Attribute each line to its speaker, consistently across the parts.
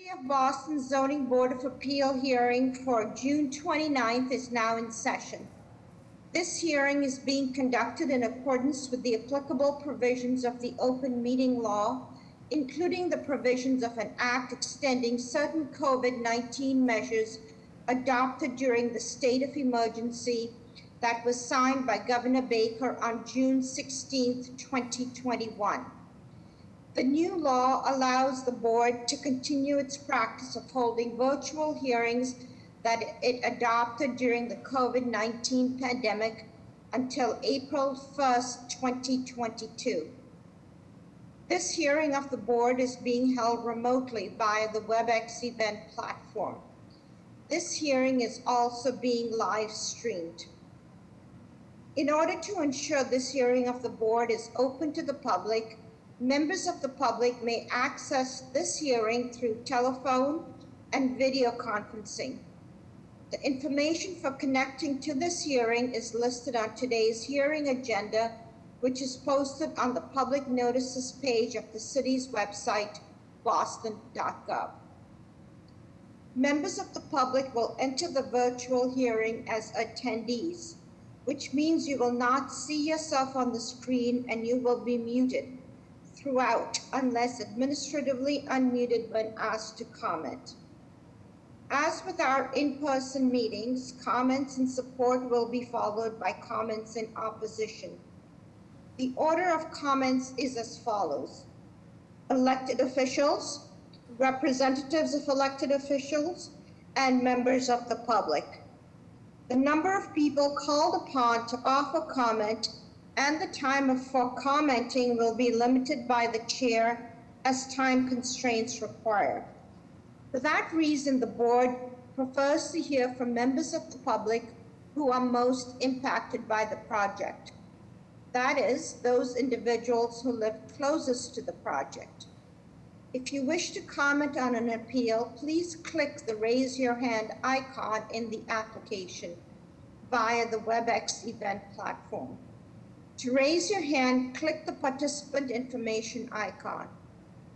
Speaker 1: City of Boston Zoning Board of Appeal hearing for June 29th is now in session. This hearing is being conducted in accordance with the applicable provisions of the open meeting law, including the provisions of an act extending certain COVID-19 measures adopted during the state of emergency that was signed by Governor Baker on June 16th, 2021. The new law allows the board to continue its practice of holding virtual hearings that it adopted during the COVID-19 pandemic until April 1st, 2022. This hearing of the board is being held remotely via the WebEx event platform. This hearing is also being live streamed. In order to ensure this hearing of the board is open to the public, members of the public may access this hearing through telephone and video conferencing. The information for connecting to this hearing is listed on today's hearing agenda, which is posted on the public notices page of the city's website, boston.gov. Members of the public will enter the virtual hearing as attendees, which means you will not see yourself on the screen and you will be muted throughout unless administratively unmuted when asked to comment. As with our in-person meetings, comments in support will be followed by comments in opposition. The order of comments is as follows: elected officials, representatives of elected officials, and members of the public. The number of people called upon to offer comment and the time for commenting will be limited by the chair as time constraints require. For that reason, the board prefers to hear from members of the public who are most impacted by the project. That is, those individuals who live closest to the project. If you wish to comment on an appeal, please click the raise your hand icon in the application via the WebEx event platform. To raise your hand, click the participant information icon.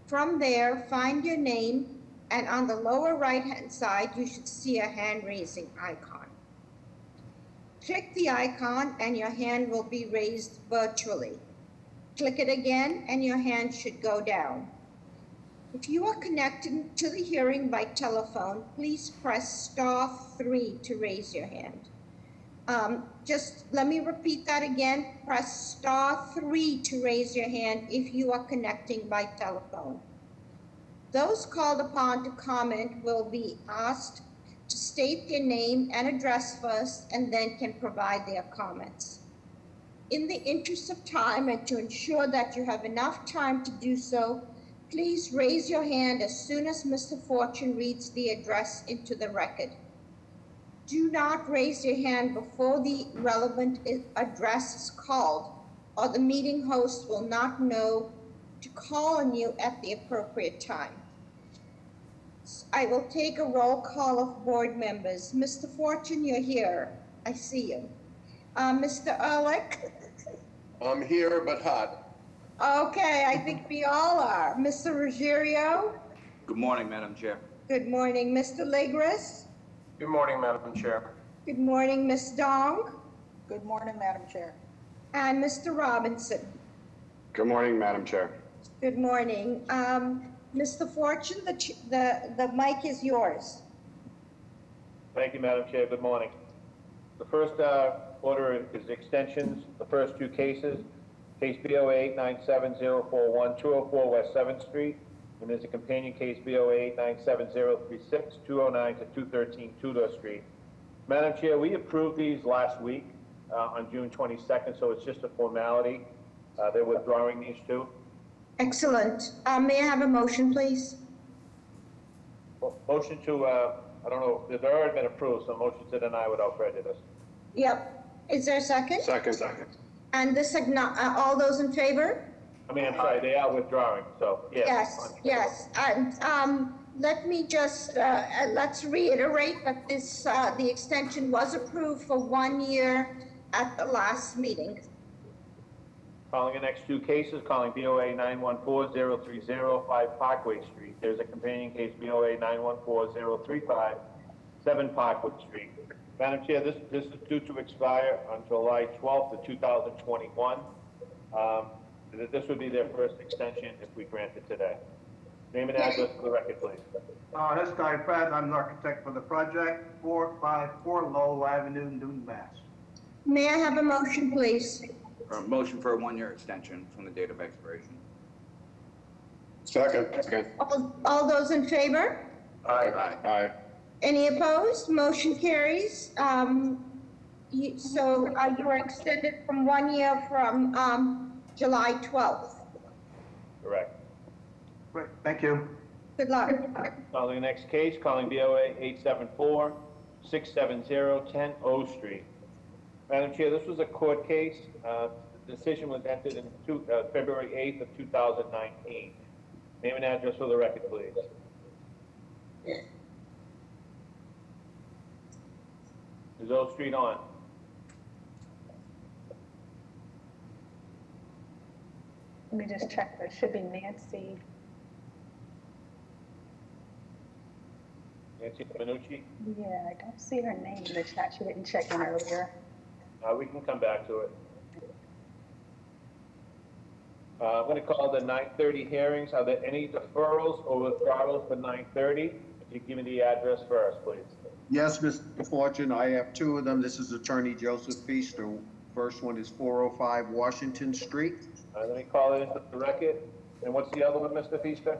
Speaker 1: From there, find your name, and on the lower right-hand side, you should see a hand-raising icon. Click the icon and your hand will be raised virtually. Click it again and your hand should go down. If you are connected to the hearing by telephone, please press *3 to raise your hand. Just let me repeat that again. Press *3 to raise your hand if you are connecting by telephone. Those called upon to comment will be asked to state their name and address first and then can provide their comments. In the interest of time and to ensure that you have enough time to do so, please raise your hand as soon as Mr. Fortune reads the address into the record. Do not raise your hand before the relevant address is called, or the meeting host will not know to call on you at the appropriate time. I will take a roll call of board members. Mr. Fortune, you're here. I see you. Mr. Ehrlich?
Speaker 2: I'm here, but hot.
Speaker 1: Okay, I think we all are. Mr. Ruggiero?
Speaker 3: Good morning, Madam Chair.
Speaker 1: Good morning. Mr. Legris?
Speaker 4: Good morning, Madam Chair.
Speaker 1: Good morning, Ms. Dong?
Speaker 5: Good morning, Madam Chair.
Speaker 1: And Mr. Robinson?
Speaker 2: Good morning, Madam Chair.
Speaker 1: Good morning. Mr. Fortune, the mic is yours.
Speaker 4: Thank you, Madam Chair. Good morning. The first order is extensions. The first two cases, case BOA 897-041, 204 West 7th Street, and there's a companion case BOA 897-036, 209 to 213 Tudor Street. Madam Chair, we approved these last week on June 22nd, so it's just a formality. They're withdrawing these two.
Speaker 1: Excellent. May I have a motion, please?
Speaker 4: Motion to, I don't know, they've already been approved, so motion to deny without prejudice.
Speaker 1: Yep. Is there a second?
Speaker 2: Second.
Speaker 1: And this, all those in favor?
Speaker 4: I mean, I'm sorry, they are withdrawing, so yes.
Speaker 1: Yes. And let me just, let's reiterate that this, the extension was approved for 1 year at the last meeting.
Speaker 4: Calling the next two cases, calling BOA 914-030, 5 Parkway Street. There's a companion case, BOA 914-035, 7 Parkway Street. Madam Chair, this is due to expire on July 12th of 2021. This would be their first extension if we grant it today. Name and address for the record, please.
Speaker 3: This guy Pratt, I'm an architect for the project, 454 Lowell Avenue, Newton, Mass.
Speaker 1: May I have a motion, please?
Speaker 6: Motion for a 1-year extension from the date of expiration.
Speaker 2: Second.
Speaker 1: All those in favor?
Speaker 6: Aye.
Speaker 2: Aye.
Speaker 1: Any opposed? Motion carries. So you are extended from 1 year from July 12th.
Speaker 4: Correct.
Speaker 3: Great, thank you.
Speaker 1: Good luck.
Speaker 4: Calling the next case, calling BOA 874-670, 10 O Street. Madam Chair, this was a court case. The decision was entered in February 8th of 2019. Name and address for the record, please. Is O Street on?
Speaker 5: Let me just check. There should be Nancy.
Speaker 4: Nancy Minucci?
Speaker 5: Yeah, I don't see her name in the chat. She didn't check in earlier.
Speaker 4: We can come back to it. I'm going to call the 9:30 hearings. Are there any deferrals or withdrawals for 9:30? If you give me the address first, please.
Speaker 7: Yes, Mr. Fortune, I have two of them. This is Attorney Joseph Feaster. First one is 405 Washington Street,
Speaker 4: Let me call it into the record. And what's the other one, Mr. Feaster?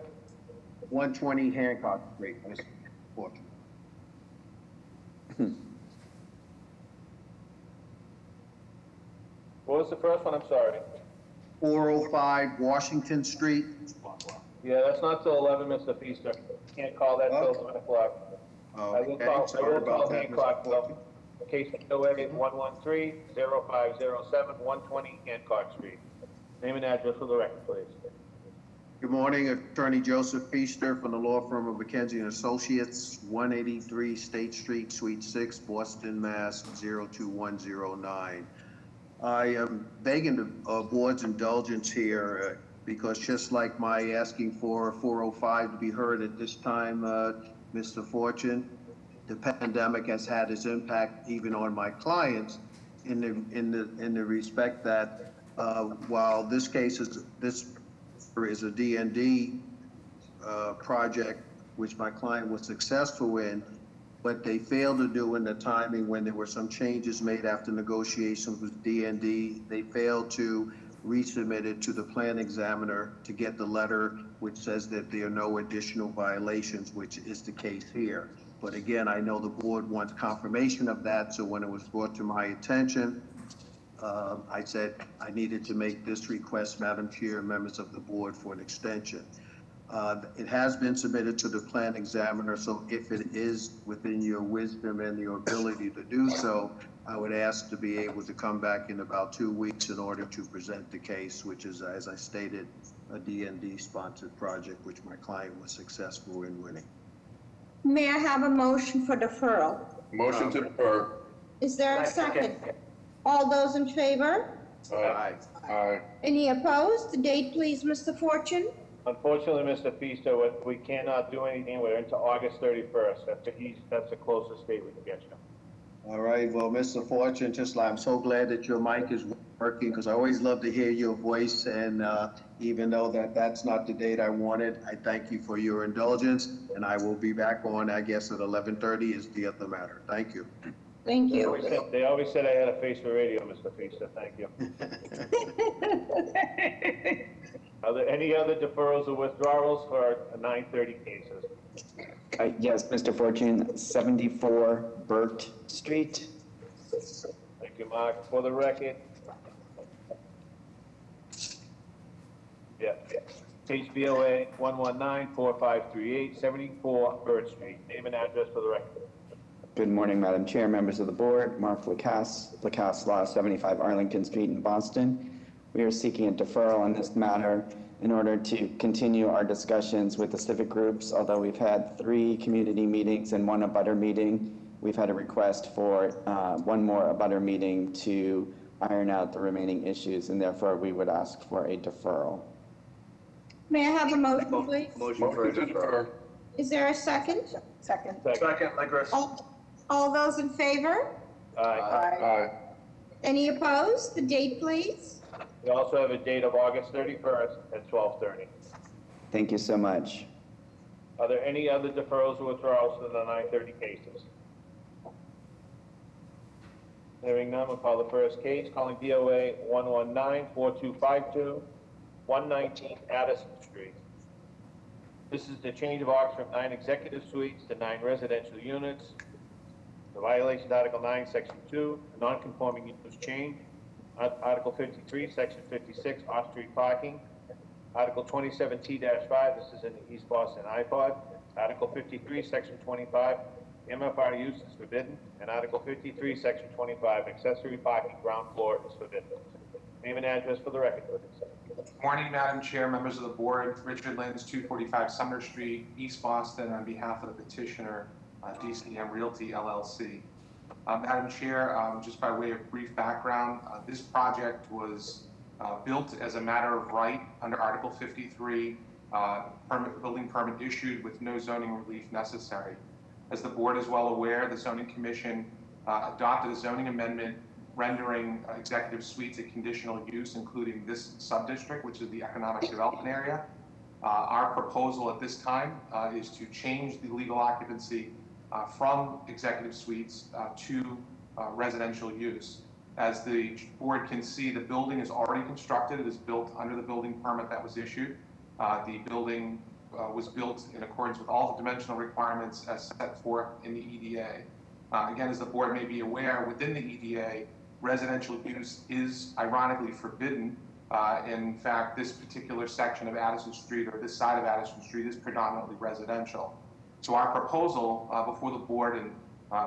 Speaker 7: 120 Hancock Street, Mr. Fortune.
Speaker 4: What was the first one? I'm sorry.
Speaker 7: 405 Washington Street.
Speaker 4: Yeah, that's not till 11, Mr. Feaster. Can't call that till 11 o'clock. I will
Speaker 7: Okay,
Speaker 4: call
Speaker 7: sorry about that,
Speaker 4: Hancock,
Speaker 7: Mr. Fortune.
Speaker 4: though. Case BOA 113-0507, 120 Hancock Street. Name and address for the record, please.
Speaker 7: Good morning, Attorney Joseph Feaster from the law firm of McKenzie & Associates, 183 State Street, Suite 6, Boston, Mass. 02109. I am begging the board's indulgence here because just like my asking for 405 to be heard at this time, Mr. Fortune, the pandemic has had its impact even on my clients in the respect that while this case is a D&D project which my client was successful in, what they failed to do in the timing when there were some changes made after negotiations with D&D, they failed to resubmit it to the plan examiner to get the letter which says that there are no additional violations, which is the case here. But again, I know the board wants confirmation of that, so when it was brought to my attention, I said I needed to make this request, Madam Chair, members of the board, for an extension. It has been submitted to the plan examiner, so if it is within your wisdom and your ability to do so, I would ask to be able to come back in about 2 weeks in order to present the case, which is, as I stated, a D&D sponsored project, which my client was successful in winning.
Speaker 1: May I have a motion for deferral?
Speaker 2: Motion to defer.
Speaker 1: Is there a second? All those in favor?
Speaker 2: Aye. Aye.
Speaker 1: Any opposed? The date, please, Mr. Fortune.
Speaker 4: Unfortunately, Mr. Feaster, we cannot do anything. We're into August 31st. That's the closest date we can get you.
Speaker 7: All right, well, Mr. Fortune, I'm so glad that your mic is working because I always love to hear your voice. And even though that's not the date I wanted, I thank you for your indulgence. And I will be back on, I guess, at 11:30 is the other matter. Thank you.
Speaker 1: Thank
Speaker 4: They
Speaker 1: you.
Speaker 4: always said I had a face for radio, Mr. Feaster. Thank you. Are there any other deferrals or withdrawals for 9:30 cases?
Speaker 8: Yes, Mr. Fortune, 74 Burt Street.
Speaker 4: Thank you, Mark. For the record. Yeah. Case BOA 119-4538, 74 Burt Street. Name and address for the record.
Speaker 8: Good morning, Madam Chair, members of the board. Mark Lacasse, Lacasse Law, 75 Arlington Street in Boston. We are seeking a deferral on this matter in order to continue our discussions with the civic groups. Although we've had 3 community meetings and 1 abutter meeting, we've had a request for 1 more abutter meeting to iron out the remaining issues, and therefore we would ask for a deferral.
Speaker 1: May I have a motion, please?
Speaker 6: Motion for a
Speaker 2: Motion to
Speaker 6: deferral.
Speaker 2: defer.
Speaker 1: Is there a second?
Speaker 5: Second.
Speaker 3: Second, Legris.
Speaker 1: All those in favor?
Speaker 4: Aye.
Speaker 2: Aye.
Speaker 1: Any opposed? The date, please.
Speaker 4: We also have a date of August 31st at 12:30.
Speaker 8: Thank you so much.
Speaker 4: Are there any other deferrals or withdrawals to the 9:30 cases? Hearing none, we'll call the first case, calling BOA 119-4252, 119 Addison Street. This is the change of occupancy from 9 executive suites to 9 residential units. The violation, Article 9, Section 2, a non-conforming use change. Article 53, Section 56, off-street parking. Article 27T-5, this is in the East Boston iPod. Article 53, Section 25, MFR use is forbidden. And Article 53, Section 25, accessory parking ground floor is forbidden. Name and address for the record, please.
Speaker 9: Morning, Madam Chair, members of the board. Richard Lins, 245 Sumner Street, East Boston, on behalf of the petitioner, DCM Realty LLC. Madam Chair, just by way of brief background, this project was built as a matter of right under Article 53, building permit issued with no zoning relief necessary. As the board is well aware, the Zoning Commission adopted a zoning amendment rendering executive suites a conditional use, including this subdistrict, which is the economic development area. Our proposal at this time is to change the legal occupancy from executive suites to residential use. As the board can see, the building is already constructed. It is built under the building permit that was issued. The building was built in accordance with all the dimensional requirements as set forth in the EDA. Again, as the board may be aware, within the EDA, residential use is ironically forbidden. In fact, this particular section of Addison Street, or this side of Addison Street, is predominantly residential. So our proposal before the board, and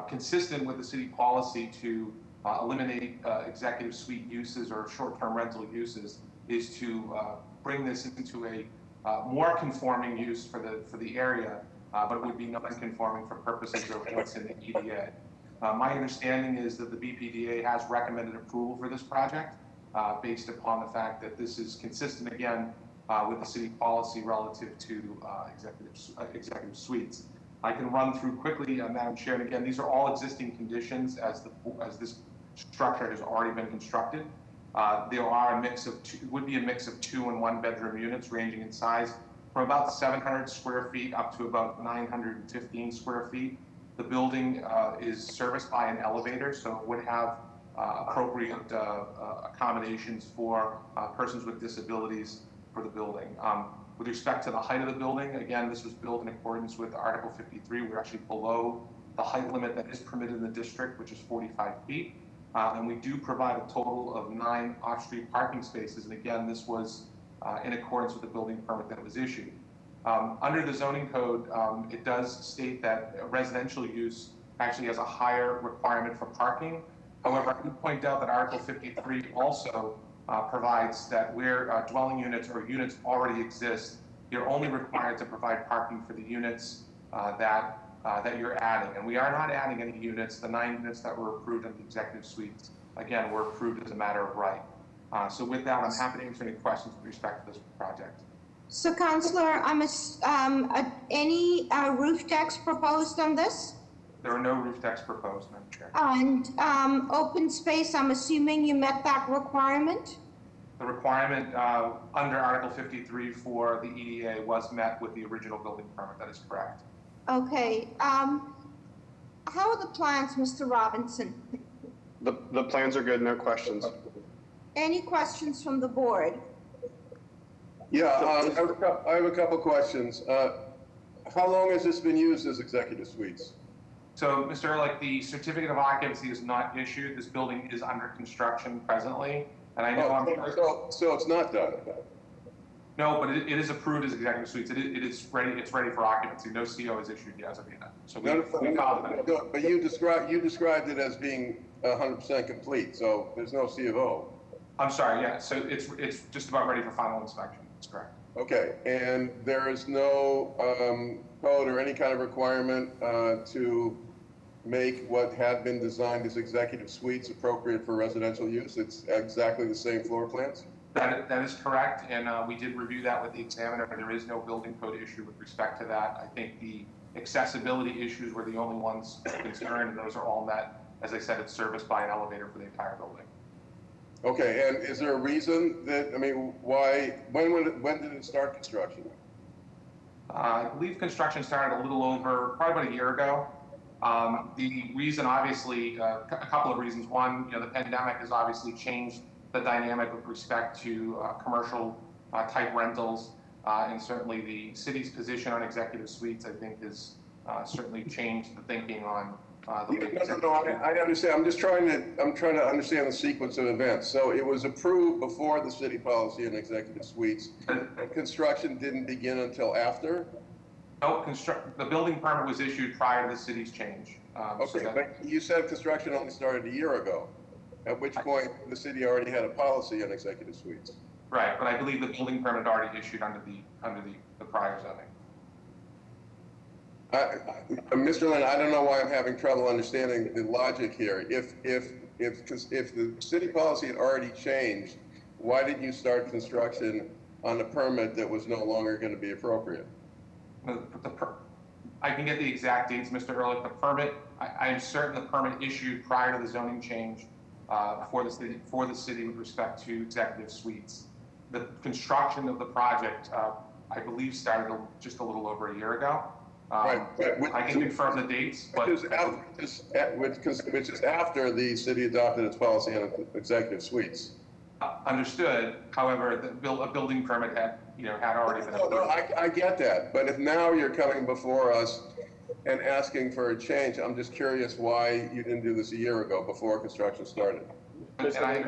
Speaker 9: consistent with the city policy to eliminate executive suite uses or short-term rental uses, is to bring this into a more conforming use for the area, but it would be non-conforming for purposes of what's in the EDA. My understanding is that the BPDA has recommended approval for this project based upon the fact that this is consistent, again, with the city policy relative to executive suites. I can run through quickly, Madam Chair, and again, these are all existing conditions as this structure has already been constructed. There are a mix of would be a mix of 2 and 1 bedroom units ranging in size from about 700 square feet up to about 915 square feet. The building is serviced by an elevator, so it would have appropriate accommodations for persons with disabilities for the building. With respect to the height of the building, again, this was built in accordance with Article 53. We're actually below the height limit that is permitted in the district, which is 45 feet. And we do provide a total of 9 off-street parking spaces. And again, this was in accordance with the building permit that was issued. Under the zoning code, it does state that residential use actually has a higher requirement for parking. However, I would point out that Article 53 also provides that where dwelling units or units already exist, you're only required to provide parking for the units that you're adding. And we are not adding any units. The 9 units that were approved in the executive suites, again, were approved as a matter of right. So with that, I'm happy to answer any questions with respect to this project.
Speaker 1: So, Councillor, any roof decks proposed on this?
Speaker 9: There are no roof decks proposed, Madam Chair.
Speaker 1: And open space, I'm assuming you met that requirement?
Speaker 9: The requirement under Article 53 for the EDA was met with the original building permit. That is correct.
Speaker 1: Okay. How are the plans, Mr. Robinson?
Speaker 2: The plans are good, no questions.
Speaker 1: Any questions from the board?
Speaker 2: Yeah, I have a couple questions. How long has this been used as executive suites?
Speaker 9: So, Mr. Ehrlich, the certificate of occupancy is not issued. This building is under construction presently, and I know
Speaker 2: So it's not done?
Speaker 9: No, but it is approved as executive suites. It is ready. It's ready for occupancy. No CO is issued yet as of yet. So we
Speaker 2: But you described it as being 100% complete, so there's no C of O.
Speaker 9: I'm sorry. Yeah. So it's just about ready for final inspection. That's correct.
Speaker 2: Okay, and there is no code or any kind of requirement to make what had been designed as executive suites appropriate for residential use? It's exactly the same floor plans?
Speaker 9: That is correct, and we did review that with the examiner. There is no building code issue with respect to that. I think the accessibility issues were the only ones concerned, and those are all met. As I said, it's serviced by an elevator for the entire building.
Speaker 2: Okay, and is there a reason that, I mean, when did it start construction?
Speaker 9: I believe construction started a little over, probably about a year ago. The reason, obviously, a couple of reasons. One, the pandemic has obviously changed the dynamic with respect to commercial type rentals, and certainly the city's position on executive suites, I think, has certainly changed the thinking on the way.
Speaker 2: No, I understand. I'm trying to understand the sequence of events. So it was approved before the city policy on executive suites. Construction didn't begin until after?
Speaker 9: No, the building permit was issued prior to the city's change.
Speaker 2: Okay, but you said construction only started a year ago, at which point the city already had a policy on executive suites.
Speaker 9: Right, but I believe the building permit already issued under the prior zoning.
Speaker 2: Mr. Lynn, I don't know why I'm having trouble understanding the logic here. If the city policy had already changed, why did you start construction on a permit that was no longer going to be appropriate?
Speaker 9: I can get the exact dates, Mr. Ehrlich. The permit, I am certain the permit issued prior to the zoning change for the city with respect to executive suites. The construction of the project, I believe, started just a little over a year ago.
Speaker 2: Right.
Speaker 9: I can confirm the dates, but
Speaker 2: which is after the city adopted its policy on executive suites.
Speaker 9: Understood. However, a building permit had already been approved.
Speaker 2: No, I get that. But if now you're coming before us and asking for a change, I'm just curious why you didn't do this a year ago before construction started.
Speaker 9: And I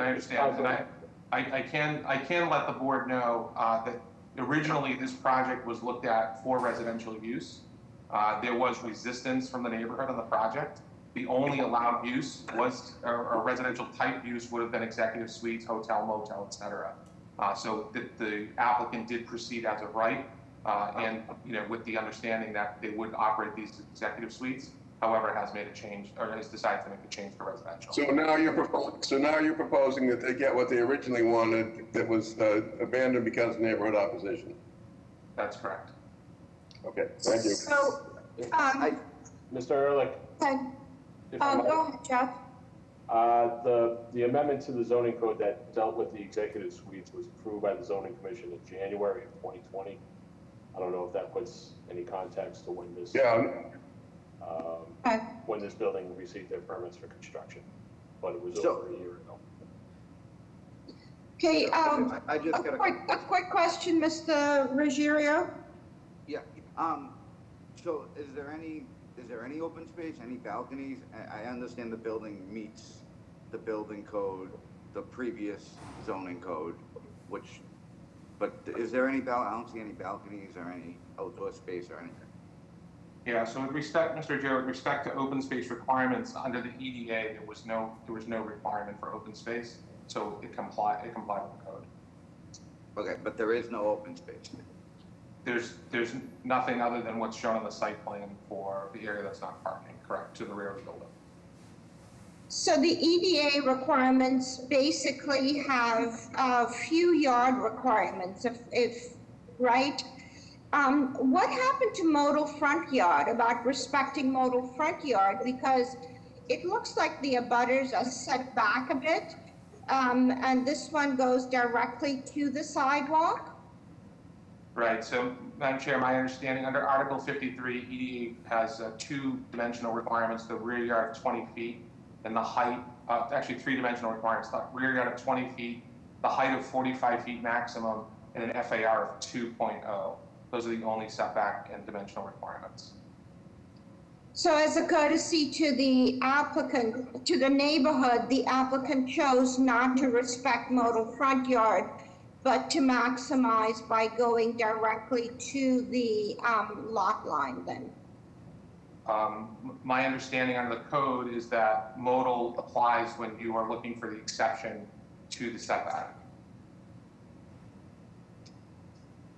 Speaker 9: understand. And I can let the board know that originally this project was looked at for residential use. There was resistance from the neighborhood on the project. The only allowed use was, or residential type use would have been executive suites, hotel, motel, et cetera. So the applicant did proceed as of right, and with the understanding that they would operate these executive suites. However, has made a change, or has decided to make a change to residential.
Speaker 2: So now you're proposing that they get what they originally wanted, that was abandoned because of neighborhood opposition.
Speaker 9: That's correct.
Speaker 2: Okay, thank you.
Speaker 1: So,
Speaker 4: Mr. Ehrlich,
Speaker 1: go ahead, Jeff.
Speaker 10: The amendment to the zoning code that dealt with the executive suites was approved by the zoning commission in January of 2020. I don't know if that puts any context to when this. When this building received their permits for construction, but it was over a year ago.
Speaker 1: Okay,
Speaker 6: I just got
Speaker 1: a quick question, Mr. Ruggiero.
Speaker 6: Yeah, so is there any open space, any balconies? I understand the building meets the building code, the previous zoning code, but is there any I don't see any balconies or any outdoor space or anything.
Speaker 9: Yeah, so with respect, Mr. Joe, with respect to open space requirements under the EDA, there was no requirement for open space, so it complied with the code.
Speaker 6: Okay, but there is no open space.
Speaker 9: There's nothing other than what's shown on the site plan for the area that's not parking, correct, to the rear of the building.
Speaker 1: So the EDA requirements basically have a few yard requirements, if right? What happened to modal front yard, about respecting modal front yard? Because it looks like the abutters are set back a bit, and this one goes directly to the sidewalk.
Speaker 9: Right, so Madam Chair, my understanding under Article 53, EDA has two dimensional requirements, the rear yard of 20 feet and the height, actually three dimensional requirements, the rear yard of 20 feet, the height of 45 feet maximum, and an FAR of 2.0. Those are the only setback and dimensional requirements.
Speaker 1: So as a courtesy to the applicant, to the neighborhood, the applicant chose not to respect modal front yard, but to maximize by going directly to the lot line then.
Speaker 9: My understanding under the code is that modal applies when you are looking for the exception to the setback.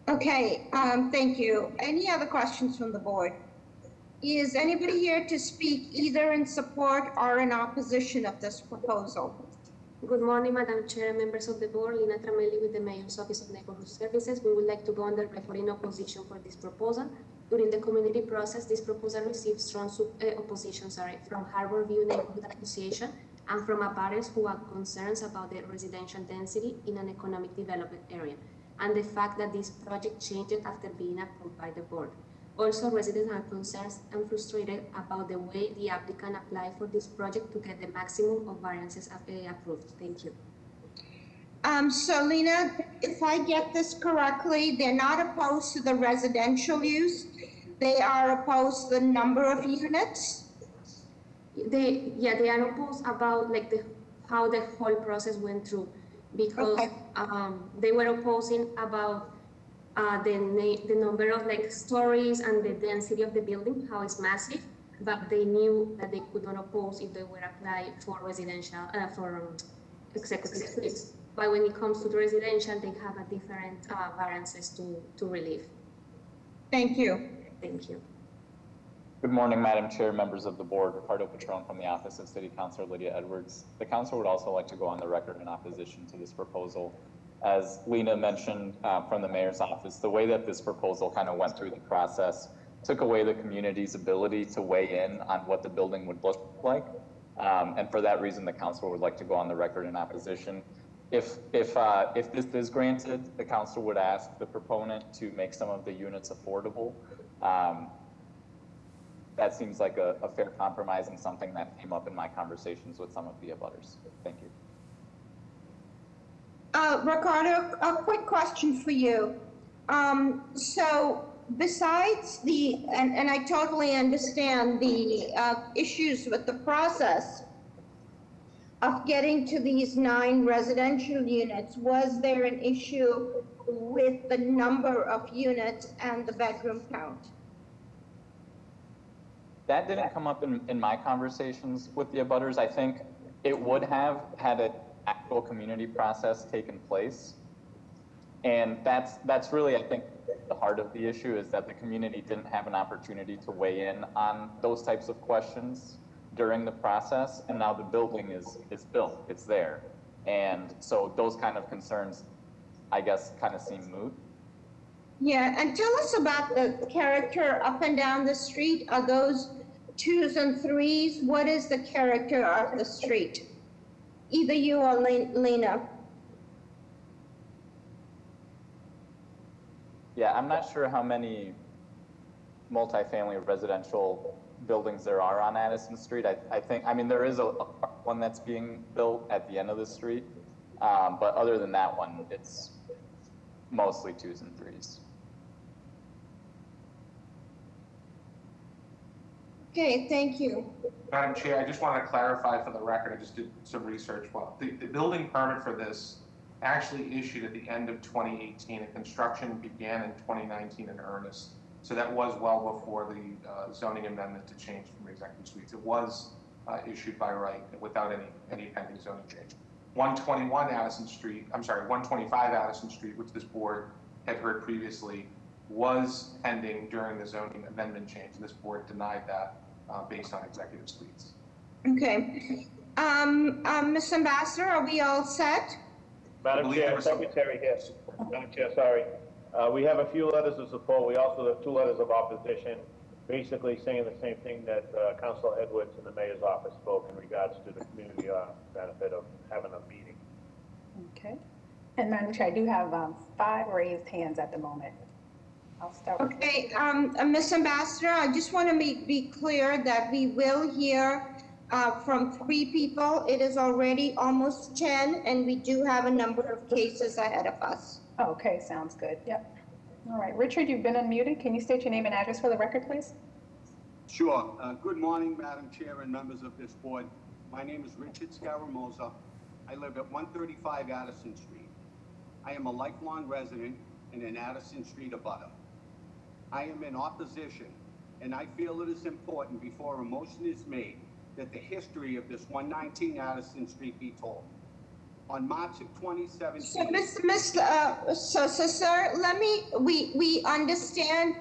Speaker 1: Okay, thank you. Any other questions from the board? Is anybody here to speak either in support or in opposition of this proposal?
Speaker 11: Good morning, Madam Chair, members of the board. Lina Tramelli with the Mayor's Office of Neighborhood Services. We would like to go on the record in opposition for this proposal. During the community process, this proposal received strong opposition from Harborview Neighborhood Association and from abutters who have concerns about the residential density in an economic development area and the fact that this project changed after being approved by the board. Also, residents are concerned and frustrated about the way the applicant applied for this project to get the maximum of variances approved. Thank you.
Speaker 1: So Lena, if I get this correctly, they're not opposed to the residential use. They are opposed to the number of units.
Speaker 11: They are opposed about like how the whole process went through, because okay. They were opposing about the number of like stories and the density of the building, how it's massive, but they knew that they could not oppose if they were applied for residential, for executive suites. But when it comes to the residential, they have a different variances to relieve.
Speaker 1: Thank you.
Speaker 11: Thank you.
Speaker 12: Good morning, Madam Chair, members of the board. Ricardo Patron from the Office of City Councilor Lydia Edwards. The council would also like to go on the record in opposition to this proposal. As Lena mentioned from the mayor's office, the way that this proposal kind of went through the process took away the community's ability to weigh in on what the building would look like. And for that reason, the council would like to go on the record in opposition. If this is granted, the council would ask the proponent to make some of the units affordable. That seems like a fair compromise and something that came up in my conversations with some of the abutters. Thank you.
Speaker 1: Ricardo, a quick question for you. So besides and I totally understand the issues with the process of getting to these 9 residential units, was there an issue with the number of units and the bedroom count?
Speaker 12: That didn't come up in my conversations with the abutters. I think it would have had an actual community process taken place. And that's really, I think, the heart of the issue, is that the community didn't have an opportunity to weigh in on those types of questions during the process. And now the building is built, it's there. And so those kind of concerns, I guess, kind of seem moot.
Speaker 1: Yeah, and tell us about the character up and down the street. Are those 2s and 3s? What is the character of the street? Either you or Lena.
Speaker 12: Yeah, I'm not sure how many multifamily residential buildings there are on Addison Street. I mean, there is one that's being built at the end of the street. But other than that one, it's mostly 2s and 3s.
Speaker 1: Okay, thank you.
Speaker 9: Madam Chair, I just want to clarify for the record, I just did some research. Well, the building permit for this actually issued at the end of 2018, and construction began in 2019 in earnest. So that was well before the zoning amendment to change from executive suites. It was issued by right without any pending zoning change. 125 Addison Street, which this board had heard previously, was pending during the zoning amendment change, and this board denied that based on executive suites.
Speaker 1: Okay. Ms. Ambassador, are we all set?
Speaker 4: Madam Chair, Secretary here. Madam Chair, sorry. We have a few letters of support. We also have 2 letters of opposition, basically saying the same thing that Councilor Edwards in the mayor's office spoke in regards to the community benefit of having a meeting.
Speaker 5: Okay. And Madam Chair, I do have 5 raised hands at the moment. I'll start with
Speaker 1: okay, Ms. Ambassador, I just want to be clear that we will hear from 3 people. It is already almost 10, and we do have a number of cases ahead of us.
Speaker 5: Okay, sounds good. Yep. All right, Richard, you've been unmuted. Can you state your name and address for the record, please?
Speaker 13: Sure. Good morning, Madam Chair and members of this board. My name is Richard Scaramosa. I live at 135 Addison Street. I am a lifelong resident and an Addison Street abutter. I am in opposition, and I feel it is important before a motion is made that the history of this 119 Addison Street be told. On March of 2017.
Speaker 1: So, sir, we understand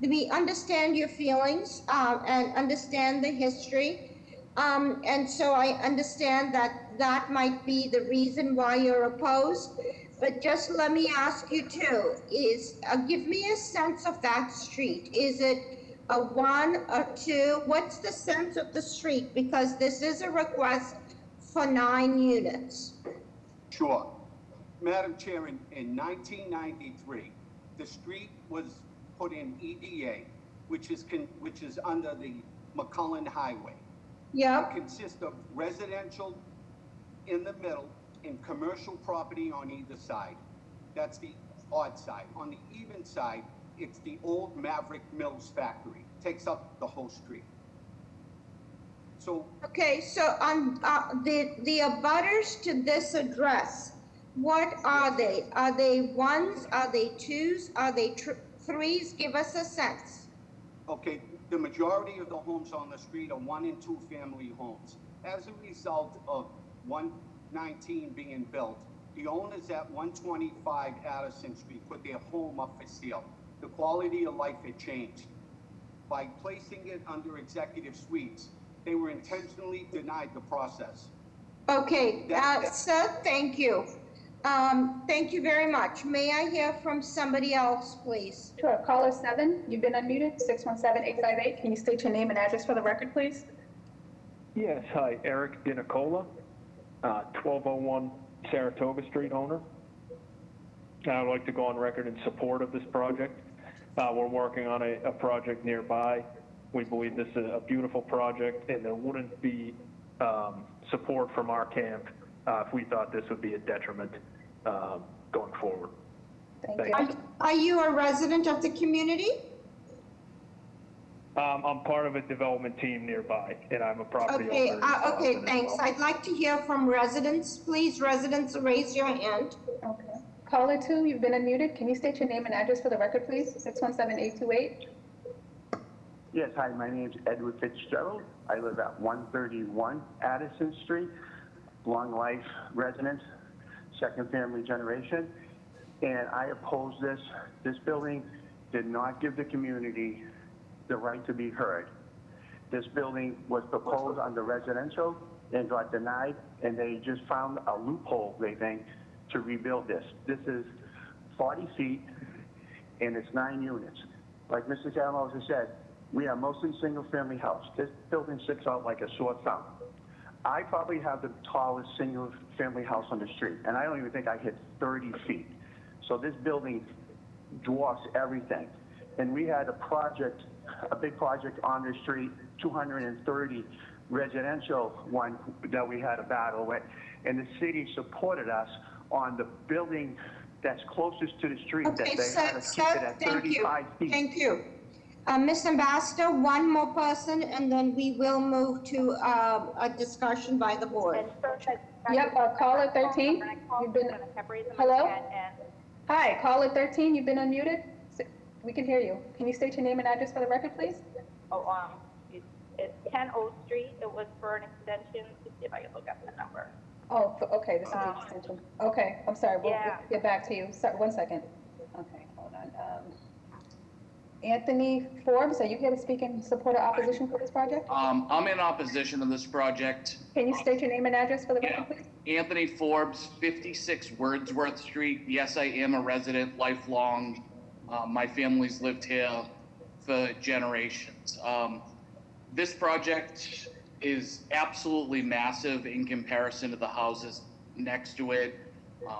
Speaker 1: we understand your feelings and understand the history. And so I understand that that might be the reason why you're opposed. But just let me ask you too, give me a sense of that street. Is it a 1, a 2? What's the sense of the street? Because this is a request for 9 units.
Speaker 13: Sure. Madam Chair, in 1993, the street was put in EDA, which is under the McCullen Highway.
Speaker 1: Yeah.
Speaker 13: It consists of residential in the middle and commercial property on either side. That's the odd side. On the even side, it's the old Maverick Mills factory. Takes up the whole street. So
Speaker 1: okay, so on the abutters to this address, what are they? Are they 1s? Are they 2s? Are they 3s? Give us a sense.
Speaker 13: okay, the majority of the homes on the street are 1 and 2 family homes. As a result of 119 being built, the owners at 125 Addison Street put their home up for sale. The quality of life had changed. By placing it under executive suites, they were intentionally denied the process.
Speaker 1: Okay, sir, thank you. Thank you very much. May I hear from somebody else, please?
Speaker 5: Sure. Caller 7, you've been unmuted, 617-858. Can you state your name and address for the record, please?
Speaker 14: Yes, hi, Eric DiNicola, 1201 Saratoga Street owner. I would like to go on record in support of this project. We're working on a project nearby. We believe this is a beautiful project, and there wouldn't be support from our camp if we thought this would be a detriment going forward.
Speaker 5: Thank you.
Speaker 1: Are you a resident of the community?
Speaker 14: I'm part of a development team nearby, and I'm a property owner.
Speaker 1: Okay, thanks. I'd like to hear from residents. Please, residents, raise your hand.
Speaker 5: Okay. Caller 2, you've been unmuted. Can you state your name and address for the record, please? 617-828.
Speaker 15: Yes, hi, my name is Edward Fitzgerald. I live at 131 Addison Street, long life resident, second family generation, and I oppose this. This building did not give the community the right to be heard. This building was proposed under residential and got denied, and they just found a loophole, they think, to rebuild this. This is 40 feet, and it's 9 units. Like Mr. Calamosa said, we are mostly single-family house. This building sticks out like a sore thumb. I probably have the tallest single-family house on the street, and I don't even think I hit 30 feet. So this building dwarfs everything. And we had a big project on the street, 230 residential one that we had a battle with, and the city supported us on the building that's closest to the street.
Speaker 1: Okay,
Speaker 15: that they had to keep it at 35 feet.
Speaker 1: Thank you. Ms. Ambassador, one more person, and then we will move to a discussion by the board.
Speaker 5: Yep, caller 13, you've been, hello? Hi, caller 13, you've been unmuted. We can hear you. Can you state your name and address for the record, please?
Speaker 16: Oh, it's 10 O Street. It was for an extension. Let's see if I can look up the number.
Speaker 5: Oh, okay, this is the extension. Okay, I'm sorry, we'll get back to you. Sorry, 1 second. Okay, hold on. Anthony Forbes, are you here to speak in support or opposition for this project?
Speaker 17: I'm in opposition to this project.
Speaker 5: Can you state your name and address for the record, please?
Speaker 17: Anthony Forbes, 56 Wordsworth Street. Yes, I am a resident, lifelong. My family's lived here for generations. This project is absolutely massive in comparison to the houses next to it.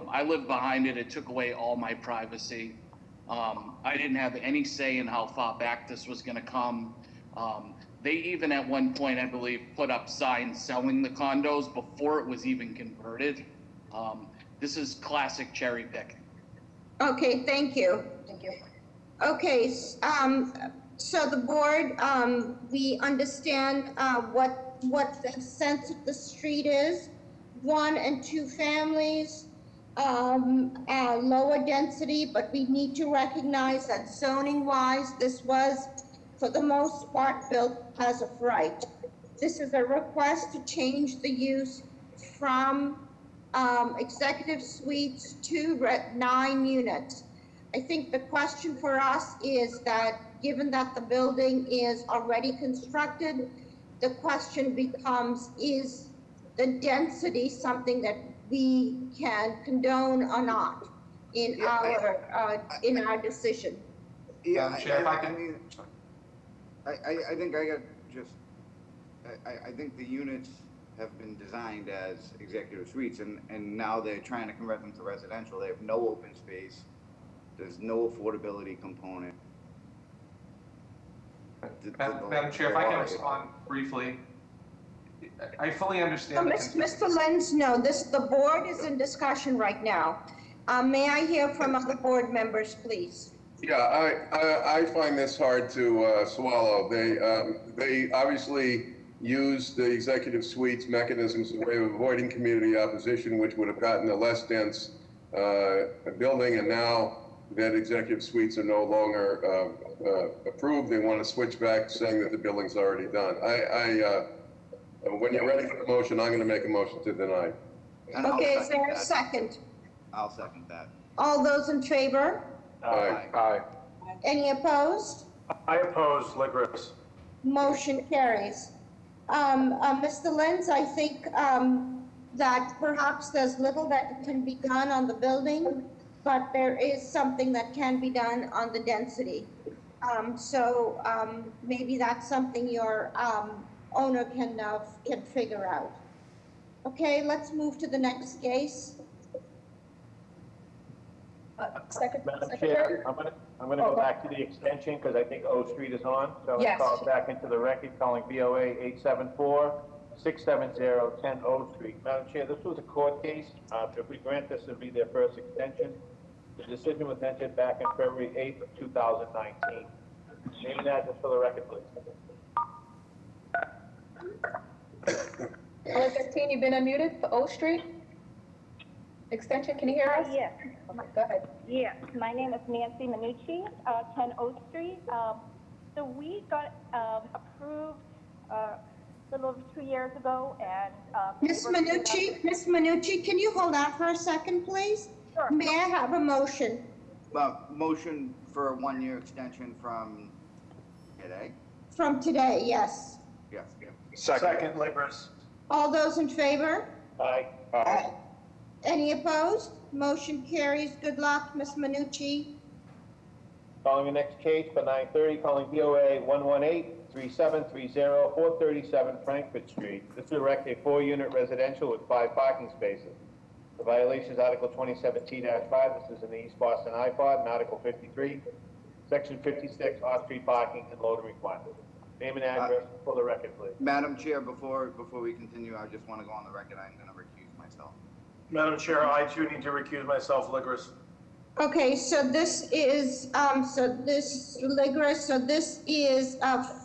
Speaker 17: I live behind it. It took away all my privacy. I didn't have any say in how far back this was going to come. They even at one point, I believe, put up signs selling the condos before it was even converted. This is classic cherry picking.
Speaker 1: Okay, thank you.
Speaker 5: Thank you.
Speaker 1: Okay, so the board, we understand what the sense of the street is. 1 and 2 families, lower density, but we need to recognize that zoning wise, this was for the most part built as of right. This is a request to change the use from executive suites to 9 units. I think the question for us is that given that the building is already constructed, the question becomes, is the density something that we can condone or not in our decision?
Speaker 6: Yeah,
Speaker 9: Chair, if I can.
Speaker 6: I think I got just, I think the units have been designed as executive suites, and now they're trying to convert them to residential. They have no open space. There's no affordability component.
Speaker 9: Madam Chair, if I can respond briefly. I fully understand.
Speaker 1: Mr. Lenz, no, the board is in discussion right now. May I hear from other board members, please?
Speaker 2: Yeah, I find this hard to swallow. They obviously use the executive suites mechanisms as a way of avoiding community opposition, which would have gotten a less dense building, and now that executive suites are no longer approved, they want to switch back saying that the building's already done. When you're ready for the motion, I'm going to make a motion to deny.
Speaker 1: Okay, is there a second?
Speaker 6: I'll second that.
Speaker 1: All those in favor?
Speaker 2: Aye.
Speaker 10: Aye.
Speaker 1: Any opposed?
Speaker 10: I oppose Ligris.
Speaker 1: Motion carries. Mr. Lenz, I think that perhaps there's little that can be done on the building, but there is something that can be done on the density. So maybe that's something your owner can figure out. Okay, let's move to the next case.
Speaker 4: Madam Chair, I'm going to go back to the extension because I think O Street is on. So I'm going to call it back into the record, calling BOA 874-670-10 O Street. Madam Chair, this was a court case. If we grant this, it'll be their first extension. The decision was entered back on February 8th, 2019. Name and address for the record, please.
Speaker 5: Caller 13, you've been unmuted for O Street. Extension, can you hear us?
Speaker 16: Yes.
Speaker 5: Go ahead.
Speaker 16: Yes, my name is Nancy Minucci, 10 O Street. So we got approved a little over 2 years ago, and
Speaker 1: Ms. Minucci, can you hold on for a second, please?
Speaker 16: Sure.
Speaker 1: May I have a motion?
Speaker 6: Motion for a 1-year extension from today?
Speaker 1: From today, yes.
Speaker 6: Yes.
Speaker 10: Second, Ligris.
Speaker 1: All those in favor?
Speaker 4: Aye.
Speaker 10: Aye.
Speaker 1: Any opposed? Motion carries. Good luck, Ms. Minucci.
Speaker 4: Calling the next case for 9:30, calling BOA 118-3730-437 Frankfurt Street. This will erect a 4-unit residential with 5 parking spaces. The violation is Article 2017-5. This is in the East Boston iPod, and Article 53, Section 56, off-street parking and loading requirements. Name and address for the record, please.
Speaker 6: Madam Chair, before we continue, I just want to go on the record. I'm going to recuse myself.
Speaker 10: Madam Chair, I too need to recuse myself, Ligris.
Speaker 1: Okay, so this is a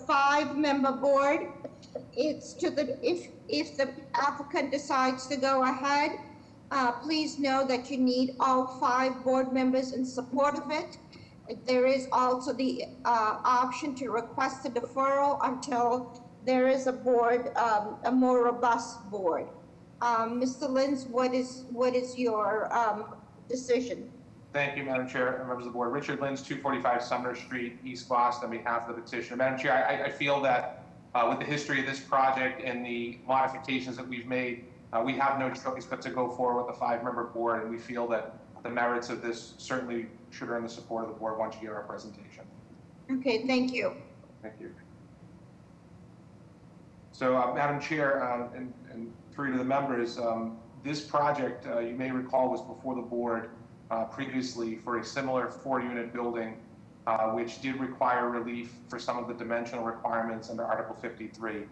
Speaker 1: 5-member board. It's to the, if the applicant decides to go ahead, please know that you need all 5 board members in support of it. There is also the option to request a deferral until there is a board, a more robust board. Mr. Lenz, what is your decision?
Speaker 9: Thank you, Madam Chair and members of the board. Richard Lenz, 245 Sumner Street, East Boston, on behalf of the petitioner. Madam Chair, I feel that with the history of this project and the modifications that we've made, we have no choice but to go forward with a 5-member board, and we feel that the merits of this certainly should earn the support of the board once you hear our presentation.
Speaker 1: Okay, thank you.
Speaker 9: Thank you. So, Madam Chair, and through to the members, this project, you may recall, was before the board previously for a similar 4-unit building, which did require relief for some of the dimensional requirements under Article 53.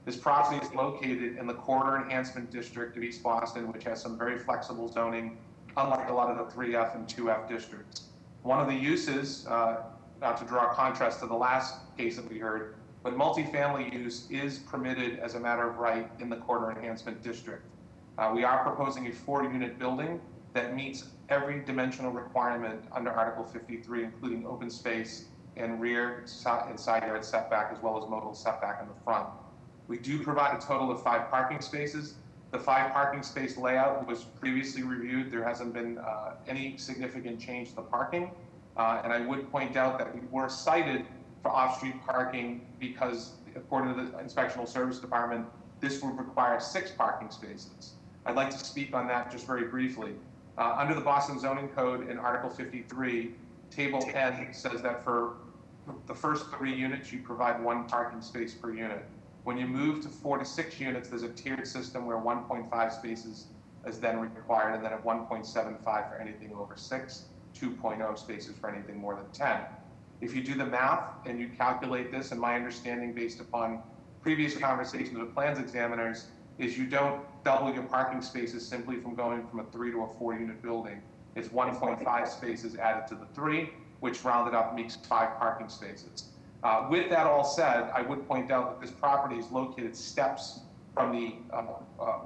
Speaker 9: This property is located in the Corridor Enhancement District of East Boston, which has some very flexible zoning, unlike a lot of the 3F and 2F districts. One of the uses, not to draw a contrast to the last case that we heard, but multifamily use is permitted as a matter of right in the Corridor Enhancement District. We are proposing a 4-unit building that meets every dimensional requirement under Article 53, including open space and rear and side yard setback, as well as modal setback in the front. We do provide a total of 5 parking spaces. The 5 parking space layout was previously reviewed. There hasn't been any significant change to the parking. And I would point out that we were cited for off-street parking because according to the Inspectional Service Department, this would require 6 parking spaces. I'd like to speak on that just very briefly. Under the Boston Zoning Code in Article 53, Table N says that for the first 3 units, you provide 1 parking space per unit. When you move to 4 to 6 units, there's a tiered system where 1.5 spaces is then required, and then at 1.75 for anything over 6, 2.0 spaces for anything more than 10. If you do the math and you calculate this, and my understanding based upon previous conversations with plans examiners, is you don't double your parking spaces simply from going from a 3 to a 4 unit building. It's 1.5 spaces added to the 3, which rounded up makes 5 parking spaces. With that all said, I would point out that this property is located steps from the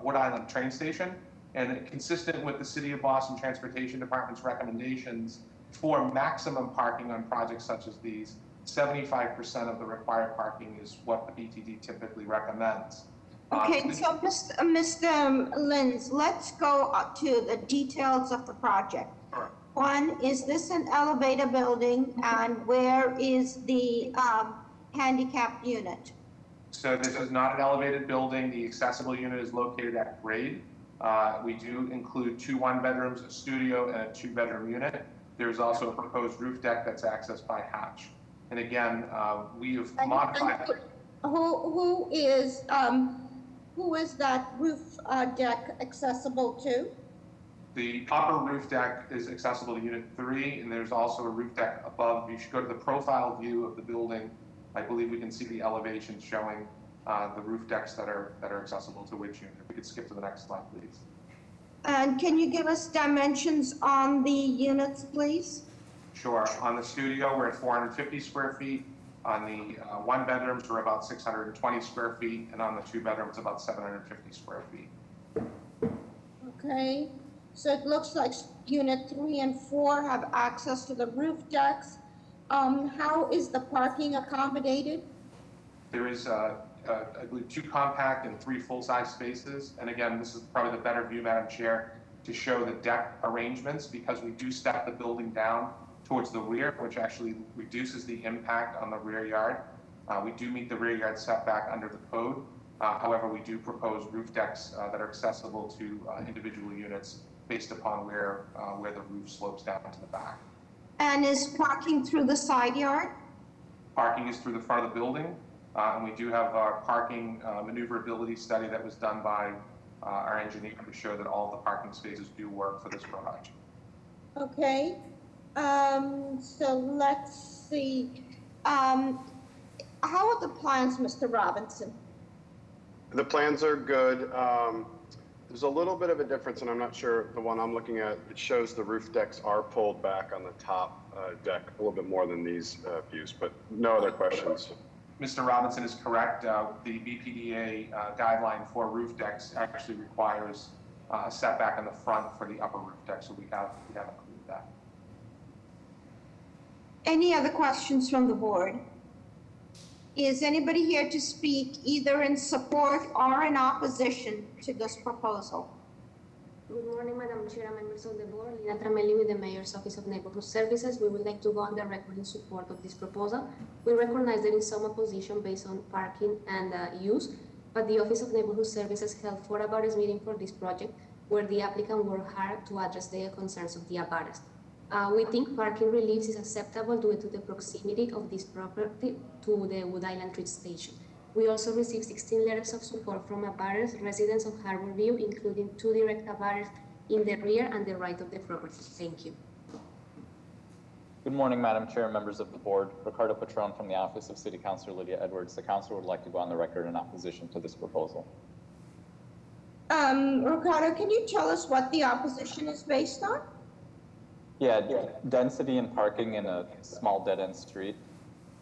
Speaker 9: Wood Island train station, and consistent with the City of Boston Transportation Department's recommendations for maximum parking on projects such as these, 75% of the required parking is what the BTD typically recommends.
Speaker 1: Okay, so Mr. Lins, let's go to the details of the project.
Speaker 9: Sure.
Speaker 1: One, is this an elevator building, and where is the handicap unit?
Speaker 9: So this is not an elevated building. The accessible unit is located at grade. We do include 2 1-bedrooms, a studio, and a 2-bedroom unit. There's also a proposed roof deck that's accessed by hatch. And again, we have modified.
Speaker 1: Who is that roof deck accessible to?
Speaker 9: The upper roof deck is accessible to unit 3, and there's also a roof deck above. You should go to the profile view of the building. I believe we can see the elevations showing the roof decks that are accessible to which unit. If we could skip to the next slide, please.
Speaker 1: And can you give us dimensions on the units, please?
Speaker 9: Sure. On the studio, we're at 450 square feet. On the 1-bedrooms, we're about 620 square feet, and on the 2-bedrooms, about 750 square feet.
Speaker 1: Okay, so it looks like unit 3 and 4 have access to the roof decks. How is the parking accommodated?
Speaker 9: There is, I believe, 2 compact and 3 full-size spaces. And again, this is probably the better view, Madam Chair, to show the deck arrangements, because we do step the building down towards the rear, which actually reduces the impact on the rear yard. We do meet the rear yard setback under the code. However, we do propose roof decks that are accessible to individual units based upon where the roof slopes down to the back.
Speaker 1: And is parking through the side yard?
Speaker 9: Parking is through the front of the building, and we do have our parking maneuverability study that was done by our engineer to show that all the parking spaces do work for this garage.
Speaker 1: Okay, so let's see. How are the plans, Mr. Robinson?
Speaker 18: The plans are good. There's a little bit of a difference, and I'm not sure the one I'm looking at, it shows the roof decks are pulled back on the top deck a little bit more than these views, but no other questions.
Speaker 9: Mr. Robinson is correct. The BPDA guideline for roof decks actually requires a setback in the front for the upper roof deck, so we have included that.
Speaker 1: Any other questions from the board? Is anybody here to speak either in support or in opposition to this proposal?
Speaker 11: Good morning, Madam Chair and members of the board. Lina Tramelli with the Mayor's Office of Neighborhood Services. We would like to go on the record in support of this proposal. We recognize there is some opposition based on parking and use, but the Office of Neighborhood Services held 4 abutters meeting for this project, where the applicant worked hard to address the concerns of the abutters. We think parking relief is acceptable due to the proximity of this property to the Wood Island train station. We also received 16 letters of support from abutters, residents of Harborview, including 2 direct abutters in the rear and the right of the property. Thank you.
Speaker 12: Good morning, Madam Chair and members of the board. Ricardo Patron from the Office of City Councilor Lydia Edwards. The council would like to go on the record in opposition to this proposal.
Speaker 1: Ricardo, can you tell us what the opposition is based on?
Speaker 12: Yeah, density and parking in a small dead-end street.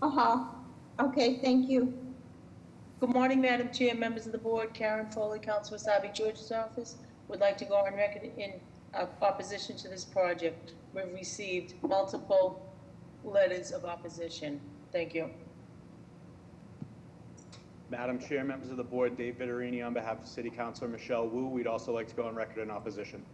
Speaker 1: Okay, thank you.
Speaker 19: Good morning, Madam Chair, members of the board. Karen Foley, Councilor Sabi George's office, would like to go on record in opposition to this project. We've received multiple letters of opposition. Thank you.
Speaker 20: Madam Chair, members of the board, Dave Vittorini on behalf of City Councilor Michelle Wu. We'd also like to go on record in opposition.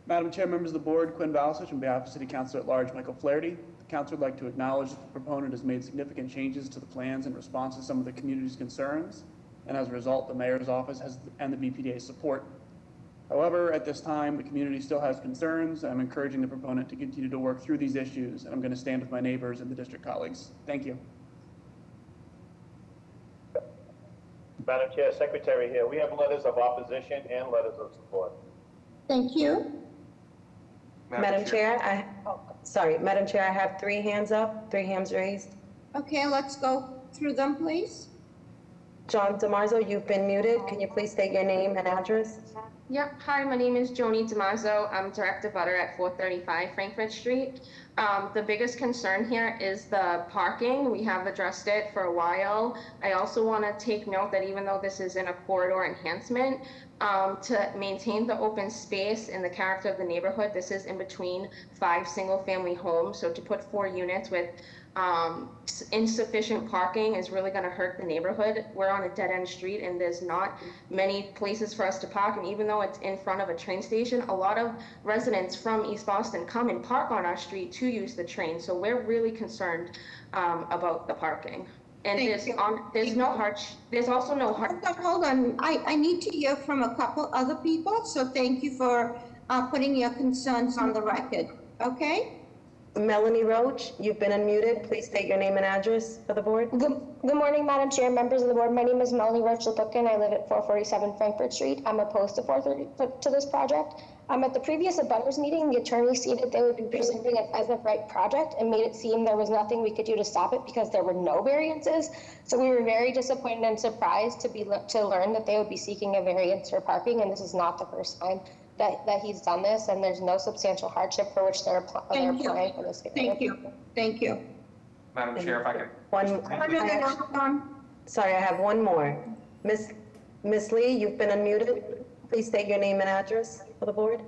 Speaker 21: Madam Chair, members of the board, Quinn Valsich on behalf of City Councilor at Large Michael Flaherty.
Speaker 20: the council would like to acknowledge that the proponent has made significant changes to the plans in response to some of the community's concerns, and as a result, the mayor's office and the BPDA's support. However, at this time, the community still has concerns. I'm encouraging the proponent to continue to work through these issues, and I'm going to stand with my neighbors and the district colleagues. Thank you.
Speaker 4: Madam Chair, Secretary here. We have letters of opposition and letters of support.
Speaker 1: Thank you.
Speaker 21: Madam Chair, Madam Chair, I have 3 hands up, 3 hands raised.
Speaker 1: Okay, let's go through them, please.
Speaker 21: John DiMarzo, you've been muted. Can you please state your name and address?
Speaker 22: Yep. Hi, my name is Joni DiMazzo. I'm direct abutter at 435 Frankfurt Street. The biggest concern here is the parking. We have addressed it for a while. I also want to take note that even though this is in a corridor enhancement, to maintain the open space and the character of the neighborhood, this is in between 5 single-family homes. So to put 4 units with insufficient parking is really going to hurt the neighborhood. We're on a dead-end street and there's not many places for us to park, and even though it's in front of a train station, a lot of residents from East Boston come and park on our street to use the train. So we're really concerned about the parking. And there's no hardship. There's also no hardship.
Speaker 1: Hold on. I need to hear from a couple other people, so thank you for putting your concerns on the record. Okay?
Speaker 21: Melanie Roach, you've been unmuted. Please state your name and address for the board.
Speaker 23: Good morning, Madam Chair, members of the board. My name is Melanie Roach Lepukin. I live at 447 Frankfurt Street. I'm opposed to this project. At the previous abutters meeting, the attorney stated they would be presenting an as-of-right project and made it seem there was nothing we could do to stop it because there were no variances. So we were very disappointed and surprised to learn that they would be seeking a variance for parking, and this is not the first time that he's done this, and there's no substantial hardship for which they're applying for this.
Speaker 1: Thank you. Thank you.
Speaker 9: Madam Chair, if I could.
Speaker 21: Sorry, I have one more. Miss Lee, you've been unmuted. Please state your name and address for the board.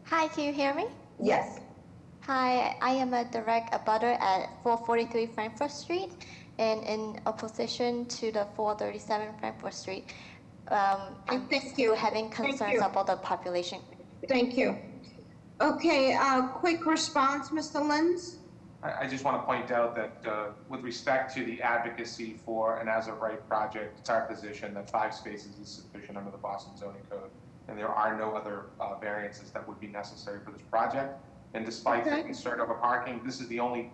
Speaker 24: Hi, can you hear me?
Speaker 21: Yes.
Speaker 24: Hi, I am a direct abutter at 443 Frankfurt Street, and in opposition to the 437 Frankfurt Street. I'm still having concerns about the population.
Speaker 1: Thank you. Okay, quick response, Mr. Lenz.
Speaker 9: I just want to point out that with respect to the advocacy for an as-of-right project, it's our position that 5 spaces is sufficient under the Boston zoning code, and there are no other variances that would be necessary for this project. And despite the concern over parking, this is the only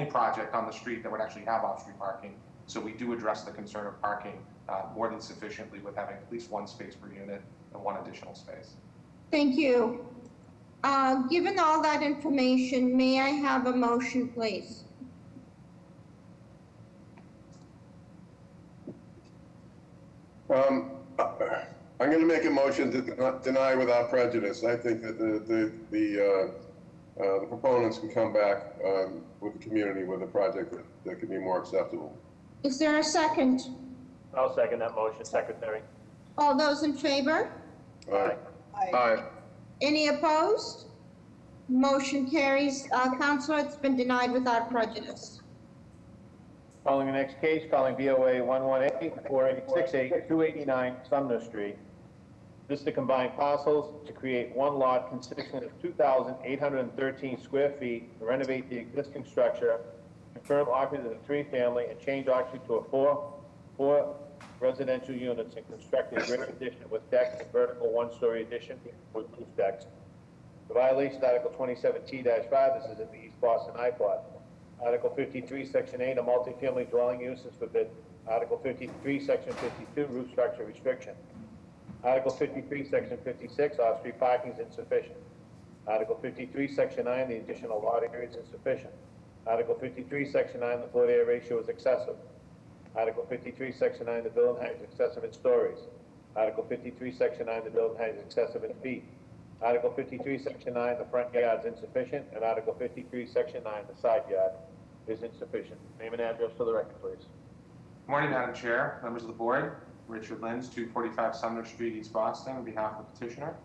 Speaker 9: project on the street that would actually have off-street parking. So we do address the concern of parking more than sufficiently with having at least 1 space per unit and 1 additional space.
Speaker 1: Thank you. Given all that information, may I have a motion, please?
Speaker 2: I'm going to make a motion to deny without prejudice. I think that the proponents can come back with the community with a project that could be more acceptable.
Speaker 1: Is there a second?
Speaker 4: I'll second that motion, Secretary.
Speaker 1: All those in favor?
Speaker 2: Aye. Aye.
Speaker 1: Any opposed? Motion carries. Councilor, it's been denied without prejudice.
Speaker 4: Calling the next case, calling BOA 118-4868-289 Sumner Street. This is to combine parcels to create 1 lot consisting of 2,813 square feet to renovate the existing structure, confirm occupancy of 3-family, and change occupancy to a 4 residential units and construct a great addition with deck and vertical 1-story addition with roof decks. The violation, Article 27T-5, this is in the East Boston iPod. Article 53, Section 8, a multifamily dwelling use is forbidden. Article 53, Section 52, roof structure restriction. Article 53, Section 56, off-street parking is insufficient. Article 53, Section 9, the additional lot area is insufficient. Article 53, Section 9, the floor area ratio is excessive. Article 53, Section 9, the building height is excessive in stories. Article 53, Section 9, the building height is excessive in feet. Article 53, Section 9, the front yard is insufficient. And Article 53, Section 9, the side yard is insufficient. Name and address for the record, please.
Speaker 9: Good morning, Madam Chair, members of the board. Richard Lenz, 245 Sumner Street, East Boston, on behalf of the petitioner.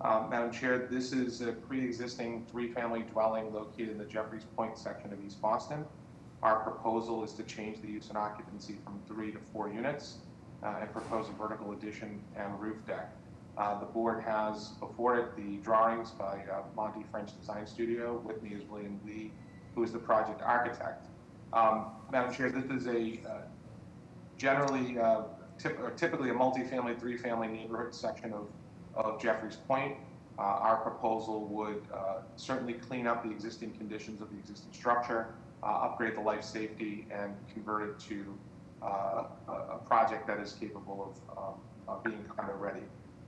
Speaker 9: Madam Chair, this is a pre-existing 3-family dwelling located in the Jeffreys Point section of East Boston. Our proposal is to change the use and occupancy from 3 to 4 units and propose a vertical addition and roof deck. The board has before it the drawings by Monty French Design Studio. With me is William Lee, who is the project architect. Madam Chair, this is a generally, typically a multifamily, three-family neighborhood section of Jeffries Point. Our proposal would certainly clean up the existing conditions of the existing structure, upgrade the life safety, and convert it to a project that is capable of being condo ready.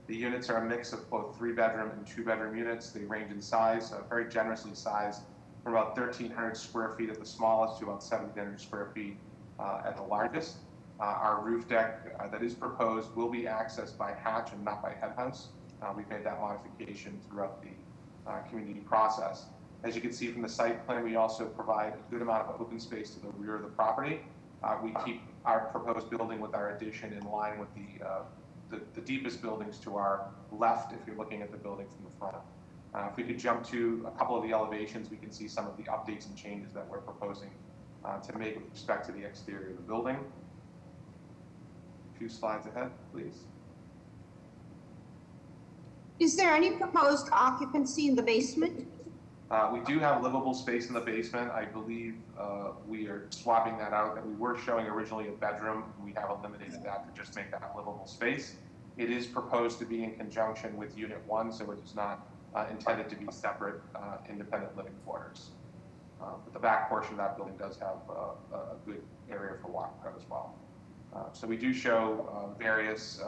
Speaker 9: The units are a mix of both 3-bedroom and 2-bedroom units. They range in size, very generously sized, from about 1,300 square feet at the smallest to about 1,700 square feet at the largest. Our roof deck that is proposed will be accessed by hatch and not by head house. We've made that modification throughout the community process. As you can see from the site plan, we also provide a good amount of open space to the rear of the property. We keep our proposed building with our addition in line with the deepest buildings to our left if you're looking at the building from the front. If we could jump to a couple of the elevations, we can see some of the updates and changes that we're proposing to make with respect to the exterior of the building. A few slides ahead, please.
Speaker 1: Is there any proposed occupancy in the basement?
Speaker 9: We do have livable space in the basement. I believe we are swapping that out. That we were showing originally a bedroom. We have eliminated that to just make that livable space. It is proposed to be in conjunction with Unit 1, so it is not intended to be separate, independent living quarters. But the back portion of that building does have a good area for walkout as well. So we do show various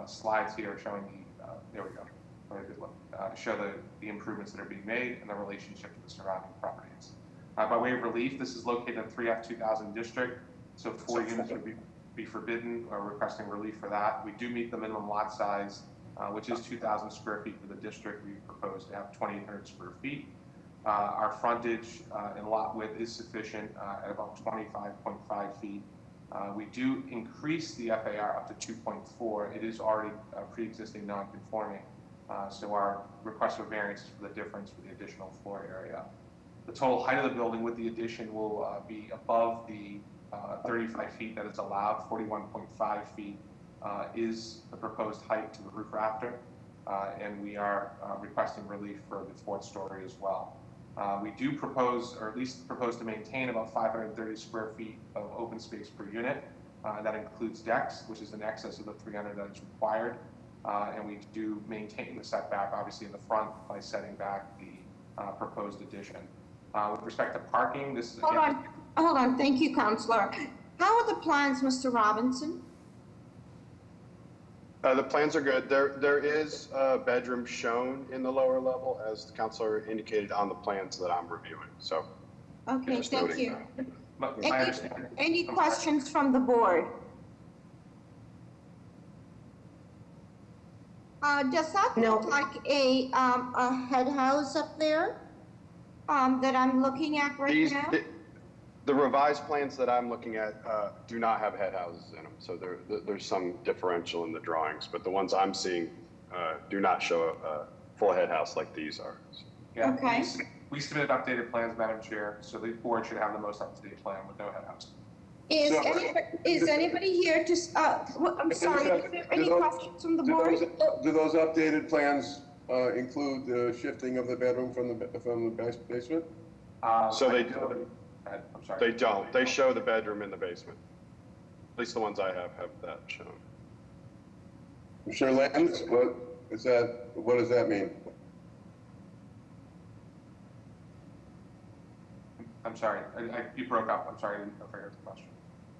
Speaker 9: slides here showing the, there we go, very good one, to show the improvements that are being made and the relationship to the surrounding properties. By way of relief, this is located in 3F 2000 district, so 4 units would be forbidden, or requesting relief for that. We do meet the minimum lot size, which is 2,000 square feet for the district. We propose to have 2,800 square feet. Our frontage and lot width is sufficient at about 25.5 feet. We do increase the FAR up to 2.4. It is already pre-existing non-conforming, so our request for variance is for the difference for the additional floor area. The total height of the building with the addition will be above the 35 feet that is allowed. 41.5 feet is the proposed height to the roof rafter, and we are requesting relief for the 4th story as well. We do propose, or at least propose to maintain about 530 square feet of open space per unit. That includes decks, which is in excess of the 300 that is required. And we do maintain the setback, obviously, in the front by setting back the proposed addition. With respect to parking, this is...
Speaker 1: Hold on. Thank you, Councilor. How are the plans, Mr. Robinson?
Speaker 18: The plans are good. There is a bedroom shown in the lower level, as the councilor indicated on the plans that I'm reviewing. So,
Speaker 1: okay, thank you.
Speaker 9: That.
Speaker 1: Any questions from the board? Does that look like a head house up there that I'm looking at right now?
Speaker 18: The revised plans that I'm looking at do not have head houses in them, so there's some differential in the drawings, but the ones I'm seeing do not show a full head house like these are.
Speaker 9: Yeah,
Speaker 1: okay.
Speaker 9: We submitted updated plans, Madam Chair, so the board should have the most up-to-date plan with no head house.
Speaker 1: Is anybody here to, I'm sorry, is there any questions from the board?
Speaker 2: Do those updated plans include the shifting of the bedroom from the basement?
Speaker 18: So they do.
Speaker 9: I'm sorry.
Speaker 18: They don't. They show the bedroom in the basement. At least the ones I have that shown.
Speaker 2: Sure, Lance, what does that mean?
Speaker 9: I'm sorry, you broke up. I'm sorry, I didn't hear the question.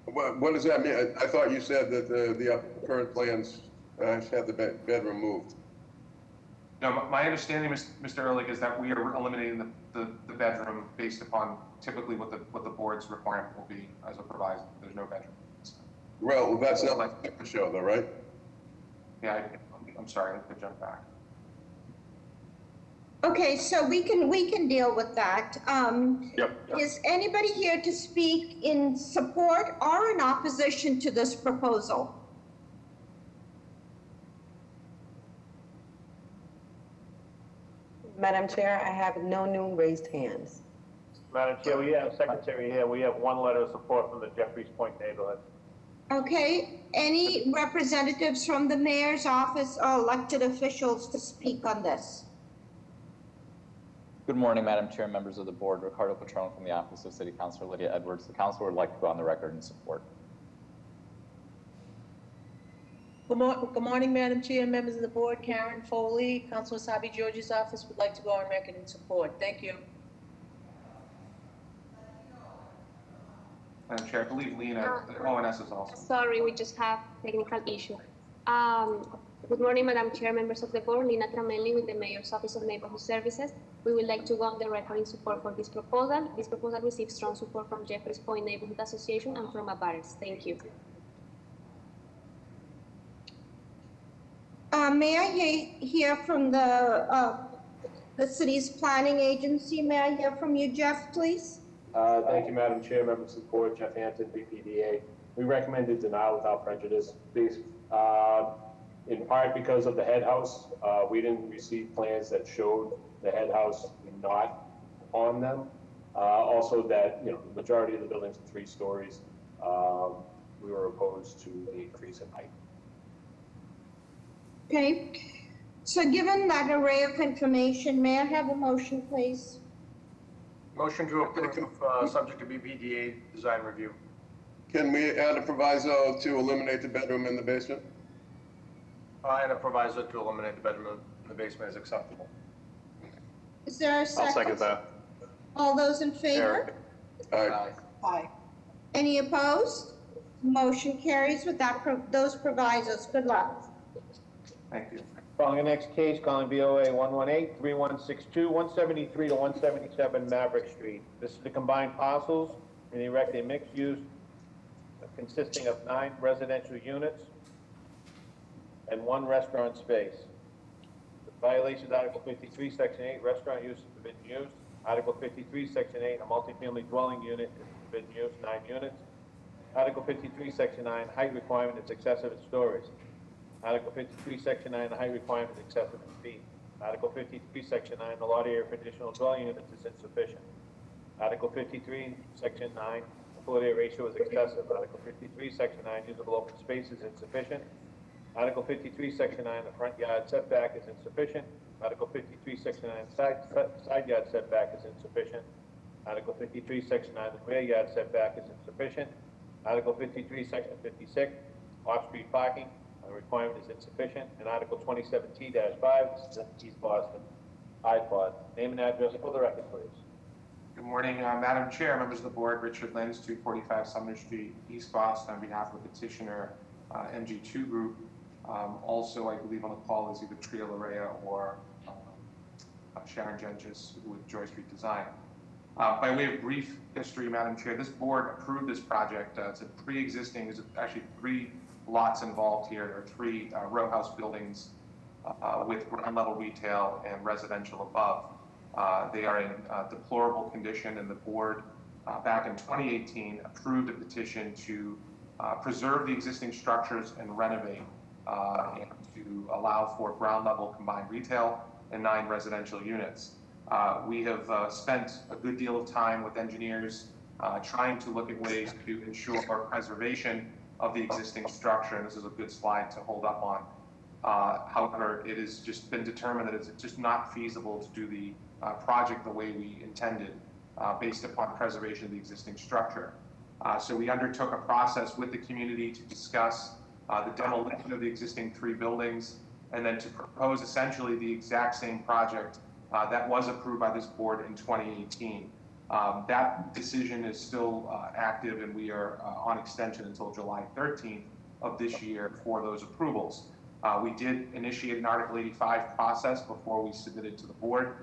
Speaker 2: What does that mean? I thought you said that the current plans had the bedroom moved.
Speaker 9: No, my understanding, Mr. Ehrlich, is that we are eliminating the bedroom based upon typically what the board's requirement will be as a proviso. There's no bedroom.
Speaker 2: Well, that's not like the show, though, right?
Speaker 9: Yeah, I'm sorry. I have to jump back.
Speaker 1: Okay, so we can deal with that.
Speaker 18: Yep.
Speaker 1: Is anybody here to speak in support or in opposition to this proposal?
Speaker 21: Madam Chair, I have no new raised hands.
Speaker 4: Madam Chair, we have Secretary here. We have one letter of support from the Jeffries Point neighborhood.
Speaker 1: Okay, any representatives from the mayor's office or elected officials to speak on this?
Speaker 12: Good morning, Madam Chair, members of the board. Ricardo Patron from the Office of City Councilor Lydia Edwards. The council would like to go on the record in support.
Speaker 19: Good morning, Madam Chair, members of the board. Karen Foley, Councilor Sabi George's office would like to go on record in support. Thank you.
Speaker 9: Madam Chair, I believe Lena, ONS is also.
Speaker 11: Sorry, we just have technical issue. Good morning, Madam Chair, members of the board. Lina Tramelli with the Mayor's Office of Neighborhood Services. We would like to go on the record in support for this proposal. This proposal received strong support from Jeffries Point Neighborhood Association and from abutters. Thank you.
Speaker 1: May I hear from the city's planning agency? May I hear from you, Jeff, please?
Speaker 10: Thank you, Madam Chair, members of the board, Jeff Hampton, BPDA. We recommended denial without prejudice. These, in part because of the head house, we didn't receive plans that showed the head house not on them. Also that, the majority of the buildings are 3 stories. We were opposed to the increase in height.
Speaker 1: Okay, so given that array of information, may I have a motion, please?
Speaker 3: Motion to approve, subject to BPDA design review.
Speaker 2: Can we add a proviso to eliminate the bedroom in the basement?
Speaker 3: And a proviso to eliminate the bedroom in the basement is acceptable.
Speaker 1: Is there a second?
Speaker 18: I'll second that.
Speaker 1: All those in favor?
Speaker 2: Aye.
Speaker 1: Aye. Any opposed? Motion carries with those provisos. Good luck.
Speaker 4: Thank you. Calling the next case, calling BOA 118-3162, 173 to 177 Maverick Street. This is the combined parcels and erect a mixed use consisting of 9 residential units and 1 restaurant space. The violation is Article 53, Section 8, restaurant use is forbidden use. Article 53, Section 8, a multifamily dwelling unit is forbidden use, 9 units. Article 53, Section 9, height requirement is excessive in stories. Article 53, Section 9, the height requirement is excessive in feet. Article 53, Section 9, the lot area for additional dwelling units is insufficient. Article 53, Section 9, the floor area ratio is excessive. Article 53, Section 9, usable open space is insufficient. Article 53, Section 9, the front yard setback is insufficient. Article 53, Section 9, side yard setback is insufficient. Article 53, Section 9, the rear yard setback is insufficient. Article 53, Section 56, off-street parking. The requirement is insufficient. And Article 27T-5, this is in East Boston, iPod. Name and address for the record, please.
Speaker 9: Good morning, Madam Chair, members of the board. Richard Lenz, 245 Sumner Street, East Boston, on behalf of the petitioner, MG2 Group. Also, I believe on the call is either Tria Larea or Sharon Gengis with Joy Street Design. By way of brief history, Madam Chair, this board approved this project. It's a pre-existing, there's actually 3 lots involved here. There are 3 row house buildings with ground level retail and residential above. They are in deplorable condition, and the board back in 2018 approved a petition to preserve the existing structures and renovate and to allow for ground level combined retail and 9 residential units. We have spent a good deal of time with engineers trying to look at ways to ensure preservation of the existing structure, and this is a good slide to hold up on. However, it has just been determined that it's just not feasible to do the project the way we intended based upon preservation of the existing structure. So we undertook a process with the community to discuss the demolition of the existing 3 buildings and then to propose essentially the exact same project that was approved by this board in 2018. That decision is still active, and we are on extension until July 13th of this year for those approvals. We did initiate an Article 85 process before we submitted to the board.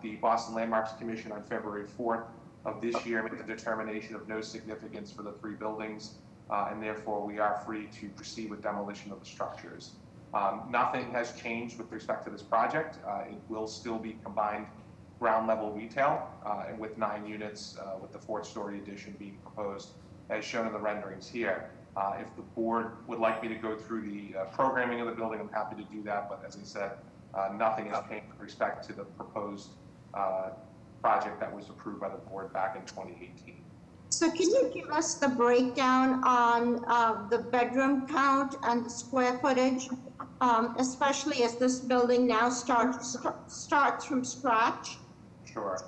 Speaker 9: The Boston Landmarks Commission on February 4th of this year made the determination of no significance for the 3 buildings, and therefore we are free to proceed with demolition of the structures. Nothing has changed with respect to this project. It will still be combined ground level retail and with 9 units with the 4th-story addition being proposed as shown in the renderings here. If the board would like me to go through the programming of the building, I'm happy to do that, but as I said, nothing has changed with respect to the proposed project that was approved by the board back in 2018.
Speaker 1: So can you give us the breakdown on the bedroom count and the square footage, especially as this building now starts from scratch?
Speaker 9: Sure.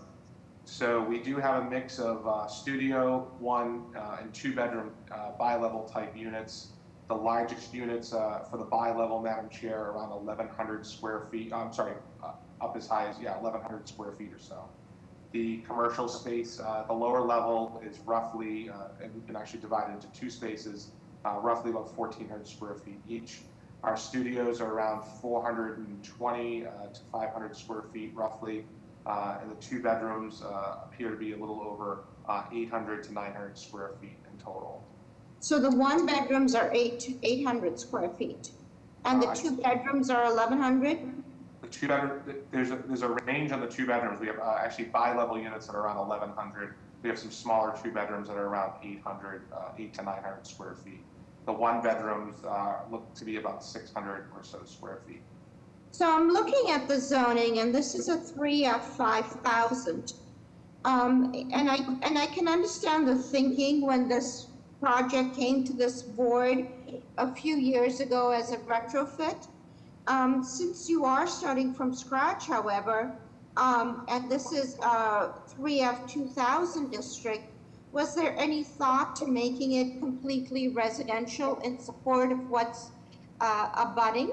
Speaker 9: So we do have a mix of studio, 1 and 2 bedroom bi-level type units. The largest units for the bi-level, Madam Chair, are around 1,100 square feet. I'm sorry, up as high as, 1,100 square feet or so. The commercial space, the lower level is roughly, and we can actually divide it into 2 spaces, roughly about 1,400 square feet each. Our studios are around 420 to 500 square feet roughly. And the 2 bedrooms appear to be a little over 800 to 900 square feet in total.
Speaker 1: So the 1 bedrooms are 800 square feet, and the 2 bedrooms are 1,100?
Speaker 9: The 2 bedroom, there's a range on the 2 bedrooms. We have actually bi-level units that are around 1,100. We have some smaller 2 bedrooms that are around 800 to 900 square feet. The 1 bedrooms look to be about 600 or so square feet.
Speaker 1: So I'm looking at the zoning, and this is a 3F 5,000. And I can understand the thinking when this project came to this board a few years ago as a retrofit. Since you are starting from scratch, however, and this is a 3F 2,000 district, was there any thought to making it completely residential in support of what's abutting?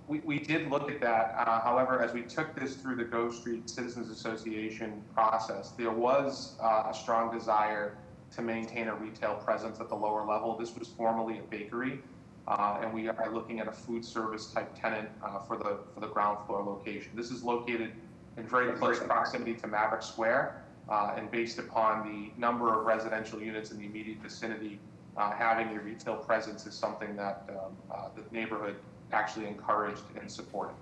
Speaker 9: We did look at that. However, as we took this through the Go Street Citizens Association process, there was a strong desire to maintain a retail presence at the lower level. This was formerly a bakery, and we are looking at a food service type tenant for the ground floor location. This is located in very close proximity to Maverick Square, and based upon the number of residential units in the immediate vicinity, having a retail presence is something that the neighborhood actually encouraged and supported.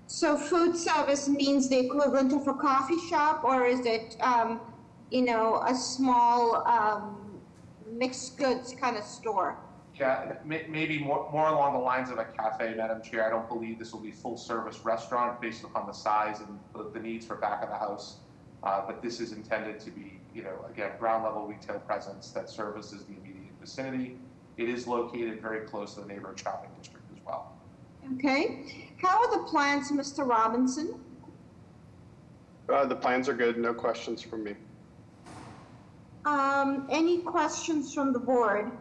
Speaker 1: So food service means the equivalent of a coffee shop, or is it, a small mixed goods kind of store?
Speaker 9: Yeah, maybe more along the lines of a cafe, Madam Chair. I don't believe this will be full service restaurant based upon the size and the needs for back of the house. But this is intended to be, again, ground level retail presence that services the immediate vicinity. It is located very close to the neighborhood shopping district as well.
Speaker 1: Okay. How are the plans, Mr. Robinson?
Speaker 18: The plans are good, no questions from me.
Speaker 1: Any questions from the board?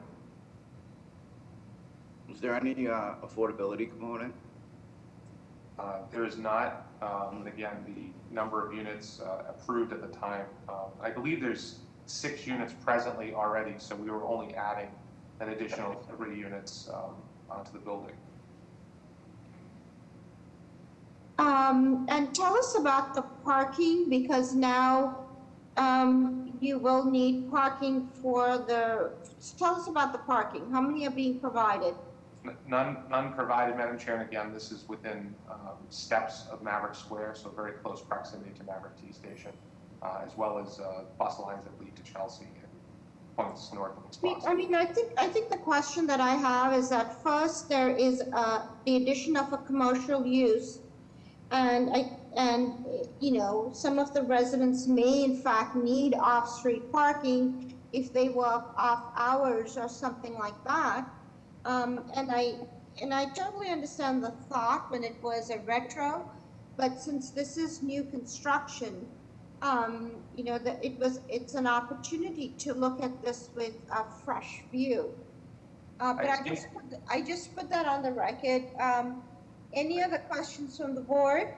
Speaker 6: Is there any affordability component?
Speaker 9: There is not. Again, the number of units approved at the time, I believe there's 6 units presently already, so we were only adding an additional 3 units onto the building.
Speaker 1: And tell us about the parking, because now you will need parking tell us about the parking. How many are being provided?
Speaker 9: None provided, Madam Chair, and again, this is within steps of Maverick Square, so very close proximity to Maverick T Station, as well as bus lines that lead to Chelsea and points north of East Boston.
Speaker 1: I mean, I think the question that I have is that first there is the addition of a commercial use, and some of the residents may in fact need off-street parking if they work off hours or something like that. And I totally understand the thought when it was a retro, but since this is new construction, it's an opportunity to look at this with a fresh view. But I just put that on the record. Any other questions from the board?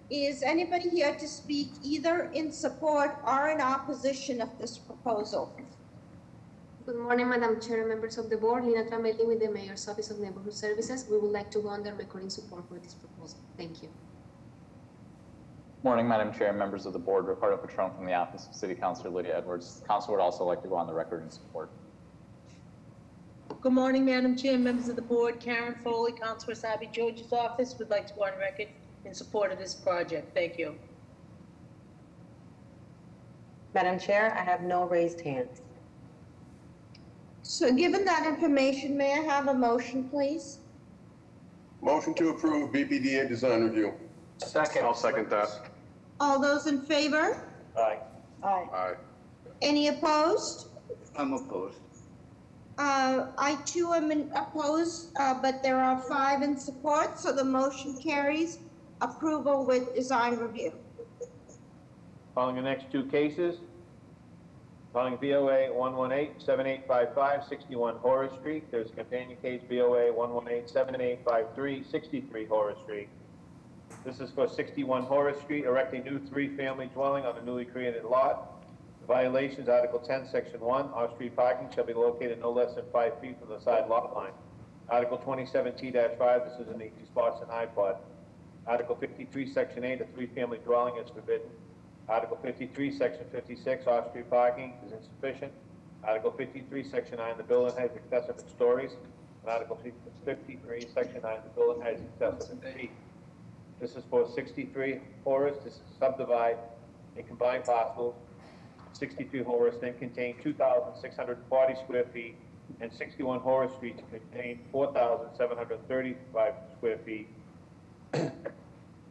Speaker 1: Is anybody here to speak either in support or in opposition of this proposal?
Speaker 11: Good morning, Madam Chair, members of the board. Lina Tramelli with the Mayor's Office of Neighborhood Services. We would like to go on the record in support for this proposal. Thank you.
Speaker 12: Morning, Madam Chair, members of the board. Ricardo Patron from the Office of City Councilor Lydia Edwards. The council would also like to go on the record in support.
Speaker 19: Good morning, Madam Chair, members of the board. Karen Foley, Councilor Sabi George's office, would like to go on record in support of this project. Thank you.
Speaker 21: Madam Chair, I have no raised hands.
Speaker 1: So given that information, may I have a motion, please?
Speaker 2: Motion to approve BPDA design review.
Speaker 3: Second.
Speaker 18: I'll second that.
Speaker 1: All those in favor?
Speaker 3: Aye.
Speaker 1: Aye.
Speaker 2: Aye.
Speaker 1: Any opposed?
Speaker 6: I'm opposed.
Speaker 1: I too am opposed, but there are 5 in support, so the motion carries. Approval with design review.
Speaker 4: Calling the next 2 cases. Calling BOA 118-7855, 61 Horace Street. There's a companion case, BOA 118-7853, 63 Horace Street. This is for 61 Horace Street, erecting new 3-family dwelling on a newly created lot. The violations, Article 10, Section 1, off-street parking shall be located no less than 5 feet from the side lot line. Article 27T-5, this is in the East Boston iPod. Article 53, Section 8, a 3-family dwelling is forbidden. Article 53, Section 56, off-street parking is insufficient. Article 53, Section 9, the building has excessive in stories. And Article 53, Section 9, the building has excessive in feet. This is for 63 Horace. This is subdivide and combine parcels. 63 Horace then contain 2,640 square feet, and 61 Horace Street to contain 4,735 square feet.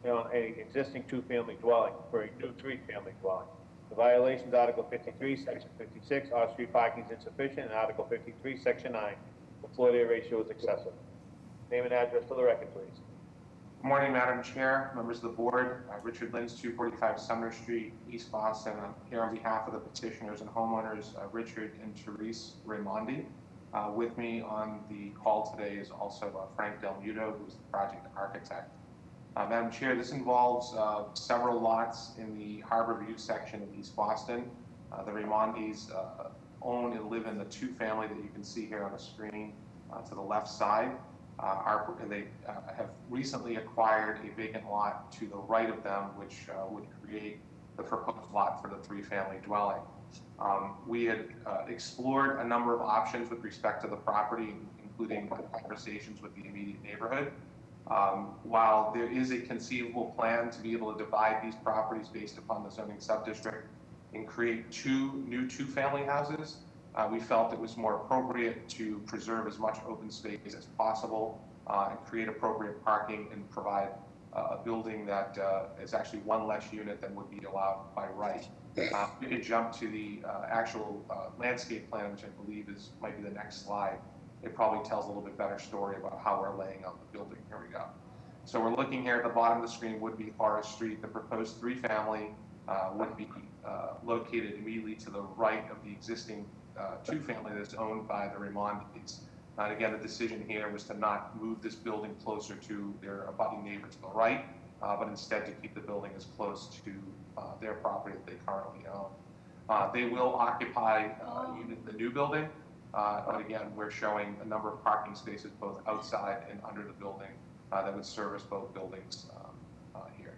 Speaker 4: On an existing 2-family dwelling for a new 3-family dwelling. The violations, Article 53, Section 56, off-street parking is insufficient, and Article 53, Section 9, the floor area ratio is excessive. Name and address for the record, please.
Speaker 9: Good morning, Madam Chair, members of the board. Richard Lins, 245 Sumner Street, East Boston. I'm here on behalf of the petitioners and homeowners, Richard and Therese Raimondi. With me on the call today is also Frank Del Muto, who's the project architect. Madam Chair, this involves several lots in the Harbor View section of East Boston. The Raimondis own and live in the 2-family that you can see here on the screen to the left side. They have recently acquired a vacant lot to the right of them, which would create the proposed lot for the 3-family dwelling. We had explored a number of options with respect to the property, including conversations with the immediate neighborhood. While there is a conceivable plan to be able to divide these properties based upon the zoning subdistrict and create 2 new 2-family houses, we felt it was more appropriate to preserve as much open space as possible and create appropriate parking and provide a building that is actually 1 less unit than would be allowed by right. We could jump to the actual landscape plan, which I believe might be the next slide. It probably tells a little bit better story about how we're laying out the building. Here we go. So we're looking here at the bottom of the screen would be Horace Street. The proposed 3-family would be located immediately to the right of the existing 2-family that's owned by the Raimondis. And again, the decision here was to not move this building closer to their abutting neighbor to the right, but instead to keep the building as close to their property that they currently own. They will occupy the new building. But again, we're showing a number of parking spaces both outside and under the building that would service both buildings here.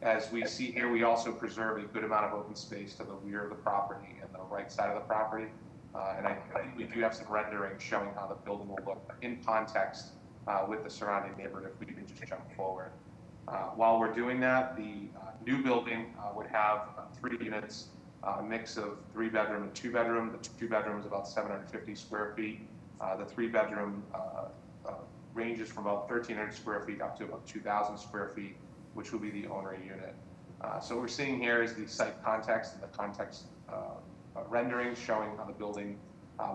Speaker 9: As we see here, we also preserve a good amount of open space to the rear of the property and the right side of the property. And I think we do have some renderings showing how the building will look in context with the surrounding neighborhood if we can just jump forward. While we're doing that, the new building would have 3 units. A mix of 3-bedroom and 2-bedroom. The 2-bedroom is about 750 square feet. The 3-bedroom ranges from about 1,300 square feet up to about 2,000 square feet, which will be the owner unit. So what we're seeing here is the site context and the context renderings showing how the building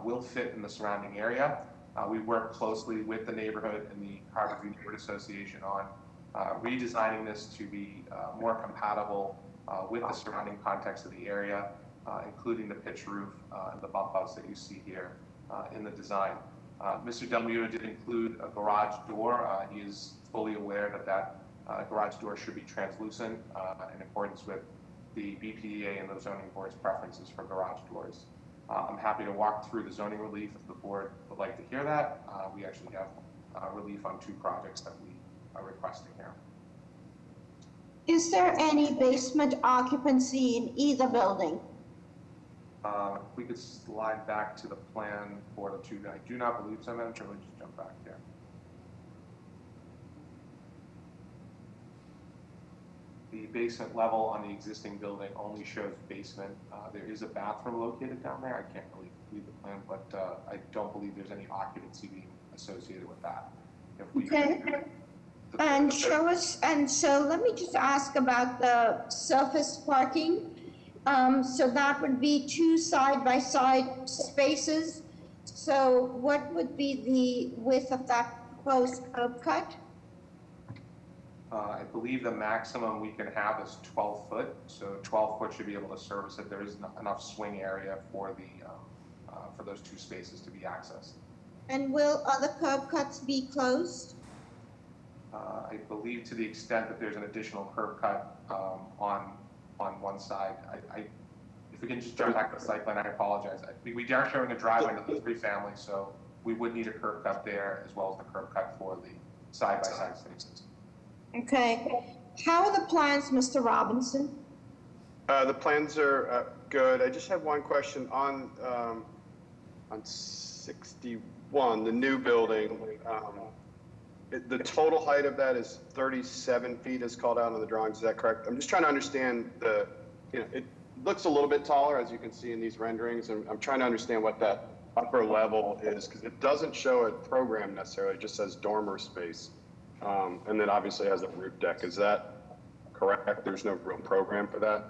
Speaker 9: will fit in the surrounding area. We work closely with the neighborhood and the Harbor View Neighborhood Association on redesigning this to be more compatible with the surrounding context of the area, including the pitch roof and the bump outs that you see here in the design. Mr. Del Muto did include a garage door. He is fully aware that that garage door should be translucent in accordance with the BPDA and the zoning board's preferences for garage doors. I'm happy to walk through the zoning relief if the board would like to hear that. We actually have relief on 2 projects that we are requesting here.
Speaker 1: Is there any basement occupancy in either building?
Speaker 9: If we could slide back to the plan for the 2, I do not believe so, Madam Chair. Let me just jump back here. The basement level on the existing building only shows basement. There is a bathroom located down there. I can't really read the plan, but I don't believe there's any occupancy being associated with that. If we
Speaker 1: Okay. And show us, and so let me just ask about the surface parking. So that would be 2 side-by-side spaces. So what would be the width of that proposed curb cut?
Speaker 9: I believe the maximum we can have is 12 foot, so 12 foot should be able to service it. There is enough swing area for for those 2 spaces to be accessed.
Speaker 1: And will other curb cuts be closed?
Speaker 9: I believe to the extent that there's an additional curb cut on one side. If we can just jump back to the site plan, I apologize. We are showing a driveway to the 3-family, so we would need a curb cut there as well as the curb cut for the side-by-side spaces.
Speaker 1: Okay. How are the plans, Mr. Robinson?
Speaker 18: The plans are good. I just have one question on 61, the new building. The total height of that is 37 feet as called out on the drawings. Is that correct? I'm just trying to understand it looks a little bit taller, as you can see in these renderings, and I'm trying to understand what that upper level is, because it doesn't show a program necessarily. It just says dormer space. And then obviously has a roof deck. Is that correct? There's no real program for that?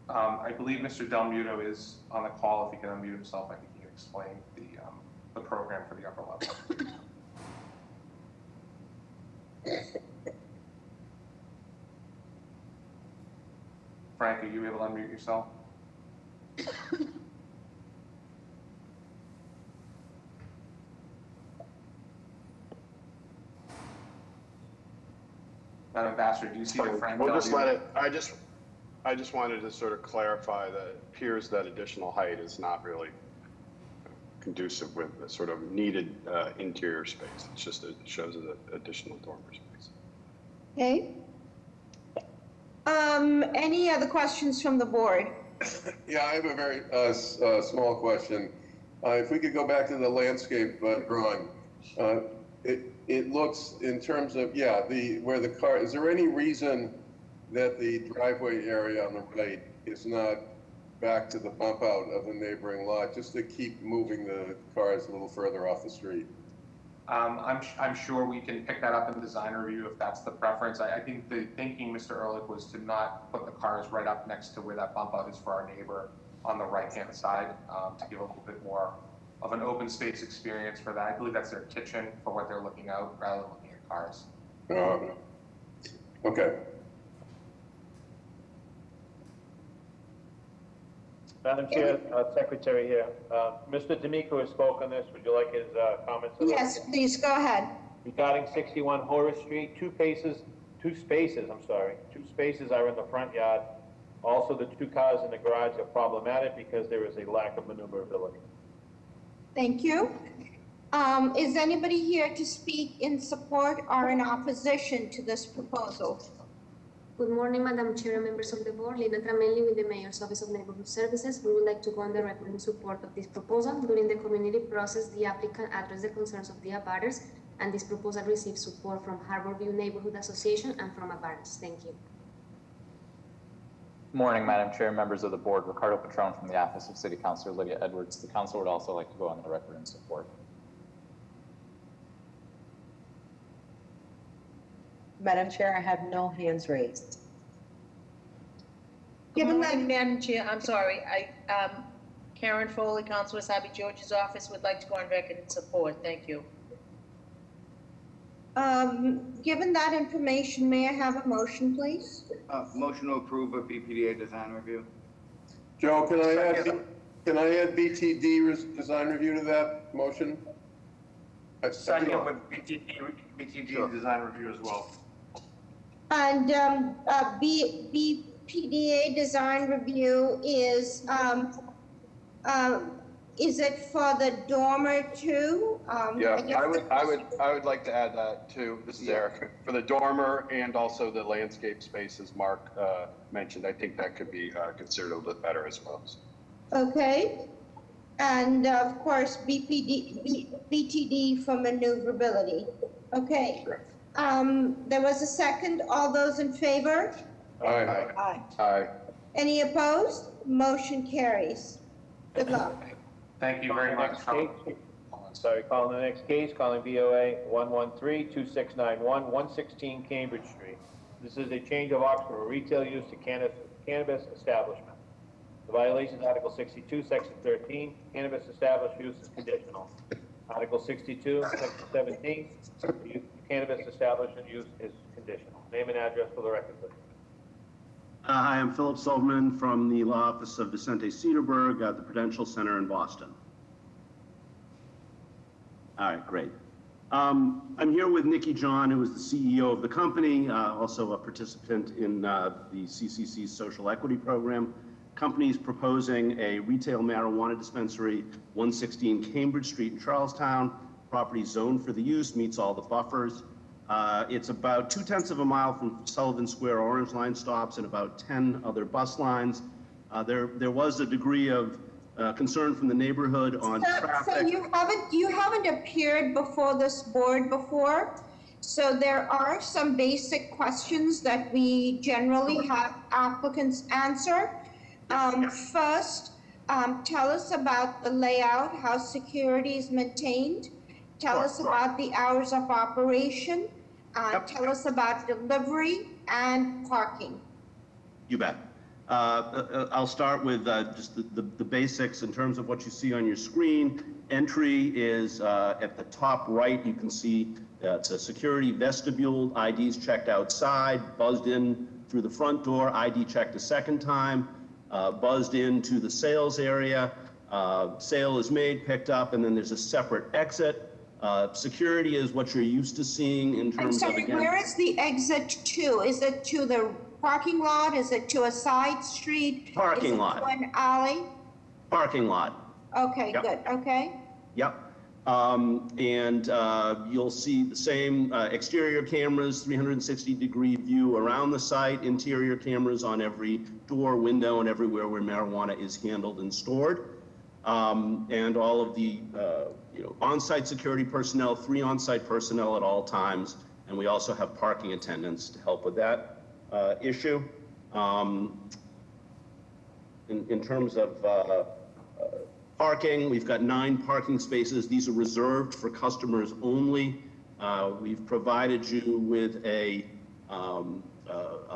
Speaker 9: I believe Mr. Del Muto is on the call. If he can unmute himself, I think he can explain the program for the upper level. Frank, are you able to unmute yourself? Madam Ambassador, do you see the Frank?
Speaker 18: We'll just let it. I just wanted to sort of clarify that it appears that additional height is not really conducive with the sort of needed interior space. It's just it shows an additional dormer space.
Speaker 1: Okay. Any other questions from the board?
Speaker 2: Yeah, I have a very small question. If we could go back to the landscape drawing, it looks in terms of, where the car, is there any reason that the driveway area on the right is not back to the bump out of the neighboring lot, just to keep moving the cars a little further off the street?
Speaker 9: I'm sure we can pick that up in design review if that's the preference. I think the thinking, Mr. Ehrlich, was to not put the cars right up next to where that bump out is for our neighbor on the right-hand side, to give a little bit more of an open space experience for that. I believe that's their kitchen for what they're looking out rather than looking at cars.
Speaker 2: Okay.
Speaker 4: Madam Chair, Secretary here. Mr. D'Amico has spoken this. Would you like his comments?
Speaker 1: Yes, please, go ahead.
Speaker 4: Regarding 61 Horace Street, two spaces are in the front yard. Also, the 2 cars in the garage are problematic because there is a lack of maneuverability.
Speaker 1: Thank you. Is anybody here to speak in support or in opposition to this proposal?
Speaker 11: Good morning, Madam Chair and members of the board. Lina Tramelli with the Mayor's Office of Neighborhood Services. We would like to go on the record in support of this proposal. During the community process, the applicant addressed the concerns of the abutters, and this proposal received support from Harborview Neighborhood Association and from abutters. Thank you.
Speaker 12: Good morning, Madam Chair, members of the board. Ricardo Patron from the Office of City Councilor Lydia Edwards. The council would also like to go on the record in support.
Speaker 21: Madam Chair, I have no hands raised.
Speaker 19: Good morning, Madam Chair. I'm sorry. Karen Foley, Councilor Sabi George's office, would like to go on record in support. Thank you.
Speaker 1: Given that information, may I have a motion, please?
Speaker 6: Motion to approve a BPDA design review.
Speaker 2: Joe, can I add BTD design review to that motion?
Speaker 3: Second with BTD design review as well.
Speaker 1: And BPDA design review is it for the dormer too?
Speaker 18: I would like to add that too. This is Eric, for the dormer and also the landscape spaces Mark mentioned. I think that could be considered a little bit better as well.
Speaker 1: Okay. And of course, BTD for maneuverability. Okay.
Speaker 18: Sure.
Speaker 1: There was a second. All those in favor?
Speaker 2: Aye.
Speaker 1: Aye.
Speaker 18: Aye.
Speaker 1: Any opposed? Motion carries. Good luck.
Speaker 9: Thank you very much.
Speaker 4: Calling the next case, calling VOA 113-2691, 116 Cambridge Street. This is a change of occupancy for retail use to cannabis establishment. The violation is Article 62, Section 13, cannabis established use is conditional. Article 62, Section 17, cannabis established use is conditional. Name and address for the record, please.
Speaker 7: Hi, I'm Philip Silverman from the Law Office of Vicente Cedarberg at the Prudential Center in Boston. All right, great. I'm here with Nikki John, who is the CEO of the company, also a participant in the CCC's social equity program. Company's proposing a retail marijuana dispensary, 116 Cambridge Street in Charlestown. Property zoned for the use, meets all the buffers. It's about 2/10 of a mile from Sullivan Square Orange Line stops and about 10 other bus lines. There was a degree of concern from the neighborhood on traffic.
Speaker 1: So you haven't appeared before this board before. So there are some basic questions that we generally have applicants answer. First, tell us about the layout, how security is maintained. Tell us about the hours of operation. Tell us about delivery and parking.
Speaker 7: You bet. I'll start with just the basics in terms of what you see on your screen. Entry is at the top right. You can see it's a security vestibule. IDs checked outside, buzzed in through the front door, ID checked a second time, buzzed into the sales area. Sale is made, picked up, and then there's a separate exit. Security is what you're used to seeing in terms of, again,
Speaker 1: where is the exit to? Is it to the parking lot? Is it to a side street?
Speaker 7: Parking lot.
Speaker 1: Is it to an alley?
Speaker 7: Parking lot.
Speaker 1: Okay,
Speaker 7: Yep.
Speaker 1: good, okay.
Speaker 7: Yep. You'll see the same exterior cameras, 360-degree view around the site, interior cameras on every door, window, and everywhere where marijuana is handled and stored. And all of the on-site security personnel, 3 on-site personnel at all times, and we also have parking attendants to help with that issue. In terms of parking, we've got 9 parking spaces. These are reserved for customers only. We've provided you with a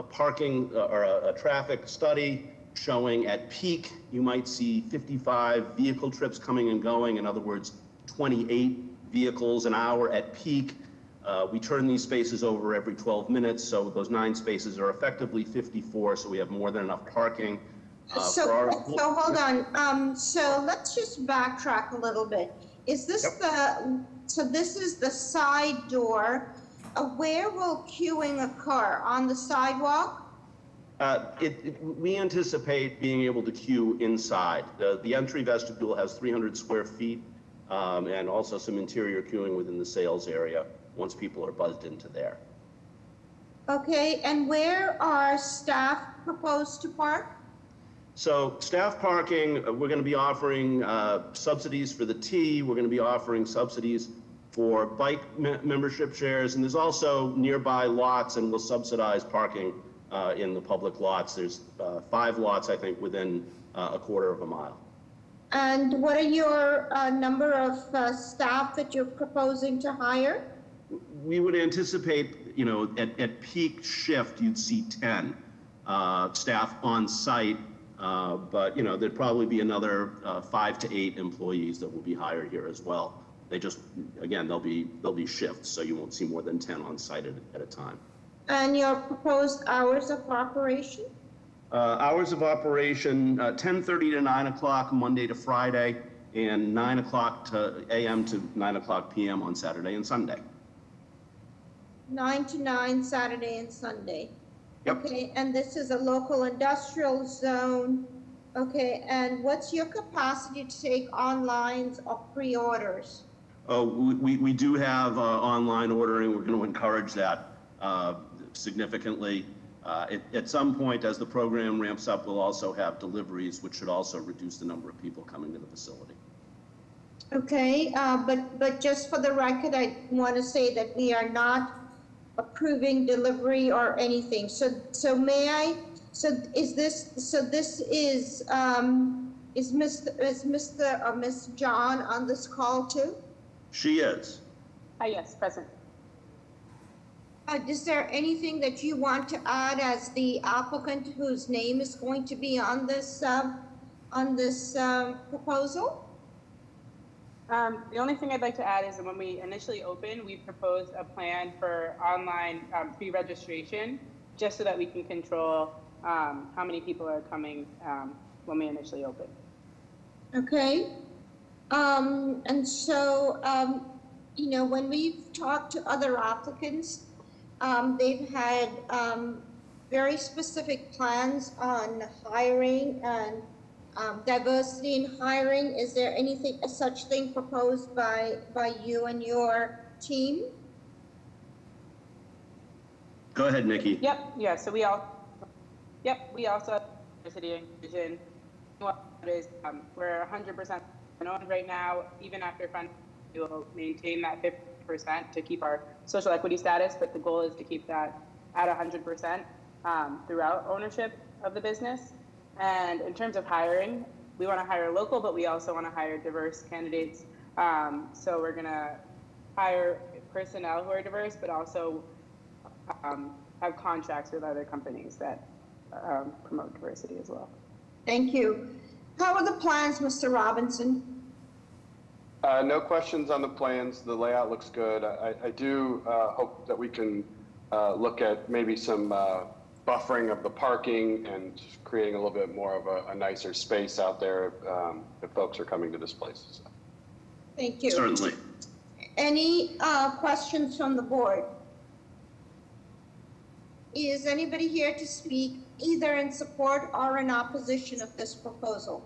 Speaker 7: parking or a traffic study showing at peak, you might see 55 vehicle trips coming and going. In other words, 28 vehicles an hour at peak. We turn these spaces over every 12 minutes, so those 9 spaces are effectively 54, so we have more than enough parking.
Speaker 1: So hold on. So let's just backtrack a little bit. Is this so this is the side door. Where will queuing occur? On the sidewalk?
Speaker 7: We anticipate being able to queue inside. The entry vestibule has 300 square feet and also some interior queuing within the sales area once people are buzzed into there.
Speaker 1: Okay, and where are staff proposed to park?
Speaker 7: So staff parking, we're going to be offering subsidies for the T. We're going to be offering subsidies for bike membership shares, and there's also nearby lots, and we'll subsidize parking in the public lots. There's 5 lots, I think, within a quarter of a mile.
Speaker 1: And what are your number of staff that you're proposing to hire?
Speaker 7: We would anticipate, at peak shift, you'd see 10 staff on site, but there'd probably be another 5 to 8 employees that will be hired here as well. They just, again, they'll be shifts, so you won't see more than 10 on site at a time.
Speaker 1: And your proposed hours of operation?
Speaker 7: Hours of operation, 10:30 to 9 o'clock Monday to Friday, and 9 o'clock a.m. to 9 o'clock p.m. on Saturday and Sunday.
Speaker 1: 9 to 9, Saturday and Sunday.
Speaker 7: Yep.
Speaker 1: Okay, and this is a local industrial zone. Okay, and what's your capacity to take online or pre-orders?
Speaker 7: Oh, we do have online ordering. We're going to encourage that significantly. At some point, as the program ramps up, we'll also have deliveries, which should also reduce the number of people coming to the facility.
Speaker 1: Okay, but just for the record, I want to say that we are not approving delivery or anything. So may I? So is this? So this is Mr. or Miss John on this call too?
Speaker 7: She is.
Speaker 5: Yes, present.
Speaker 1: Is there anything that you want to add as the applicant whose name is going to be on this on this proposal?
Speaker 8: The only thing I'd like to add is that when we initially opened, we proposed a plan for online pre-registration, just so that we can control how many people are coming when we initially open.
Speaker 1: Okay. And so, you know, when we've talked to other applicants, they've had very specific plans on hiring and diversity in hiring. Is there anything, such thing proposed by you and your team?
Speaker 7: Go ahead, Nikki.
Speaker 8: Yep. Yeah. So we also have diversity and inclusion. We're 100% owned right now. Even after funding, we will maintain that 50% to keep our social equity status. But the goal is to keep that at 100% throughout ownership of the business. And in terms of hiring, we want to hire local, but we also want to hire diverse candidates. So we're going to hire personnel who are diverse, but also have contracts with other companies that promote diversity as well.
Speaker 1: Thank you. How are the plans, Mr. Robinson?
Speaker 18: No questions on the plans. The layout looks good. I do hope that we can look at maybe some buffering of the parking and creating a little bit more of a nicer space out there if folks are coming to this place. So.
Speaker 1: Thank you.
Speaker 7: Certainly.
Speaker 1: Any questions from the board? Is anybody here to speak either in support or in opposition of this proposal?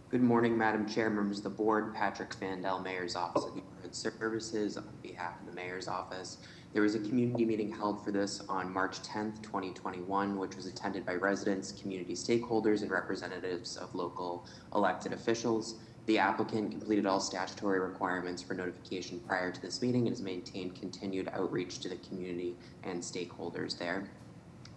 Speaker 13: Good morning, Madam Chair, members of the board. Patrick Vandell, Mayor's Office of Neighborhood Services, on behalf of the Mayor's Office. There was a community meeting held for this on March 10th, 2021, which was attended by residents, community stakeholders, and representatives of local elected officials. The applicant completed all statutory requirements for notification prior to this meeting and has maintained continued outreach to the community and stakeholders there.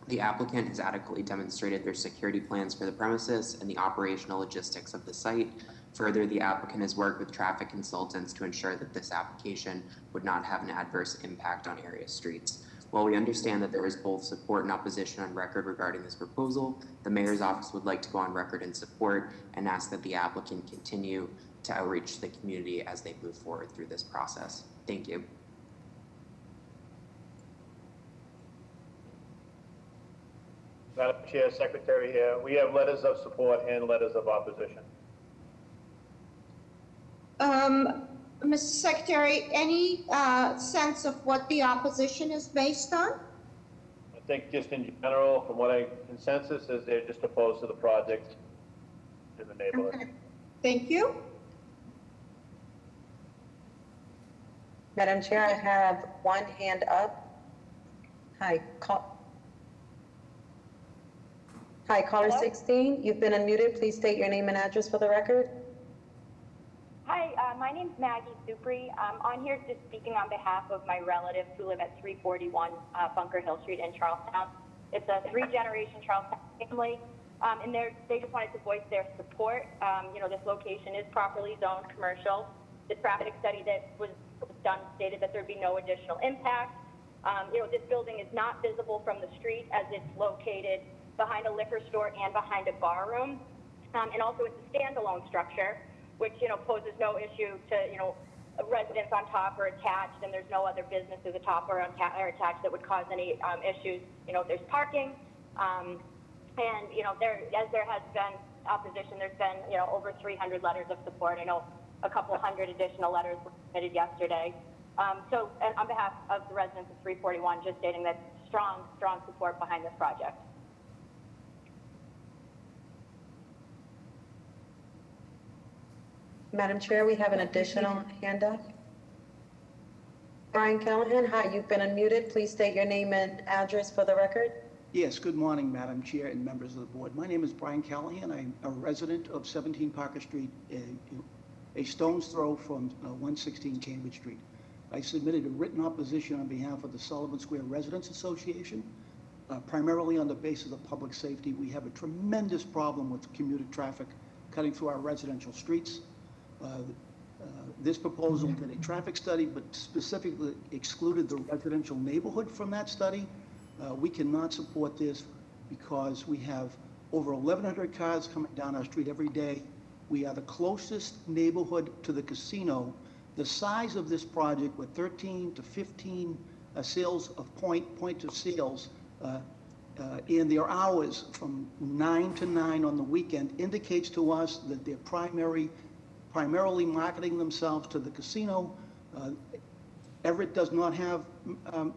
Speaker 13: The applicant has adequately demonstrated their security plans for the premises and the operational logistics of the site. Further, the applicant has worked with traffic consultants to ensure that this application would not have an adverse impact on area streets. While we understand that there is both support and opposition on record regarding this proposal, the Mayor's Office would like to go on record in support and ask that the applicant continue to outreach to the community as they move forward through this process. Thank you.
Speaker 4: Madam Chair, Secretary here. We have letters of support and letters of opposition.
Speaker 1: Mr. Secretary, any sense of what the opposition is based on?
Speaker 4: I think just in general, from what consensus is, they're just opposed to the project in the neighborhood.
Speaker 1: Okay. Thank you.
Speaker 21: Madam Chair, I have one hand up. Hi, caller 16. You've been unmuted. Please state your name and address for the record.
Speaker 16: Hi, my name's Maggie Supri. I'm on here just speaking on behalf of my relatives who live at 341 Bunker Hill Street in Charlestown. It's a three-generation Charlestown family, and they just wanted to voice their support. You know, this location is properly zoned commercial. The traffic study that was done stated that there'd be no additional impact. You know, this building is not visible from the street as it's located behind a liquor store and behind a bar room. And also it's a standalone structure, which, you know, poses no issue to, you know, residents on top or attached, and there's no other businesses atop or attached that would cause any issues. You know, there's parking, and, you know, as there has been opposition, there's been, you know, over 300 letters of support. I know a couple hundred additional letters were submitted yesterday. So and on behalf of the residents of 341, just stating that strong support behind this project.
Speaker 21: Madam Chair, we have an additional hand up. Brian Callahan, hi, you've been unmuted. Please state your name and address for the record.
Speaker 14: Yes, good morning, Madam Chair and members of the board. My name is Brian Callahan. I'm a resident of 17 Parker Street, a stone's throw from 116 Cambridge Street. I submitted a written opposition on behalf of the Sullivan Square Residents Association, primarily on the basis of public safety. We have a tremendous problem with commuter traffic cutting through our residential streets. This proposal did a traffic study, but specifically excluded the residential neighborhood from that study. We cannot support this because we have over 1,100 cars coming down our street every day. We are the closest neighborhood to the casino. The size of this project with 13 to 15 sales of point of sales in their hours from 9 to 9 on the weekend indicates to us that they're primarily marketing themselves to the casino. Everett does not have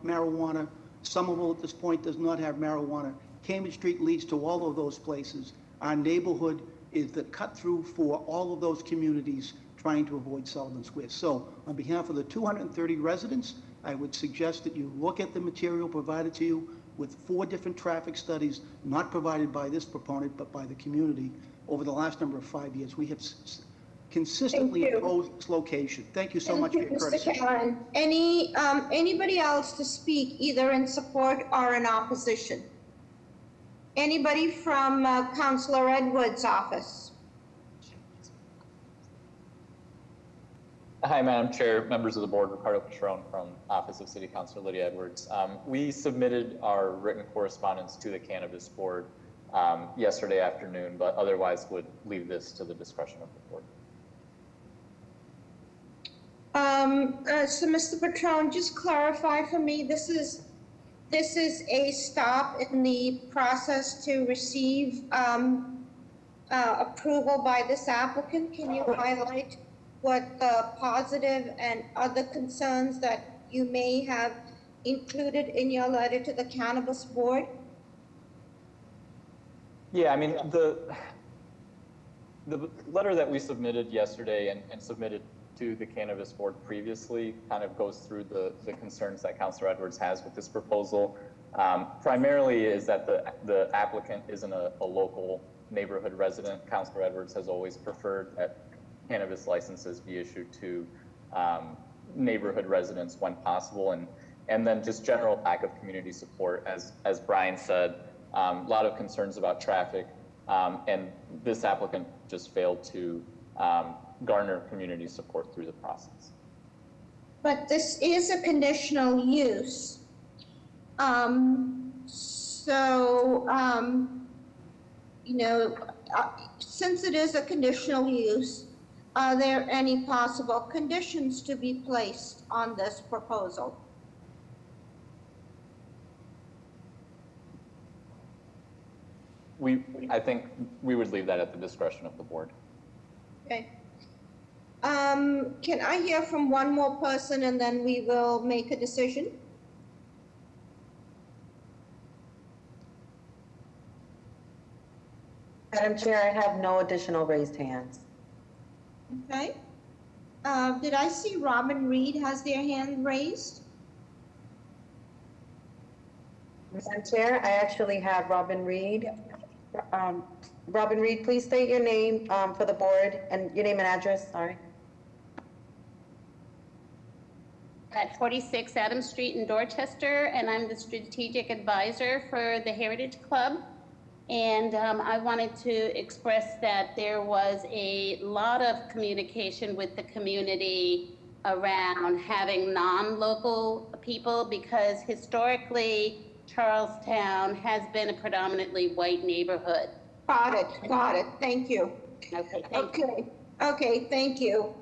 Speaker 14: marijuana. Somerville at this point does not have marijuana. Cambridge Street leads to all of those places. Our neighborhood is the cut through for all of those communities trying to avoid Sullivan Square. So on behalf of the 230 residents, I would suggest that you look at the material provided to you with 4 different traffic studies, not provided by this proponent, but by the community over the last number of 5 years. We have consistently opposed this location. Thank you so much for your courtesy.
Speaker 1: Mr. Caron. Anybody else to speak either in support or in opposition? Anybody from Councilor Edwards' office?
Speaker 12: Hi, Madam Chair, members of the board, Ricardo Patron from Office of City Councilor Lydia Edwards. We submitted our written correspondence to the Cannabis Board yesterday afternoon, but otherwise would leave this to the discretion of the board.
Speaker 1: So Mr. Patron, just clarify for me, this is a stop in the process to receive approval by this applicant. Can you highlight what the positive and other concerns that you may have included in your letter to the Cannabis Board?
Speaker 12: Yeah, I mean, the letter that we submitted yesterday and submitted to the Cannabis Board previously kind of goes through the concerns that Councilor Edwards has with this proposal. Primarily is that the applicant isn't a local neighborhood resident. Councilor Edwards has always preferred that cannabis licenses be issued to neighborhood residents when possible, and then just general lack of community support, as Brian said, a lot of concerns about traffic, and this applicant just failed to garner community support through the process.
Speaker 1: But this is a conditional use. Since it is a conditional use, are there any possible conditions to be placed on this proposal?
Speaker 12: I think we would leave that at the discretion of the board.
Speaker 1: Okay. Can I hear from one more person and then we will make a decision?
Speaker 21: Madam Chair, I have no additional raised hands.
Speaker 1: Okay. Did I see Robin Reed has their hand raised?
Speaker 21: Madam Chair, I actually have Robin Reed. Robin Reed, please state your name for the board and your name and address, sorry.
Speaker 15: At 46 Adams Street in Dorchester, and I'm the strategic advisor for the Heritage Club. And I wanted to express that there was a lot of communication with the community around having non-local people, because historically Charlestown has been a predominantly white neighborhood.
Speaker 1: Got it. Thank you. Okay, thank you.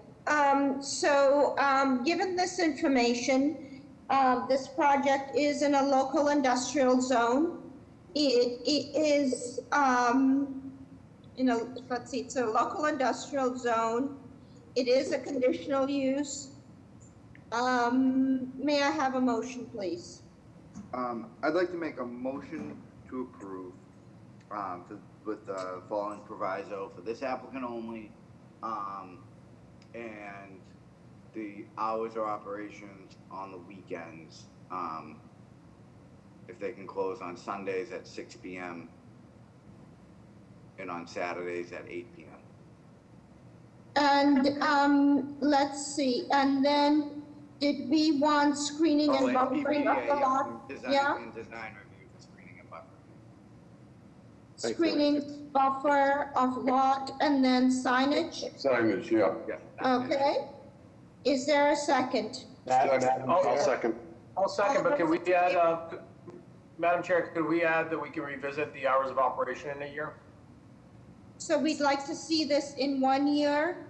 Speaker 1: Given this information, this project is in a local industrial zone. It is, let's see, it's a local industrial zone. It is a conditional use. May I have a motion, please?
Speaker 6: I'd like to make a motion to approve with the following proviso for this applicant only, and the hours of operations on the weekends. If they can close on Sundays at 6 p.m. and on Saturdays at 8 p.m.
Speaker 1: And let's see, and then did we want screening and buffering of the lot?
Speaker 6: Design review for screening and buffering.
Speaker 1: Screening, buffer of lot, and then signage?
Speaker 2: Signage, yeah.
Speaker 1: Okay. Is there a second?
Speaker 10: Madam
Speaker 2: I'll
Speaker 10: Chair.
Speaker 2: second.
Speaker 3: I'll second, but can we add, Madam Chair, could we add that we can revisit the hours of operation in a year?
Speaker 1: So we'd like to see this in 1 year,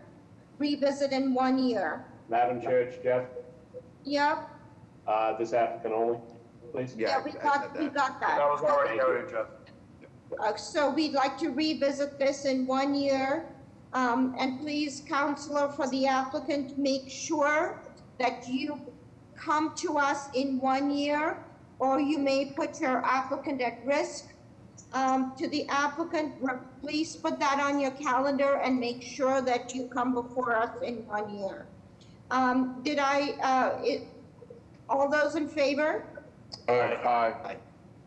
Speaker 1: revisit in 1 year.
Speaker 10: Madam Chair, it's Jeff.
Speaker 1: Yep,
Speaker 10: This applicant only, please.
Speaker 1: yeah, we got that.
Speaker 3: That was already noted, Jeff.
Speaker 1: So we'd like to revisit this in 1 year. And please, counselor, for the applicant, make sure that you come to us in 1 year, or you may put your applicant at risk. To the applicant, please put that on your calendar and make sure that you come before us in 1 year. All those in favor?
Speaker 2: Aye.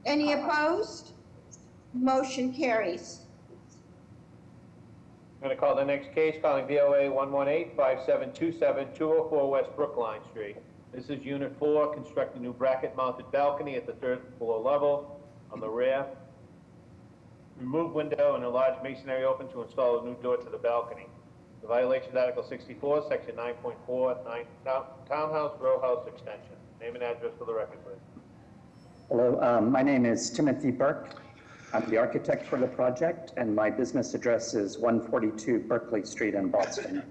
Speaker 1: Any opposed? Motion carries.
Speaker 4: I'm going to call the next case, calling VOA 118-5727-204 West Brookline Street. This is Unit 4, construct a new bracket-mounted balcony at the third floor level on the rear. Remove window and enlarge masonry open to install a new door to the balcony. The violation is Article 64, Section 9.4, Townhouse Row House Extension. Name and address for the record, please.
Speaker 17: Hello, my name is Timothy Burke. I'm the architect for the project, and my business address is 142 Berkeley Street in Boston.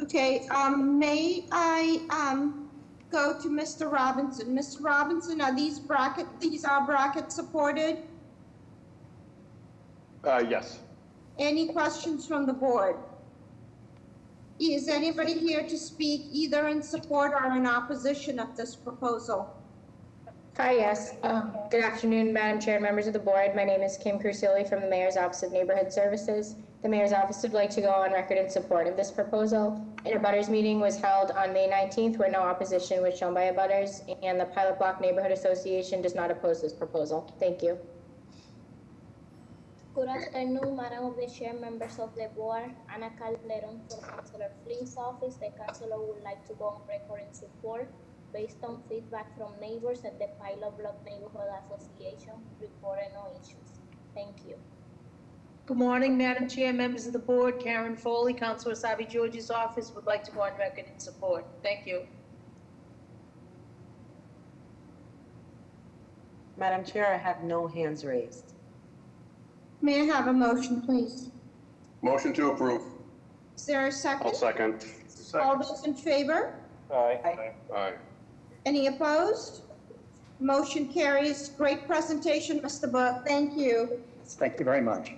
Speaker 1: Okay, may I go to Mr. Robinson? Mr. Robinson, are these bracket supported?
Speaker 18: Yes.
Speaker 1: Any questions from the board? Is anybody here to speak either in support or in opposition of this proposal?
Speaker 20: Hi, yes. Good afternoon, Madam Chair and members of the board. My name is Kim Crucioli from the Mayor's Office of Neighborhood Services. The Mayor's Office would like to go on record in support of this proposal. An abutters meeting was held on May 19th where no opposition was shown by abutters, and the Pilot Block Neighborhood Association does not oppose this proposal. Thank you.
Speaker 24: Good afternoon, Madam of the Chair, members of the board. Ana Calderon from Councilor Flynn's office. The councilor would like to go on record in support based on feedback from neighbors at the Pilot Block Neighborhood Association. Reported no issues. Thank you.
Speaker 19: Good morning, Madam Chair, members of the board. Karen Foley, Councilor Sabi George's office, would like to go on record in support. Thank you.
Speaker 22: Madam Chair, I have no hands raised.
Speaker 1: May I have a motion, please?
Speaker 2: Motion to approve.
Speaker 1: Is there a second?
Speaker 18: I'll second.
Speaker 1: All those in favor?
Speaker 4: Aye.
Speaker 2: Aye.
Speaker 1: Any opposed? Motion carries. Great presentation, Mr. Burke. Thank you.
Speaker 17: Thank you very much.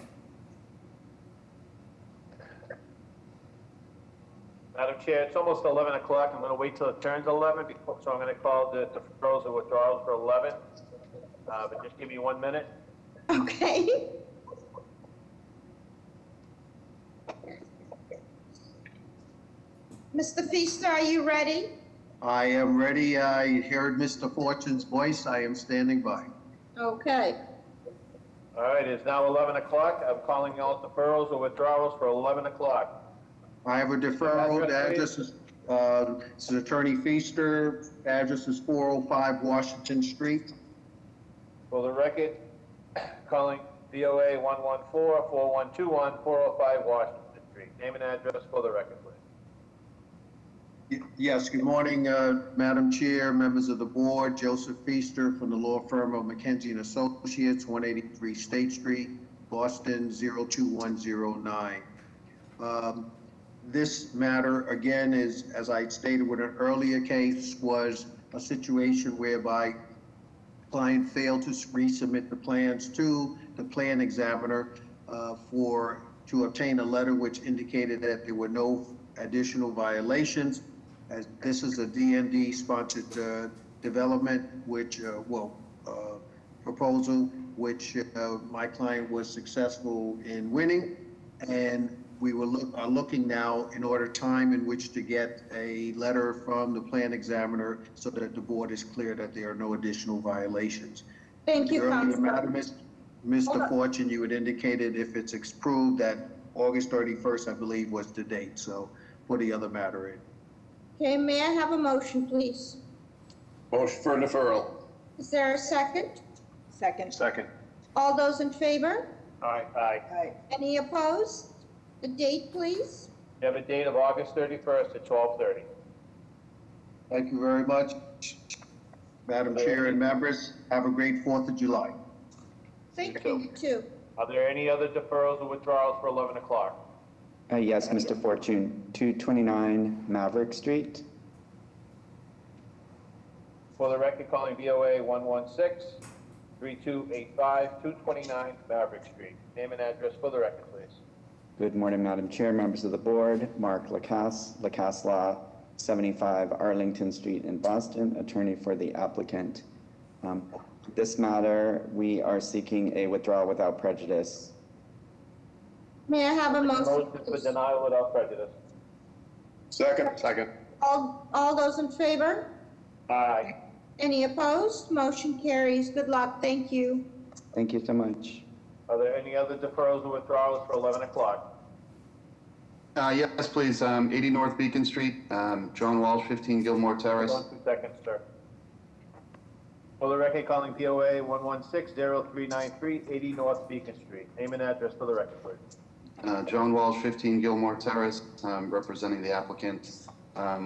Speaker 4: Madam Chair, it's almost 11 o'clock. I'm going to wait till it turns 11, so I'm going to call the deferrals and withdrawals for 11. But just give me 1 minute.
Speaker 1: Okay. Mr. Feaster, are you ready?
Speaker 23: I am ready. I heard Mr. Fortune's voice. I am standing by.
Speaker 1: Okay.
Speaker 4: All right, it's now 11 o'clock. I'm calling all deferrals or withdrawals for 11 o'clock.
Speaker 23: I have a deferral. The address is, this is Attorney Feaster. Address is 405 Washington Street.
Speaker 4: For the record, calling VOA 114-4121, 405 Washington Street. Name and address for the record, please.
Speaker 23: Yes, good morning, Madam Chair, members of the board. Joseph Feaster from the law firm of McKenzie & Associates, 183 State Street, Boston, 02109. This matter, again, is, as I stated with an earlier case, was a situation whereby client failed to resubmit the plans to the plan examiner to obtain a letter which indicated that there were no additional violations. As this is a DND sponsored development, which proposal, which my client was successful in winning, and we are looking now in order time in which to get a letter from the plan examiner so that the board is clear that there are no additional violations.
Speaker 1: Thank you, Councilor.
Speaker 23: Mr. Fortune, you had indicated if it's approved that August 31st, I believe, was the date. So put the other matter in.
Speaker 1: Okay, may I have a motion, please?
Speaker 2: Motion for deferral.
Speaker 1: Is there a second?
Speaker 22: Second.
Speaker 18: Second.
Speaker 1: All those in favor?
Speaker 4: Aye.
Speaker 22: Aye.
Speaker 1: Any opposed? The date, please?
Speaker 4: You have a date of August 31st at 12:30.
Speaker 23: Thank you very much. Madam Chair and members, have a great 4th of July.
Speaker 1: Thank you, you too.
Speaker 4: Are there any other deferrals or withdrawals for 11 o'clock?
Speaker 5: Yes, Mr. Fortune, 229 Maverick Street.
Speaker 4: For the record, calling BOA 116-3285, 229 Maverick Street. Name and address for the record, please.
Speaker 5: Good morning, Madam Chair, members of the board. Mark Lacasse Law, 75 Arlington Street in Boston, attorney for the applicant. This matter, we are seeking a withdrawal without prejudice.
Speaker 1: May I have a motion?
Speaker 4: Motion for denial without prejudice.
Speaker 2: Second.
Speaker 1: All those in favor?
Speaker 4: Aye.
Speaker 1: Any opposed? Motion carries. Good luck. Thank you.
Speaker 5: Thank you so much.
Speaker 4: Are there any other deferrals or withdrawals for 11 o'clock?
Speaker 8: Yes, please. 80 North Beacon Street, John Walsh, 15 Gilmore Terrace.
Speaker 4: Hold on 2 seconds, sir. For the record, calling POA 116-0393, 80 North Beacon Street. Name and address for the record, please.
Speaker 8: John Walsh, 15 Gilmore Terrace, representing the applicant.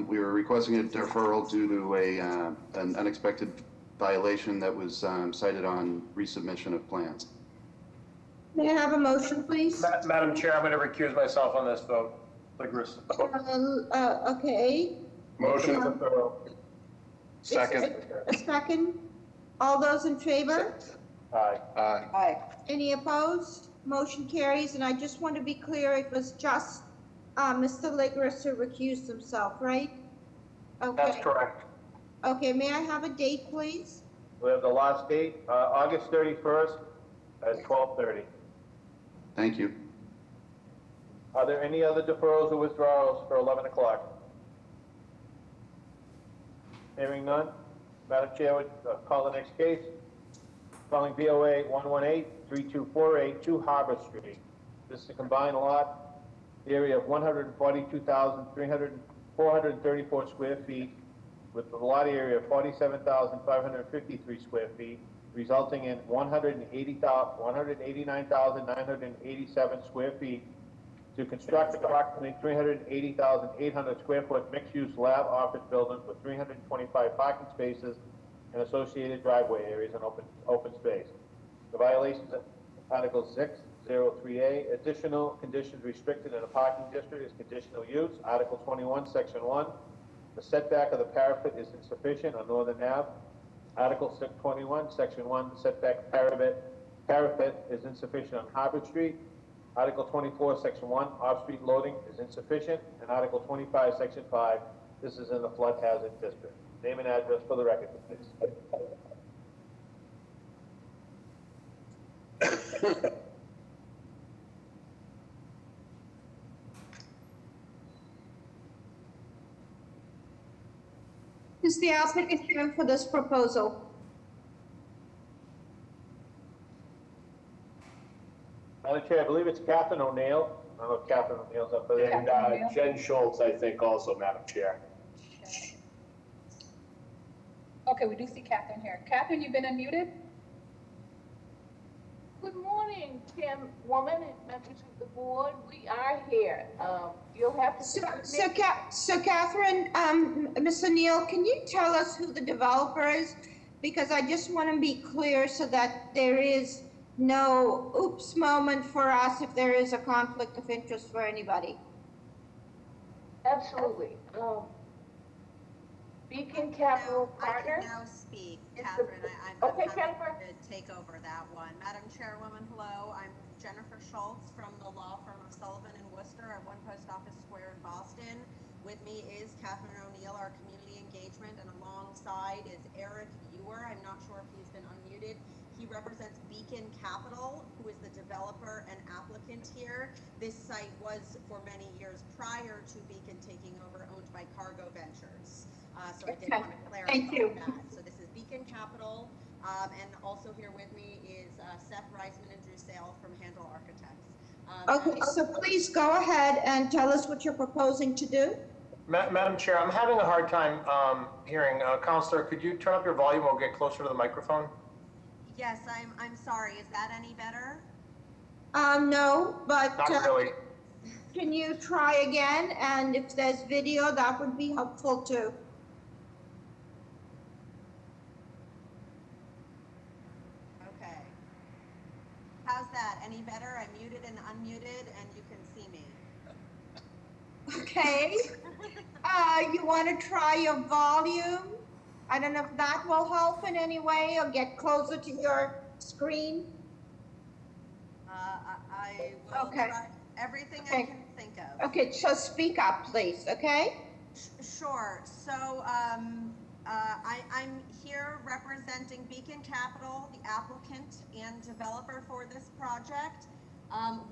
Speaker 8: We were requesting a deferral due to an unexpected violation that was cited on resubmission of plans.
Speaker 1: May I have a motion, please?
Speaker 3: Madam Chair, I'm going to recuse myself on this vote. Ligorous.
Speaker 1: Okay.
Speaker 2: Motion.
Speaker 1: Second. A second. All those in favor?
Speaker 4: Aye.
Speaker 21: Aye.
Speaker 1: Any opposed? Motion carries, and I just want to be clear, it was just Mr. Ligorous who recused himself, right? Okay.
Speaker 3: That's correct.
Speaker 1: Okay, may I have a date, please?
Speaker 4: We have the last date, August 31st at 12:30.
Speaker 8: Thank you.
Speaker 4: Are there any other deferrals or withdrawals for 11 o'clock? Hearing none, Madam Chair would call the next case. Calling BOA 118-3248, 2 Harbor Street. This is a combined lot, area of 142,434 square feet, with the lot area of 47,553 square feet, resulting in 189,987 square feet to construct approximately 380,800 square foot mixed-use lab office building with 325 parking spaces and associated driveway areas and open space. The violations of Article 603A, additional conditions restricted in a parking district is conditional use. Article 21, Section 1, the setback of the parapet is insufficient on Northern Ave. Article 621, Section 1, the setback parapet is insufficient on Harvard Street. Article 24, Section 1, off-street loading is insufficient. And Article 25, Section 5, this is in the flood hazard district. Name and address for the record, please.
Speaker 1: Is the applicant here for this proposal?
Speaker 4: Madam Chair, I believe it's Catherine O'Neill. I don't know if Catherine O'Neill's up there.
Speaker 10: And Jen Schultz, I think, also, Madam Chair.
Speaker 9: Okay, we do see Catherine here. Catherine, you've been unmuted?
Speaker 11: Good morning, Chairwoman and members of the board. We are here. You'll have to.
Speaker 1: So Catherine, Ms. O'Neill, can you tell us who the developer is? Because I just want to be clear so that there is no oops moment for us if there is a conflict of interest for anybody.
Speaker 11: Absolutely. Beacon Capital Partners.
Speaker 25: I can now speak, Catherine. I'm
Speaker 11: okay,
Speaker 25: happy
Speaker 11: Jennifer.
Speaker 25: to take over that one. Madam Chairwoman, hello. I'm Jennifer Schultz from the law firm of Sullivan and Worcester at 1 Post Office Square in Boston. With me is Catherine O'Neill, our community engagement, and alongside is Eric Ewer. I'm not sure if he's been unmuted. He represents Beacon Capital, who is the developer and applicant here. This site was, for many years prior to Beacon taking over, owned by Cargo Ventures. So I did want to clarify that. So this is Beacon Capital, and also here with me is Seth Reisman and Drew Sale from Handle Architects.
Speaker 1: Okay, so please go ahead and tell us what you're proposing to do.
Speaker 3: Madam Chair, I'm having a hard time hearing. Counselor, could you turn up your volume or get closer to the microphone?
Speaker 25: Yes, I'm sorry. Is that any better?
Speaker 1: No, but
Speaker 3: not really.
Speaker 1: Can you try again? And if there's video, that would be helpful too.
Speaker 25: how's that? Any better? I'm muted and unmuted and you can see me.
Speaker 1: Okay. You want to try your volume? I don't know if that will help in any way or get closer to your screen.
Speaker 25: I will
Speaker 1: Okay.
Speaker 25: try everything I
Speaker 1: Okay.
Speaker 25: can think of.
Speaker 1: Okay, so speak up, please, okay?
Speaker 25: Sure. So I'm here representing Beacon Capital, the applicant and developer for this project.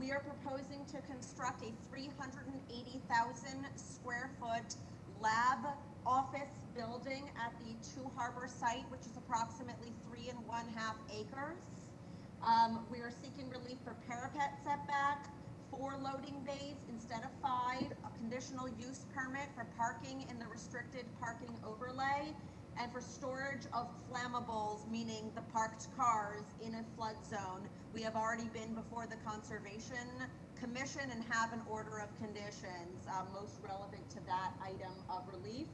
Speaker 25: We are proposing to construct a 380,000 square foot lab office building at the Two Harbor site, which is approximately 3.5 acres. We are seeking relief for parapet setback, 4 loading bays instead of 5, a conditional use permit for parking in the restricted parking overlay, and for storage of flammables, meaning the parked cars in a flood zone. We have already been before the Conservation Commission and have an order of conditions most relevant to that item of relief.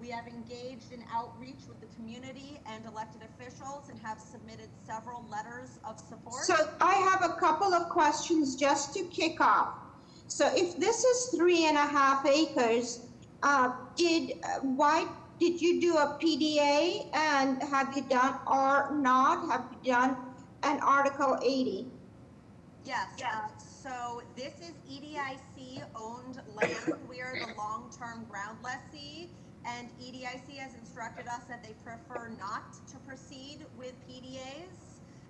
Speaker 25: We have engaged in outreach with the community and elected officials and have submitted several letters of support.
Speaker 1: So I have a couple of questions just to kick off. So if this is 3.5 acres, why did you do a PDA, and have you done or not? Have you done an Article 80?
Speaker 25: Yes, so this is EDIC owned land. We are the long-term ground lessee, and EDIC has instructed us that they prefer not to proceed with PDAs.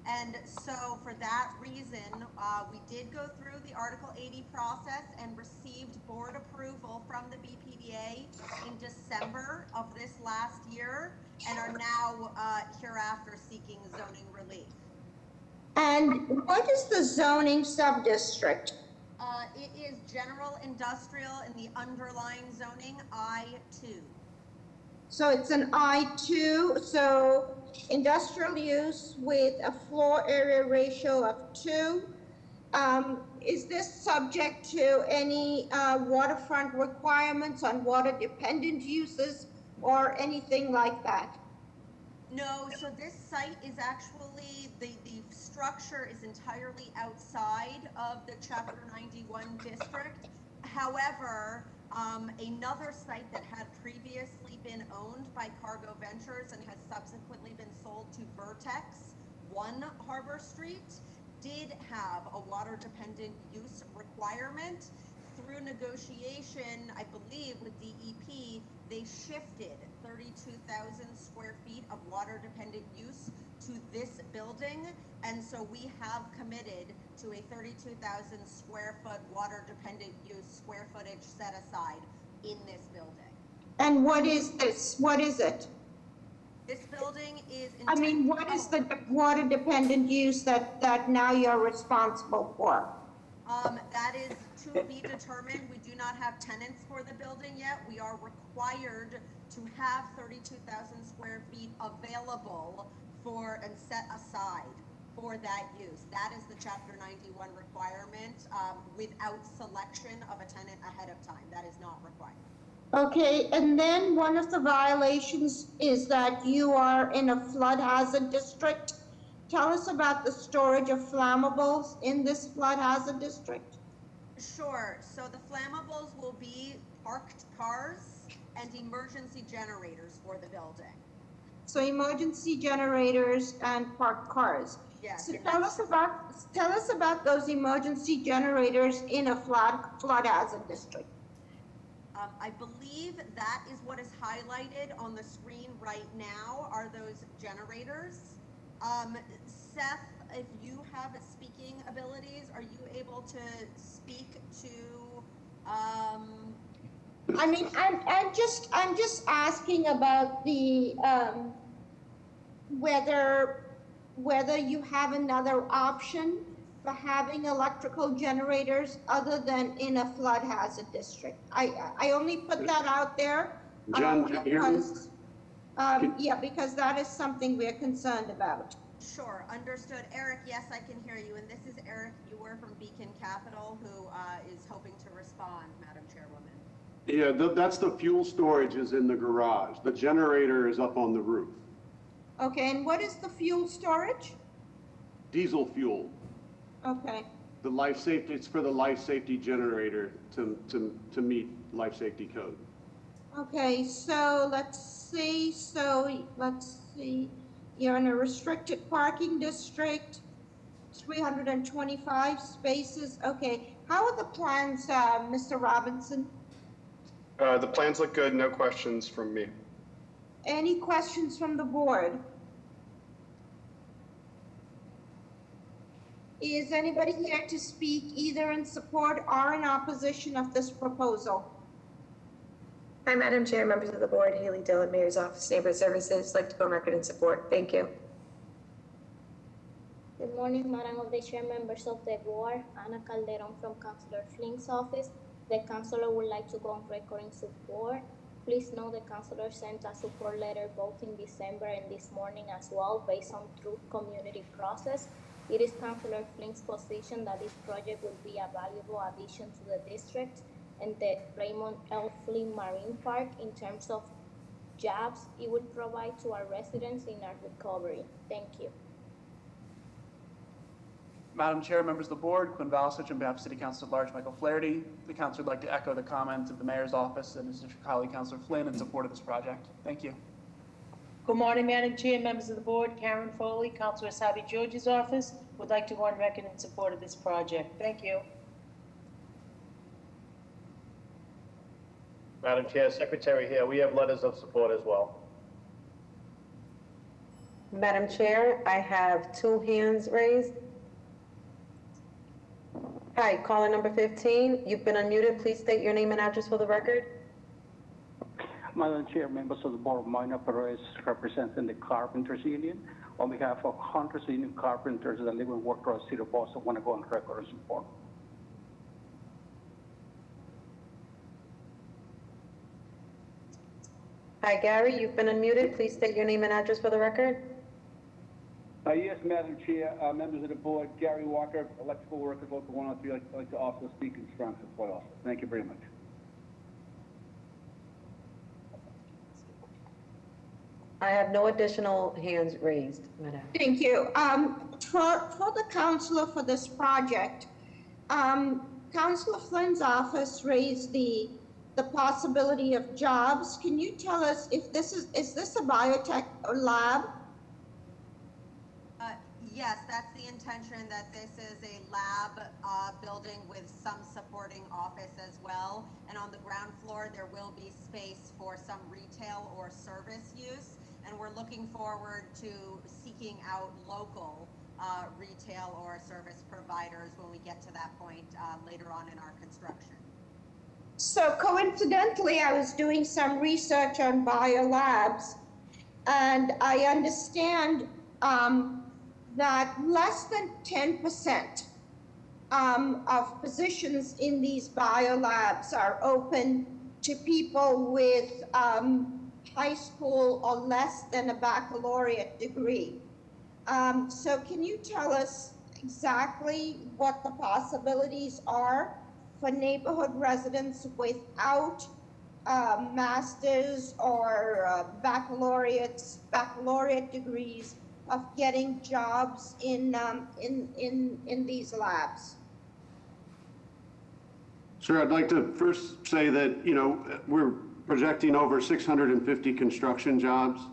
Speaker 25: And so for that reason, we did go through the Article 80 process and received board approval from the BPDA in December of this last year, and are now hereafter seeking zoning relief.
Speaker 1: And what is the zoning sub-district?
Speaker 25: It is general industrial in the underlying zoning I2.
Speaker 1: So it's an I2, so industrial use with a floor area ratio of 2. Is this subject to any waterfront requirements on water dependent uses or anything like that?
Speaker 25: No, so this site is actually, the structure is entirely outside of the Chapter 91 district. However, another site that had previously been owned by Cargo Ventures and has subsequently been sold to Vertex, 1 Harbor Street, did have a water dependent use requirement. Through negotiation, I believe, with DEP, they shifted 32,000 square feet of water dependent use to this building, and so we have committed to a 32,000 square foot water dependent use square footage set aside in this building.
Speaker 1: And what is this? What is it?
Speaker 25: This building is
Speaker 1: what is the water dependent use that now you're responsible for?
Speaker 25: That is to be determined. We do not have tenants for the building yet. We are required to have 32,000 square feet available for and set aside for that use. That is the Chapter 91 requirement without selection of a tenant ahead of time. That is not required.
Speaker 1: Okay, and then one of the violations is that you are in a flood hazard district. Tell us about the storage of flammables in this flood hazard district.
Speaker 25: Sure. So the flammables will be parked cars and emergency generators for the building.
Speaker 1: So emergency generators and parked cars.
Speaker 25: Yes.
Speaker 1: So tell us about those emergency generators in a flood hazard district.
Speaker 25: I believe that is what is highlighted on the screen right now are those generators. Seth, if you have speaking abilities, are you able to speak to?
Speaker 1: I'm just asking about the whether you have another option for having electrical generators other than in a flood hazard district. I only put that out there
Speaker 7: John, can you hear me?
Speaker 1: yeah, because that is something we're concerned about.
Speaker 25: Sure, understood. Eric, yes, I can hear you. And this is Eric Ewer from Beacon Capital, who is hoping to respond, Madam Chairwoman.
Speaker 7: Yeah, that's the fuel storage is in the garage. The generator is up on the roof.
Speaker 1: Okay, and what is the fuel storage?
Speaker 7: Diesel fuel.
Speaker 1: Okay.
Speaker 7: The life safety, it's for the life safety generator to meet life safety code.
Speaker 1: Okay, so let's see, you're in a restricted parking district, 325 spaces, okay. How are the plans, Mr. Robinson?
Speaker 18: The plans look good, no questions from me.
Speaker 1: Any questions from the board? Is anybody here to speak either in support or in opposition of this proposal?
Speaker 12: Hi, Madam Chair, members of the board, Haley Dillon, Mayor's Office, Neighborhood Services. Like to go on record in support. Thank you.
Speaker 24: Good morning, Madam of the Chair, members of the board. Ana Calderon from Councilor Flink's office. The councilor would like to go on record in support. Please know the councilor sent a support letter both in December and this morning as well, based on through community process. It is Councilor Flink's position that this project will be a valuable addition to the district and the Raymond L. Flynn Marine Park in terms of jobs it will provide to our residents in our recovery. Thank you.
Speaker 13: Madam Chair, members of the board, Quinn Valasich on behalf of City Council at Large Michael Flaherty. The council would like to echo the comments of the Mayor's Office and his district colleague, Councilor Flynn, in support of this project. Thank you.
Speaker 19: Good morning, Madam Chair, members of the board. Karen Foley, Councilor Sabi George's office, would like to go on record in support of this project. Thank you.
Speaker 4: Madam Chair, Secretary here, we have letters of support as well.
Speaker 21: Madam Chair, I have 2 hands raised. Hi, caller number 15. You've been unmuted. Please state your name and address for the record.
Speaker 14: Madam Chair, members of the board, Mina Perez representing the Carpenters Union. On behalf of Hunters Union Carpenters that live and work across the city of Boston, I want to go on record in support.
Speaker 21: Hi, Gary. You've been unmuted. Please state your name and address for the record.
Speaker 14: Yes, Madam Chair, members of the board, Gary Walker, electrical worker, local 103. I'd like to also speak in strong support also. Thank you very much.
Speaker 21: I have no additional hands raised, Madam.
Speaker 1: Thank you. For the councilor for this project, Councilor Flynn's office raised the possibility of jobs. Can you tell us if this is this a biotech lab?
Speaker 25: Yes, that's the intention, that this is a lab building with some supporting office as well. And on the ground floor, there will be space for some retail or service use. And we're looking forward to seeking out local retail or service providers when we get to that point later on in our construction.
Speaker 1: So coincidentally, I was doing some research on biolabs, and I understand that less than 10% of positions in these biolabs are open to people with high school or less than a baccalaureate degree. So can you tell us exactly what the possibilities are for neighborhood residents without master's or baccalaureate degrees of getting jobs in these labs?
Speaker 7: Sure, I'd like to first say that, we're projecting over 650 construction jobs.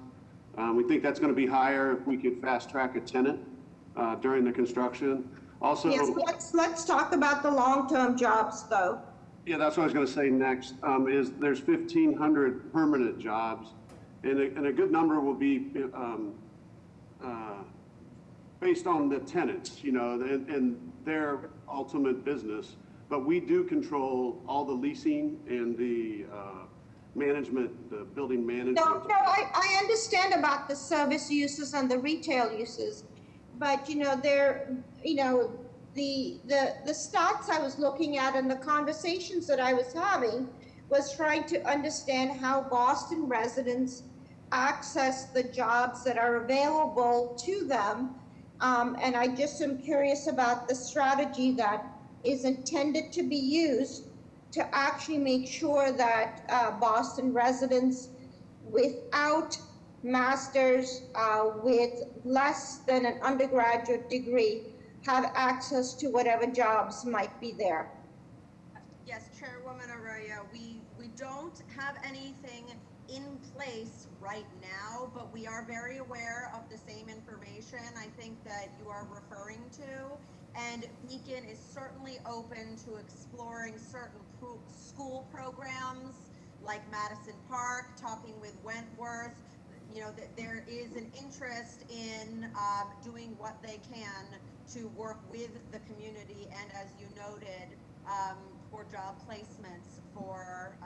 Speaker 7: We think that's going to be higher if we could fast track a tenant during the construction. Also,
Speaker 1: yes, let's talk about the long-term jobs though.
Speaker 7: Yeah, that's what I was going to say next, is there's 1,500 permanent jobs, and a good number will be based on the tenants, and their ultimate business. But we do control all the leasing and the management, the building management.
Speaker 1: No, I understand about the service uses and the retail uses, but the stats I was looking at and the conversations that I was having was trying to understand how Boston residents access the jobs that are available to them. And I just am curious about the strategy that is intended to be used to actually make sure that Boston residents without masters, with less than an undergraduate degree, have access to whatever jobs might be there.
Speaker 25: Yes, Chairwoman Arroyo, we don't have anything in place right now, but we are very aware of the same information I think that you are referring to. And Beacon is certainly open to exploring certain school programs like Madison Park, talking with Wentworth. You know, that there is an interest in doing what they can to work with the community and, as you noted, for job placements for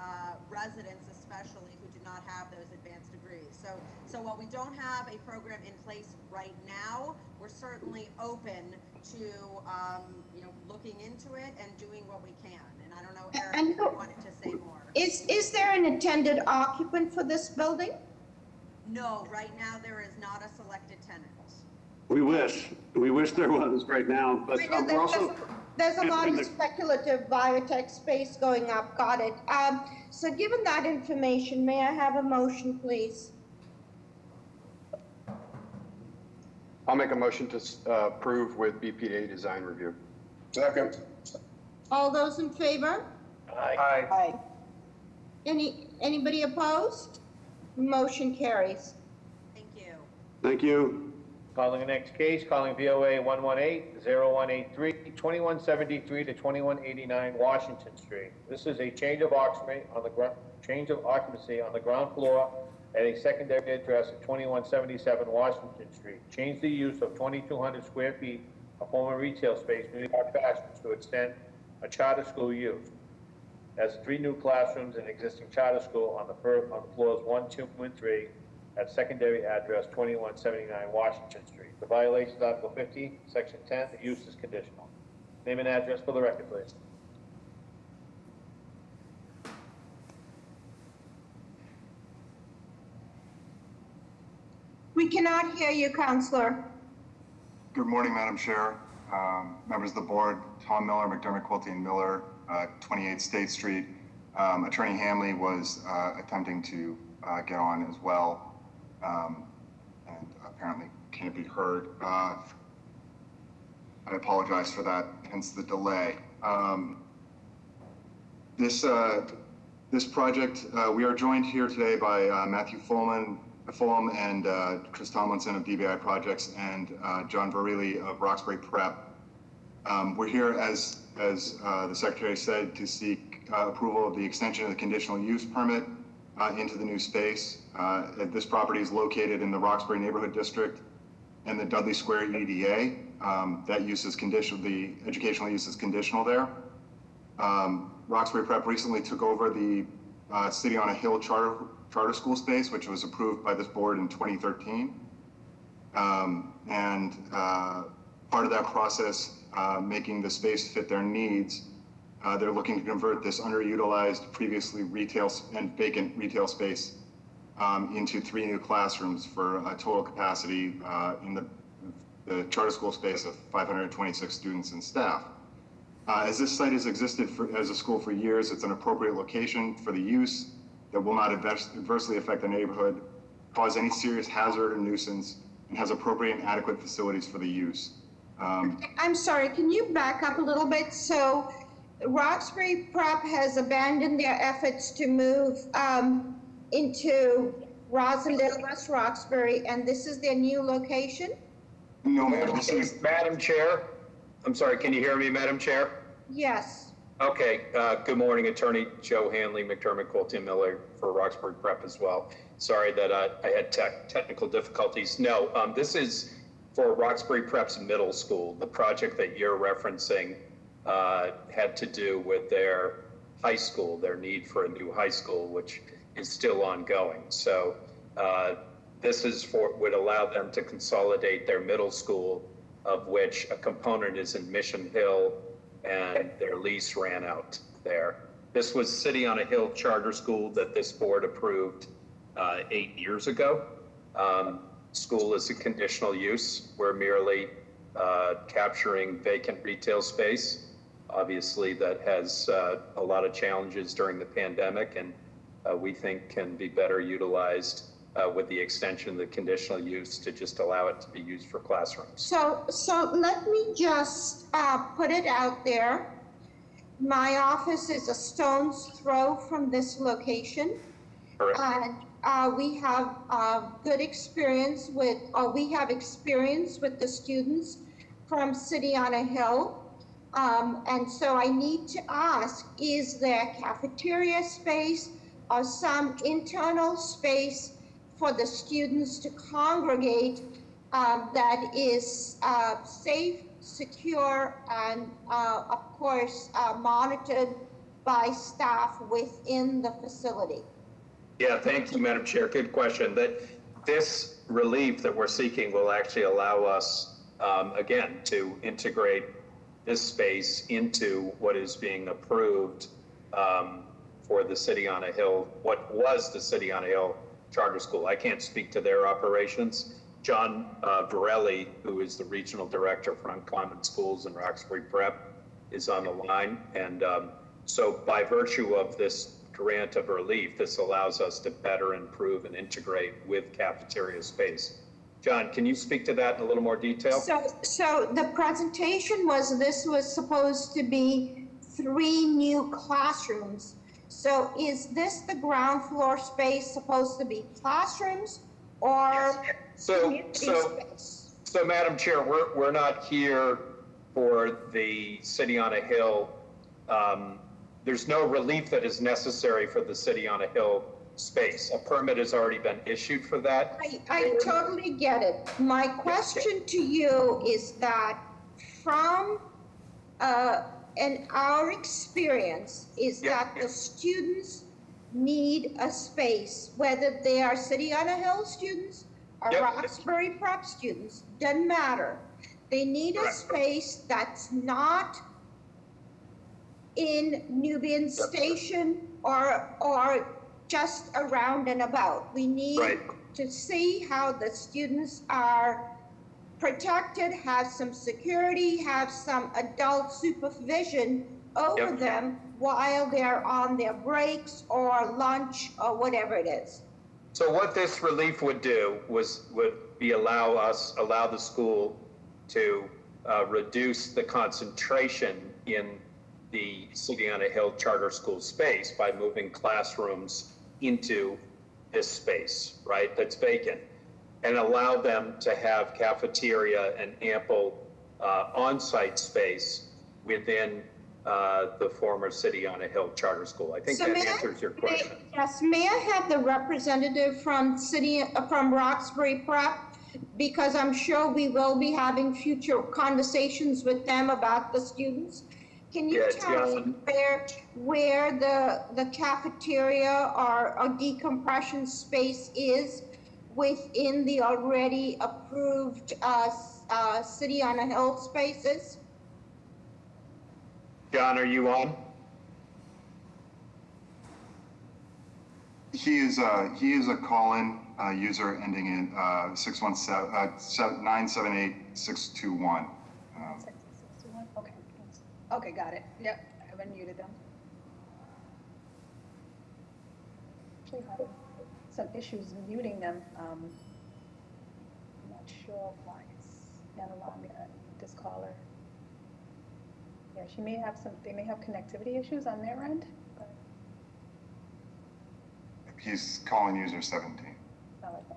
Speaker 25: residents especially who do not have those advanced degrees. So while we don't have a program in place right now, we're certainly open to looking into it and doing what we can. And I don't know, Eric, if you wanted to say more.
Speaker 1: Is there an intended occupant for this building?
Speaker 25: No, right now there is not a selected tenant.
Speaker 7: We wish there was right now, but we're also.
Speaker 1: There's a lot of speculative biotech space going up, got it. So given that information, may I have a motion, please?
Speaker 18: I'll make a motion to approve with BPA design review.
Speaker 2: Second.
Speaker 1: All those in favor?
Speaker 3: Aye.
Speaker 1: Aye. Anybody opposed? Motion carries.
Speaker 25: Thank you.
Speaker 7: Thank you.
Speaker 4: Calling the next case, calling VOA 118-0183, 2173 to 2189 Washington Street. This is a change of occupancy on the ground floor at a secondary address at 2177 Washington Street. Change the use of 2,200 square feet of former retail space, New York Fashions, to extend a charter school use. Has 3 new classrooms and existing charter school on the floors 1, 2, and 3 at secondary address 2179 Washington Street. The violation is Article 50, Section 10. The use is conditional. Name and address for the record, please.
Speaker 1: We cannot hear you, Counselor.
Speaker 6: Good morning, Madam Chair, members of the board, Tom Miller, McDermott, Quilty, and Miller, 28 State Street. Attorney Hamley was attempting to get on as well, and apparently can't be heard. I apologize for that, hence the delay. This project, we are joined here today by Matthew Fulham and Chris Tomlinson of DBI Projects and John Verrilli of Roxbury Prep. We're here, as the Secretary said, to seek approval of the extension of the conditional use permit into the new space. This property is located in the Roxbury Neighborhood District and the Dudley Square EDA. That use is conditional, the educational use is conditional there. Roxbury Prep recently took over the City on a Hill charter school space, which was approved by this board in 2013. Part of that process, making the space fit their needs, they're looking to convert this underutilized, previously retail and vacant retail space into 3 new classrooms for a total capacity in the charter school space of 526 students and staff. As this site has existed as a school for years, it's an appropriate location for the use that will not adversely affect the neighborhood, cause any serious hazard or nuisance, and has appropriate and adequate facilities for the use.
Speaker 1: I'm sorry, can you back up a little bit? So Roxbury Prep has abandoned their efforts to move into Rosendale, West Roxbury, and this is their new location?
Speaker 6: No, ma'am.
Speaker 15: Madam Chair, I'm sorry, can you hear me, Madam Chair?
Speaker 1: Yes.
Speaker 15: Okay, good morning, Attorney Joe Hanley, McDermott, Quilty, and Miller for Roxbury Prep as well. Sorry that I had technical difficulties. No, this is for Roxbury Prep's middle school. The project that you're referencing had to do with their high school, their need for a new high school, which is still ongoing. So this is would allow them to consolidate their middle school, of which a component is in Mission Hill, and their lease ran out there. This was City on a Hill charter school that this board approved 8 years ago. School is a conditional use. We're merely capturing vacant retail space. Obviously, that has a lot of challenges during the pandemic, and we think can be better utilized with the extension of the conditional use to just allow it to be used for classrooms.
Speaker 1: So let me just put it out there. My office is a stone's throw from this location.
Speaker 15: Correct.
Speaker 1: And we have good experience with, or we have experience with the students from City on a Hill. And so I need to ask, is there cafeteria space or some internal space for the students to congregate that is safe, secure, and of course monitored by staff within the facility?
Speaker 15: Yeah, thank you, Madam Chair. Good question. This relief that we're seeking will actually allow us, again, to integrate this space into what is being approved for the City on a Hill, what was the City on a Hill Charter School. I can't speak to their operations. John Varelli, who is the Regional Director for Uncommon Schools in Roxbury Prep, is on the line. And so by virtue of this grant of relief, this allows us to better improve and integrate with cafeteria space. John, can you speak to that in a little more detail?
Speaker 1: So the presentation was, this was supposed to be 3 new classrooms. So is this the ground floor space supposed to be classrooms or space?
Speaker 15: So Madam Chair, we're not here for the City on a Hill. There's no relief that is necessary for the City on a Hill space. A permit has already been issued for that.
Speaker 1: I totally get it. My question to you is that from in our experience is that the students need a space, whether they are City on a Hill students or Roxbury Prep students, doesn't matter. They need a space that's not in Nubian Station or just around and about. We need to see how the students are protected, have some security, have some adult supervision over them while they're on their breaks or lunch or whatever it is.
Speaker 15: So what this relief would do would be allow the school to reduce the concentration in the City on a Hill Charter School space by moving classrooms into this space, right, that's vacant, and allow them to have cafeteria and ample on-site space within the former City on a Hill Charter School. I think that answers your question.
Speaker 1: Yes, may I have the representative from Roxbury Prep? Because I'm sure we will be having future conversations with them about the students. Can you tell me where the cafeteria or decompression space is within the already approved City on a Hill spaces?
Speaker 15: John, are you on?
Speaker 6: He is a call-in user ending in 978-621.
Speaker 9: Okay. Okay, got it. Yep, I've unmuted them. Actually having some issues muting them. I'm not sure why it's not allowing me to this caller. Yeah, she may have they may have connectivity issues on their end. But...
Speaker 6: He's calling user 17.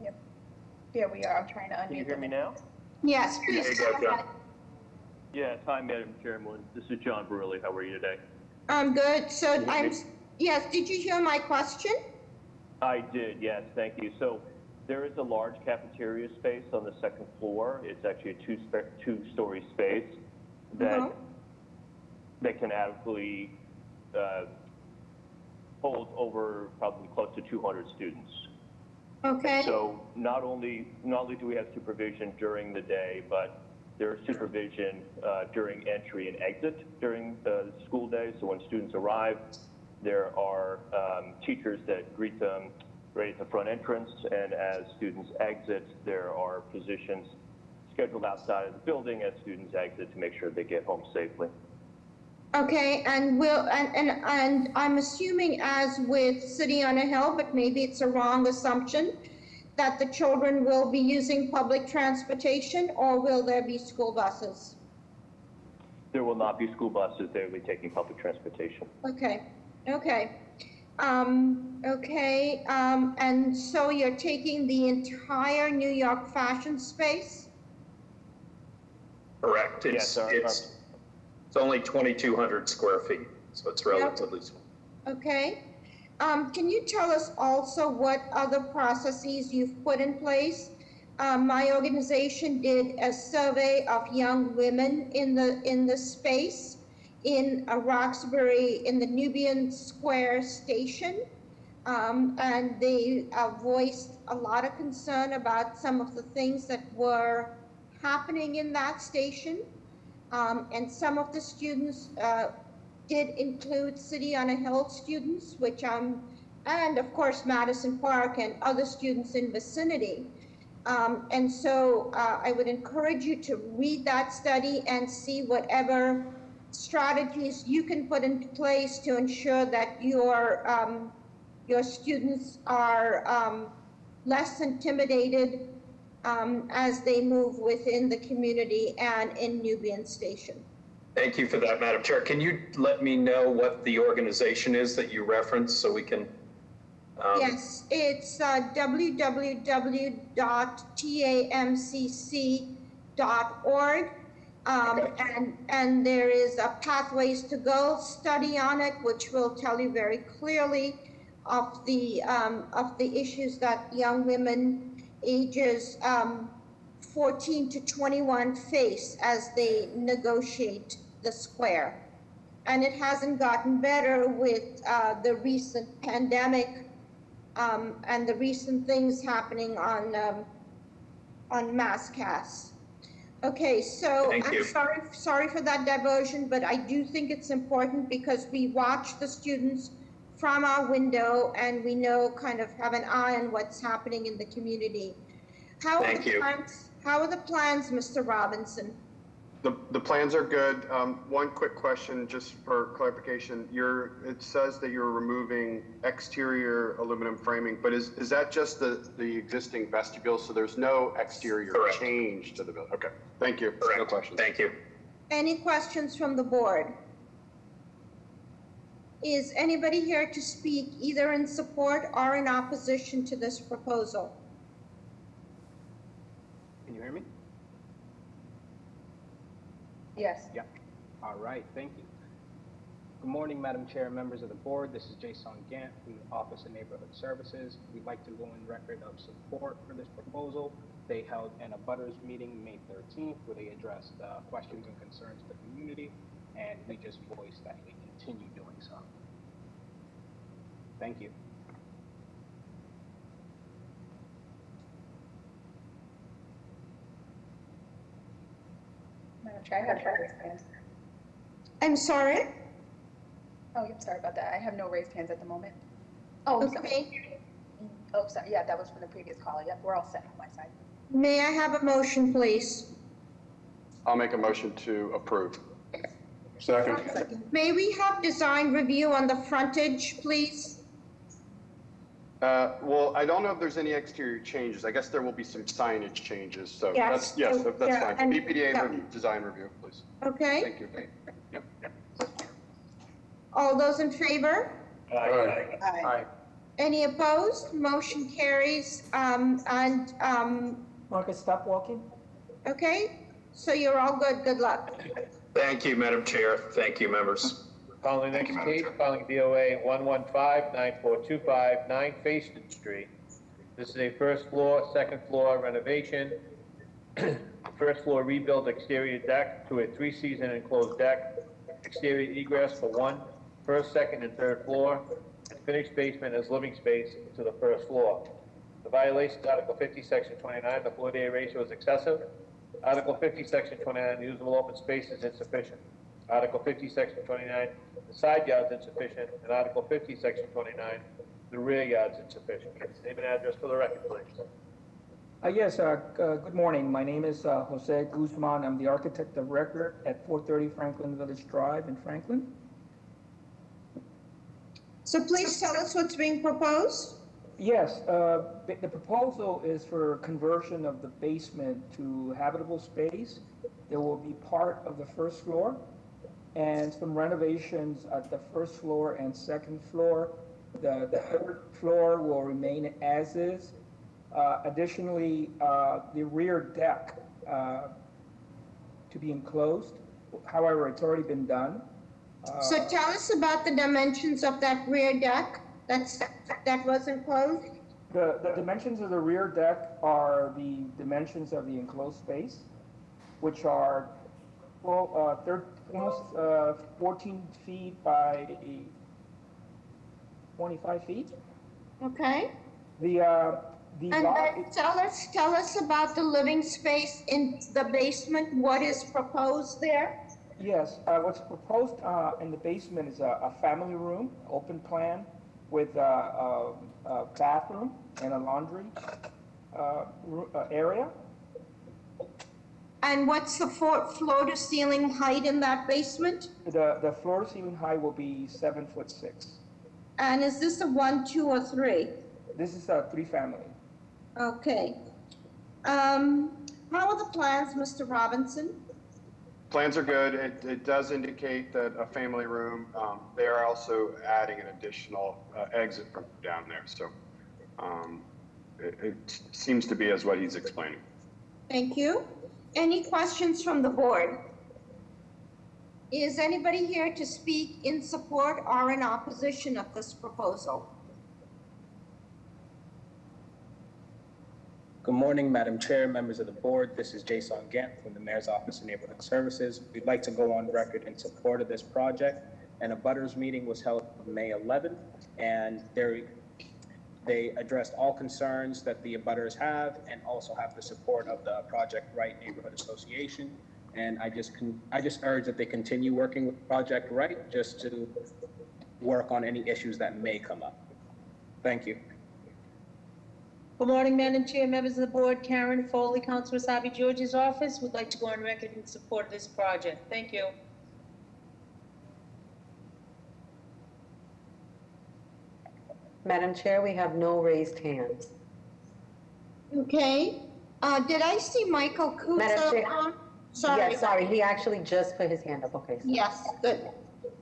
Speaker 9: Yep. Yeah, we are. I'm trying to unmute.
Speaker 16: Can you hear me now?
Speaker 1: Yes, please. Go ahead.
Speaker 16: Yes, hi, Madam Chairman. This is John Burley. How are you today?
Speaker 1: I'm good. So yes, did you hear my question?
Speaker 16: I did, yes, thank you. So there is a large cafeteria space on the second floor. It's actually a two-story space that that can adequately hold over probably close to 200 students.
Speaker 1: Okay.
Speaker 16: So not only do we have supervision during the day, but there is supervision during entry and exit during the school day. So when students arrive, there are teachers that greet them right at the front entrance, and as students exit, there are positions scheduled outside of the building as students exit to make sure they get home safely.
Speaker 1: Okay, and I'm assuming, as with City on a Hill, but maybe it's a wrong assumption, that the children will be using public transportation, or will there be school buses?
Speaker 16: There will not be school buses. They will be taking public transportation.
Speaker 1: Okay, okay. And so you're taking the entire New York fashion space?
Speaker 15: Correct.
Speaker 16: Yes,
Speaker 15: It's only 2,200 square feet, so it's relatively small.
Speaker 1: Okay. Can you tell us also what other processes you've put in place? My organization did a survey of young women in the space in Roxbury, in the Nubian Square station, and they voiced a lot of concern about some of the things that were happening in that station. And some of the students did include City on a Hill students, and of course Madison Park and other students in vicinity. And so I would encourage you to read that study and see whatever strategies you can put into place to ensure that your students are less intimidated as they move within the community and in Nubian Station.
Speaker 15: Thank you for that, Madam Chair. Can you let me know what the organization is that you referenced so we can?
Speaker 1: Yes, it's www.tamcc.org. And there is a Pathways to Go study on it, which will tell you very clearly of the issues that young women ages 14 to 21 face as they negotiate the square. And it hasn't gotten better with the recent pandemic and the recent things happening on MassCast. Okay, so I'm sorry for that diversion, but I do think it's important because we watch the students from our window and we know, kind of have an eye on what's happening in the community. How are the plans, Mr. Robinson?
Speaker 18: The plans are good. One quick question, just for clarification. It says that you're removing exterior aluminum framing, but is that just the existing vestibule? So there's no exterior change to the building? Okay, thank you.
Speaker 15: Correct.
Speaker 18: No questions.
Speaker 15: Thank you.
Speaker 1: Any questions from the board? Is anybody here to speak either in support or in opposition to this proposal?
Speaker 5: Can you hear me?
Speaker 9: Yes.
Speaker 5: Yeah. All right. Thank you. Good morning, Madam Chair, members of the board. This is Jason Gant from the Office of Neighborhood Services. We'd like to go in record of support for this proposal. They held an abutters meeting May 13th where they addressed questions and concerns of the community, and we just voiced that we continue doing so. Thank you.
Speaker 9: Madam Chair, I have no raised hands.
Speaker 1: I'm sorry?
Speaker 9: Oh, I'm sorry about that. I have no raised hands at the moment. Oh,
Speaker 1: okay.
Speaker 9: Oh, sorry. Yeah, that was from the previous call. Yep, we're all set on my side.
Speaker 1: May I have a motion, please?
Speaker 18: I'll make a motion to approve.
Speaker 2: Second.
Speaker 1: May we have design review on the frontage, please?
Speaker 18: Well, I don't know if there's any exterior changes. I guess there will be some signage changes. So
Speaker 1: Yes.
Speaker 18: that's
Speaker 1: Yeah,
Speaker 18: fine.
Speaker 1: and-
Speaker 18: BPDA
Speaker 1: yeah.
Speaker 18: review, design review, please.
Speaker 1: Okay.
Speaker 18: Thank you. Yep.
Speaker 1: All those in favor?
Speaker 18: Aye.
Speaker 1: Aye. Any opposed? Motion carries.
Speaker 17: Marcus, stop walking.
Speaker 1: Okay, so you're all good. Good luck.
Speaker 15: Thank you, Madam Chair. Thank you, members.
Speaker 4: Calling the next case, calling BOA 115-9425, 9 Facein Street. This is a first floor, second floor renovation. First floor rebuild exterior deck to a 3-season enclosed deck. Exterior egress for 1, first, second, and third floor. And finished basement as living space to the first floor. The violation is Article 50, Section 29. The floor area ratio is excessive. Article 50, Section 29, usable open space is insufficient. Article 50, Section 29, the side yard's insufficient. And Article 50, Section 29, the rear yard's insufficient. Name and address for the record, please.
Speaker 17: Yes, good morning. My name is Jose Guzman. I'm the architect of record at 430 Franklin Village Drive in Franklin.
Speaker 1: So please tell us what's being proposed.
Speaker 17: Yes, the proposal is for conversion of the basement to habitable space. There will be part of the first floor and some renovations at the first floor and second floor. The third floor will remain as is. Additionally, the rear deck to be enclosed. However, it's already been done.
Speaker 1: So tell us about the dimensions of that rear deck that was enclosed.
Speaker 17: The dimensions of the rear deck are the dimensions of the enclosed space, which are almost 14 feet by 25 feet.
Speaker 1: Okay.
Speaker 17: The
Speaker 1: And
Speaker 17: lot,
Speaker 1: tell us about the living space in the basement. What is proposed there?
Speaker 17: yes, what's proposed in the basement is a family room, open plan, with a bathroom and a laundry area.
Speaker 1: And what's the floor to ceiling height in that basement?
Speaker 17: The floor to ceiling height will be 7'6".
Speaker 1: And is this a 1, 2, or 3?
Speaker 17: This is a 3-family.
Speaker 1: Okay. How are the plans, Mr. Robinson?
Speaker 18: Plans are good. It does indicate that a family room, they are also adding an additional exit from down there. So it seems to be as what he's explaining.
Speaker 1: Thank you. Any questions from the board? Is anybody here to speak in support or in opposition of this proposal?
Speaker 5: Good morning, Madam Chair, members of the board. This is Jason Gant from the Mayor's Office of Neighborhood Services. We'd like to go on record in support of this project. And a butters meeting was held May 11th, and they addressed all concerns that the abutters have and also have the support of the Project Right Neighborhood Association. And I just urge that they continue working with Project Right just to work on any issues that may come up. Thank you.
Speaker 19: Good morning, Madam Chair, members of the board. Karen Foley, Councilor Sabi George's office, would like to go on record in support of this project. Thank you.
Speaker 21: Madam Chair, we have no raised hands.
Speaker 1: Okay. Did I see Michael Kuzo?
Speaker 21: Madam Chair.
Speaker 1: Sorry.
Speaker 21: Yes, sorry, he actually just put his hand up. Okay. So.
Speaker 1: Yes, good.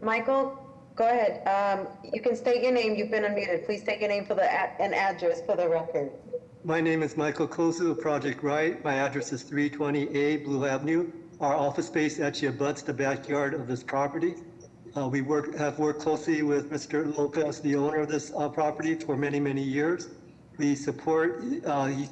Speaker 21: Michael, go ahead. You can state your name. You've been unmuted. Please state your name for and address for the record.
Speaker 8: My name is Michael Kozu of Project Right. My address is 320A Blue Avenue. Our office space actually abuts the backyard of this property. We have worked closely with Mr. Lopez, the owner of this property, for many, many years. We support, he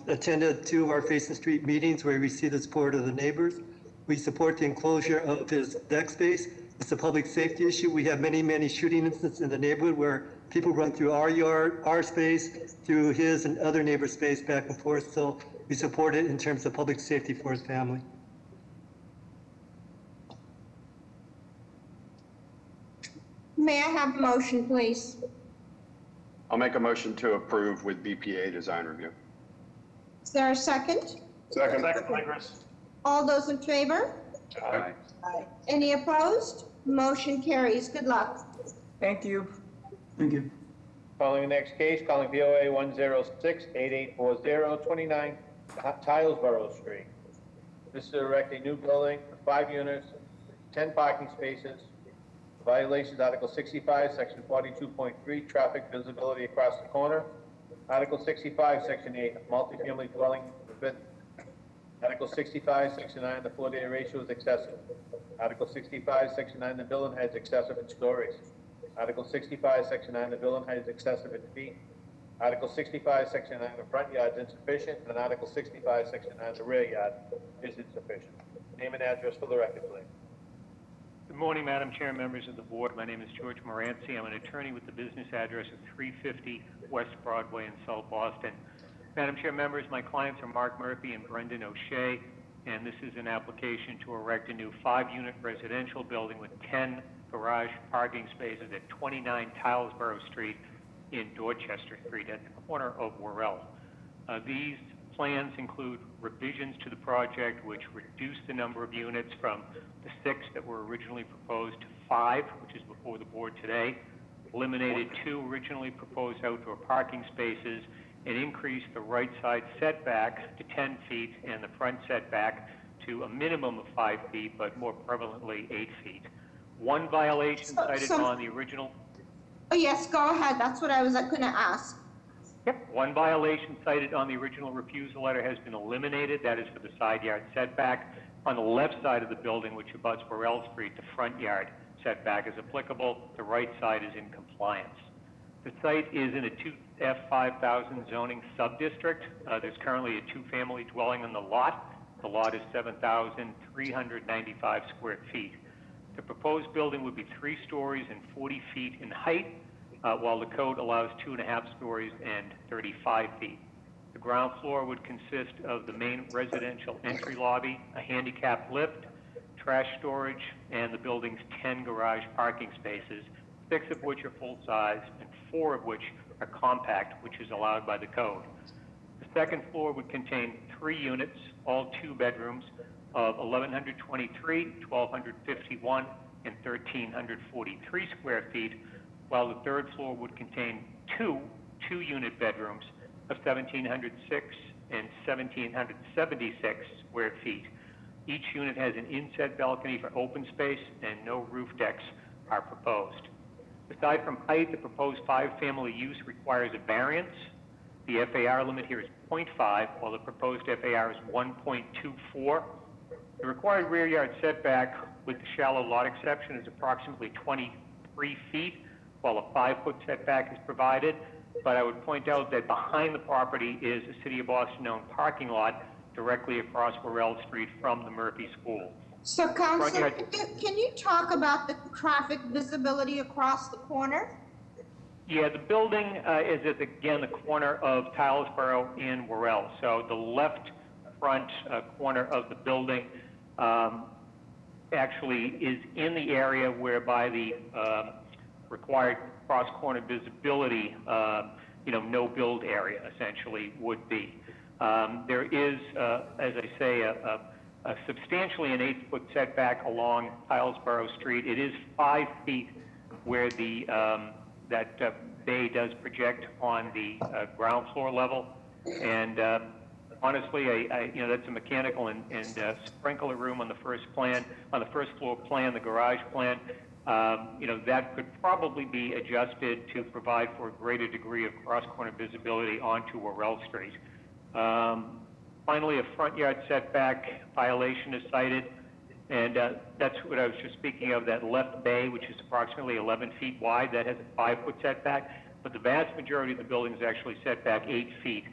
Speaker 8: attended 2 of our Face the Street meetings where we see the support of the neighbors. We support the enclosure of his deck space. It's a public safety issue. We have many, many shooting incidents in the neighborhood where people run through our yard, our space, through his and other neighbors' space back and forth. So we support it in terms of public safety for his family.
Speaker 1: May I have a motion, please?
Speaker 18: I'll make a motion to approve with BPA design review.
Speaker 1: Is there a second?
Speaker 2: Second.
Speaker 1: All those in favor?
Speaker 2: Aye.
Speaker 1: Any opposed? Motion carries. Good luck.
Speaker 17: Thank you.
Speaker 4: Thank you. Calling the next case, calling VOA 106-8840, 29 Tilesboro Street. This is to erect a new building, 5 units, 10 parking spaces. Violations, Article 65, Section 42.3, traffic visibility across the corner. Article 65, Section 8, multifamily dwelling forbidden. Article 65, Section 9, the floor-to-area ratio is excessive. Article 65, Section 9, the building height is excessive in stories. Article 65, Section 9, the building height is excessive in feet. Article 65, Section 9, the front yard is insufficient, and Article 65, Section 9, the rear yard is insufficient. Name and address for the record, please.
Speaker 10: Good morning, Madam Chair, members of the board. My name is George Moranci. I'm an attorney with the business address of 350 West Broadway in South Boston. Madam Chair, members, my clients are Mark Murphy and Brendan O'Shea, and this is an application to erect a new 5-unit residential building with 10 garage parking spaces at 29 Tilesboro Street in Dorchester Street at the corner of Worrell. These plans include revisions to the project which reduce the number of units from the 6 that were originally proposed to 5, which is before the board today. eliminated 2 originally proposed outdoor parking spaces, and increased the right side setback to 10 feet and the front setback to a minimum of 5 feet, but more prevalently 8 feet. One violation cited on the original.
Speaker 1: Oh, yes, go ahead. That's what I was going to ask.
Speaker 10: Yep. One violation cited on the original refusal letter has been eliminated. That is for the side yard setback. On the left side of the building, which abuts Burrell Street, the front yard setback is applicable. The right side is in compliance. The site is in a 2F 5000 zoning sub-district. There's currently a 2-family dwelling on the lot. The lot is 7,395 square feet. The proposed building would be 3 stories and 40 feet in height, while the code allows 2.5 stories and 35 feet. The ground floor would consist of the main residential entry lobby, a handicap lift, trash storage, and the building's 10 garage parking spaces, 6 of which are full-size and 4 of which are compact, which is allowed by the code. The second floor would contain 3 units, all 2 bedrooms, of 1,123, 1,251, and 1,343 square feet, while the third floor would contain 2 2-unit bedrooms of 1,706 and 1,776 square feet. Each unit has an inset balcony for open space, and no roof decks are proposed. Aside from height, the proposed 5-family use requires a variance. The FAR limit here is 0.5, while the proposed FAR is 1.24. The required rear yard setback with the shallow lot exception is approximately 23 feet, while a 5-foot setback is provided. But I would point out that behind the property is a City of Boston-owned parking lot directly across Burrell Street from the Murphy School.
Speaker 1: So, Councilor, can you talk about the traffic visibility across the corner?
Speaker 10: Yeah, the building is at, again, the corner of Tilesboro and Worrell. So the left front corner of the building actually is in the area whereby the required cross-corner visibility, no build area essentially would be. There is, as I say, a substantially an 8-foot setback along Tilesboro Street. It is 5 feet where the that bay does project on the ground floor level, and honestly, that's a mechanical and sprinkler room on the first plan, on the first floor plan, the garage plan. That could probably be adjusted to provide for a greater degree of cross-corner visibility onto Worrell Street. Finally, a front yard setback violation is cited, and that's what I was just speaking of, that left bay, which is approximately 11 feet wide, that has a 5-foot setback, but the vast majority of the building is actually set back 8 feet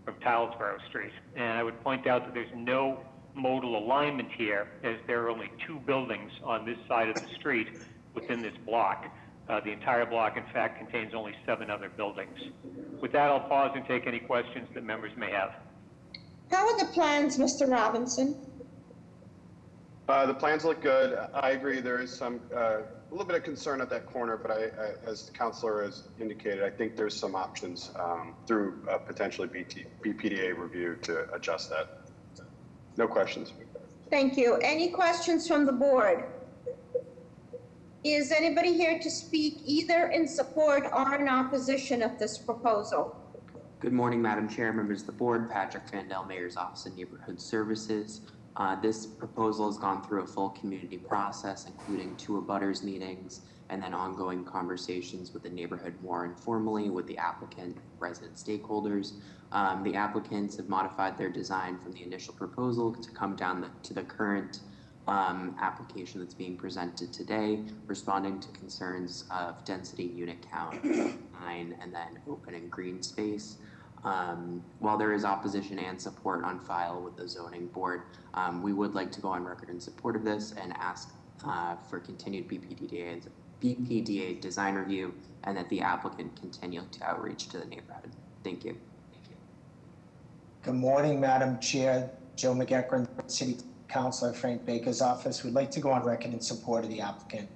Speaker 10: from Tilesboro Street. And I would point out that there's no modal alignment here, as there are only 2 buildings on this side of the street within this block. The entire block, in fact, contains only 7 other buildings. With that, I'll pause and take any questions that members may have.
Speaker 1: How are the plans, Mr. Robinson?
Speaker 18: The plans look good. I agree. There is some a little bit of concern at that corner, but as the councilor has indicated, I think there's some options through potentially BPDA review to adjust that. No questions.
Speaker 1: Thank you. Any questions from the board? Is anybody here to speak either in support or in opposition of this proposal?
Speaker 11: Good morning, Madam Chair, members of the board. Patrick Vandell, Mayor's Office of Neighborhood Services. This proposal has gone through a full community process, including 2 abutters meetings and then ongoing conversations with the neighborhood more informally with the applicant, resident stakeholders. The applicants have modified their design from the initial proposal to come down to the current application that's being presented today, responding to concerns of density, unit count, 9, and then open and green space. While there is opposition and support on file with the zoning board, we would like to go on record in support of this and ask for continued BPDA design review, and that the applicant continue to outreach to the neighborhood. Thank you.
Speaker 12: Good morning, Madam Chair. Joe McEachran, City Councilor Frank Baker's office. We'd like to go on record in support of the applicant.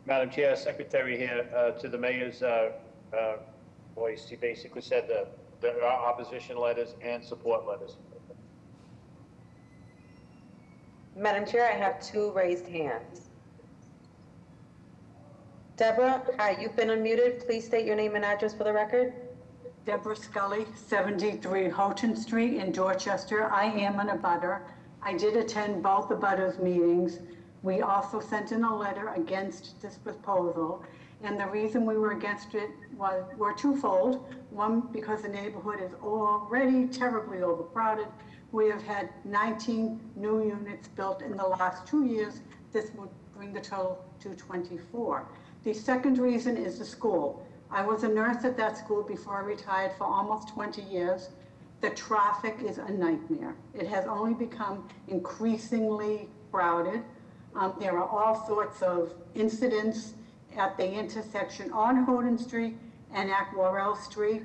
Speaker 4: Madam Chair, Secretary here, to the Mayor's voice, he basically said that there are opposition letters and support letters.
Speaker 21: Madam Chair, I have two raised hands. Deborah, hi, you've been unmuted. Please state your name and address for the record.
Speaker 13: Deborah Scully, 73 Houghton Street in Dorchester. I am an abutter. I did attend both abutters meetings. We also sent in a letter against this proposal. And the reason we were against it were twofold. One, because the neighborhood is already terribly overcrowded. We have had 19 new units built in the last 2 years. This would bring the total to 24. The second reason is the school. I was a nurse at that school before I retired for almost 20 years. The traffic is a nightmare. It has only become increasingly crowded. There are all sorts of incidents at the intersection on Houghton Street and at Worrell Street.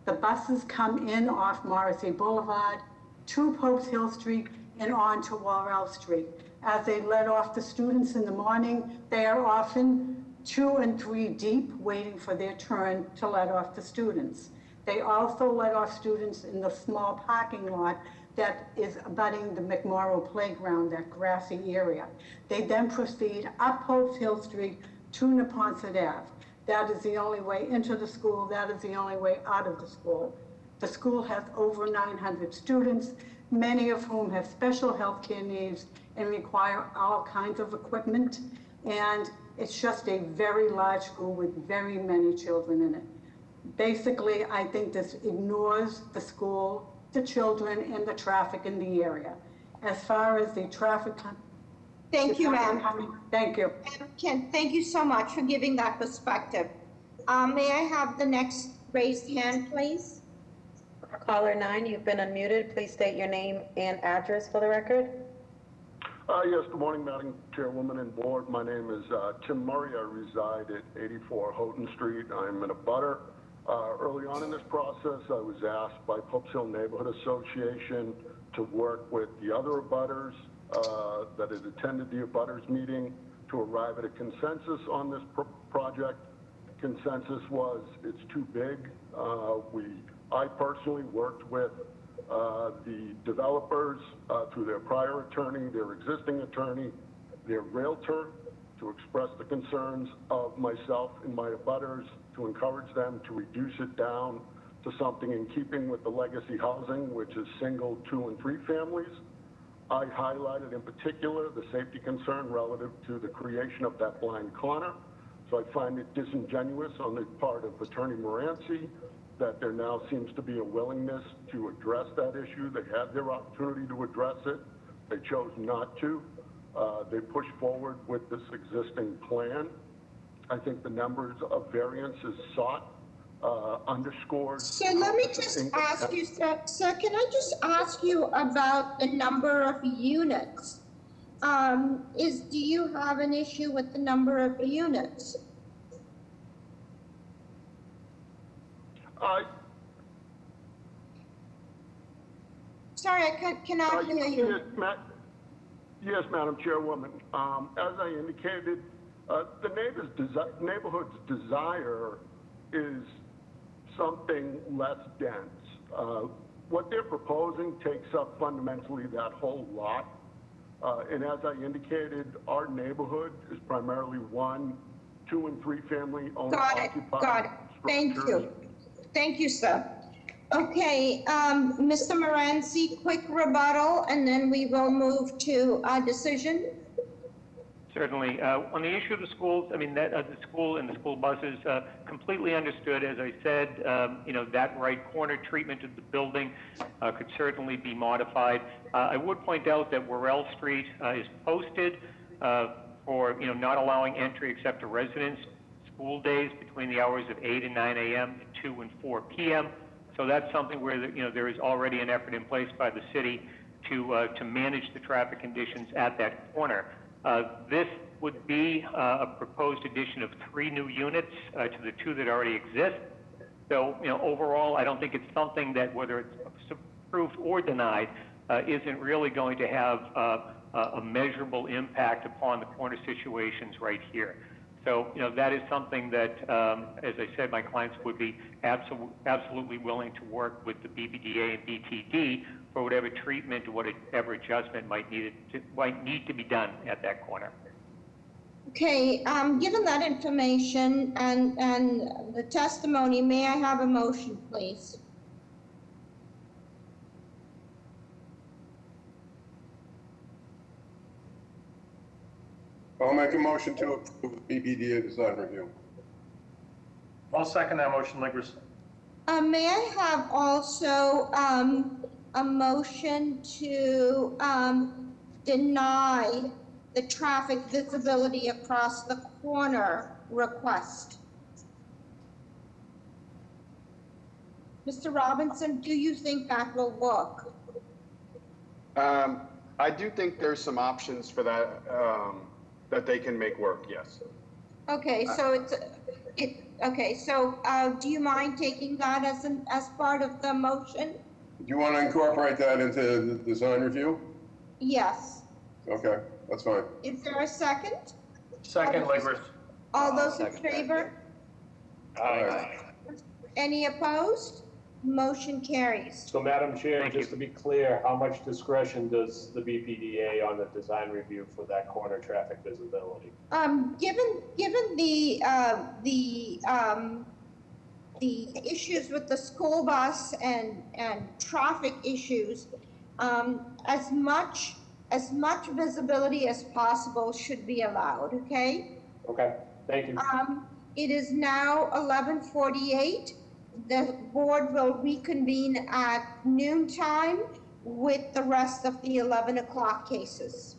Speaker 13: The buses come in off Morrissey Boulevard to Pope's Hill Street and on to Worrell Street. As they let off the students in the morning, they are often 2 and 3 deep waiting for their turn to let off the students. They also let off students in the small parking lot that is abutting the McMorrow Playground, that grassy area. They then proceed up Pope's Hill Street to Neponset Ave. That is the only way into the school. That is the only way out of the school. The school has over 900 students, many of whom have special health care needs and require all kinds of equipment. And it's just a very large school with very many children in it. Basically, I think this ignores the school, the children, and the traffic in the area. As far as the traffic...
Speaker 1: Thank you, ma'am.
Speaker 21: Thank you.
Speaker 1: Ken, thank you so much for giving that perspective. May I have the next raised hand, please?
Speaker 21: Caller 9, you've been unmuted. Please state your name and address for the record.
Speaker 20: Yes, good morning, Madam Chairwoman and Board. My name is Tim Murray. I reside at 84 Houghton Street. I'm an abutter. Early on in this process, I was asked by Pope's Hill Neighborhood Association to work with the other abutters that had attended the abutters meeting to arrive at a consensus on this project. Consensus was it's too big. I personally worked with the developers through their prior attorney, their existing attorney, their realtor, to express the concerns of myself and my abutters, to encourage them to reduce it down to something in keeping with the legacy housing, which is single, 2, and 3 families. I highlighted in particular the safety concern relative to the creation of that blind corner. So I find it disingenuous on the part of Attorney Moranci that there now seems to be a willingness to address that issue. They had their opportunity to address it. They chose not to. They pushed forward with this existing plan. I think the numbers of variances sought underscores...
Speaker 1: So let me just ask you, sir, can I just ask you about the number of units? Do you have an issue with the number of units? Sorry, I cannot hear you.
Speaker 20: Yes, Madam Chairwoman. As I indicated, the neighborhood's desire is something less dense. What they're proposing takes up fundamentally that whole lot. And as I indicated, our neighborhood is primarily 1, 2, and 3 family owner occupied.
Speaker 1: Got it. Thank you. Thank you, sir. Okay, Mr. Moranci, quick rebuttal, and then we will move to a decision.
Speaker 10: Certainly. On the issue of the schools, I mean, the school and the school buses, completely understood. As I said, that right corner treatment of the building could certainly be modified. I would point out that Worrell Street is posted for, not allowing entry except to residents school days between the hours of 8 and 9 a.m. and 2 and 4 p.m. So that's something where, there is already an effort in place by the city to manage the traffic conditions at that corner. This would be a proposed addition of 3 new units to the 2 that already exist. So, overall, I don't think it's something that, whether it's approved or denied, isn't really going to have a measurable impact upon the corner situations right here. So, that is something that, as I said, my clients would be absolutely willing to work with the BBDA and BTD for whatever treatment or whatever adjustment might need to be done at that corner.
Speaker 1: Okay, given that information and the testimony, may I have a motion, please?
Speaker 2: I'll make a motion to approve the BBDA design review.
Speaker 3: I'll second that motion, Liggers.
Speaker 1: May I have also a motion to deny the traffic visibility across the corner request? Mr. Robinson, do you think that will work?
Speaker 18: I do think there's some options for that, that they can make work, yes.
Speaker 1: Okay, so do you mind taking that as part of the motion?
Speaker 2: Do you want to incorporate that into the design review?
Speaker 1: Yes.
Speaker 2: Okay, that's fine.
Speaker 1: Is there a second?
Speaker 3: Second, Liggers.
Speaker 1: All those in favor?
Speaker 2: Aye.
Speaker 1: Any opposed? Motion carries.
Speaker 14: So Madam Chair, just to be clear, how much discretion does the BPDA on the design review for that corner traffic visibility?
Speaker 1: Given the issues with the school bus and traffic issues, as much visibility as possible should be allowed, okay?
Speaker 14: Okay, thank you.
Speaker 1: It is now 11:48. The board will reconvene at noon time with the rest of the 11 o'clock cases.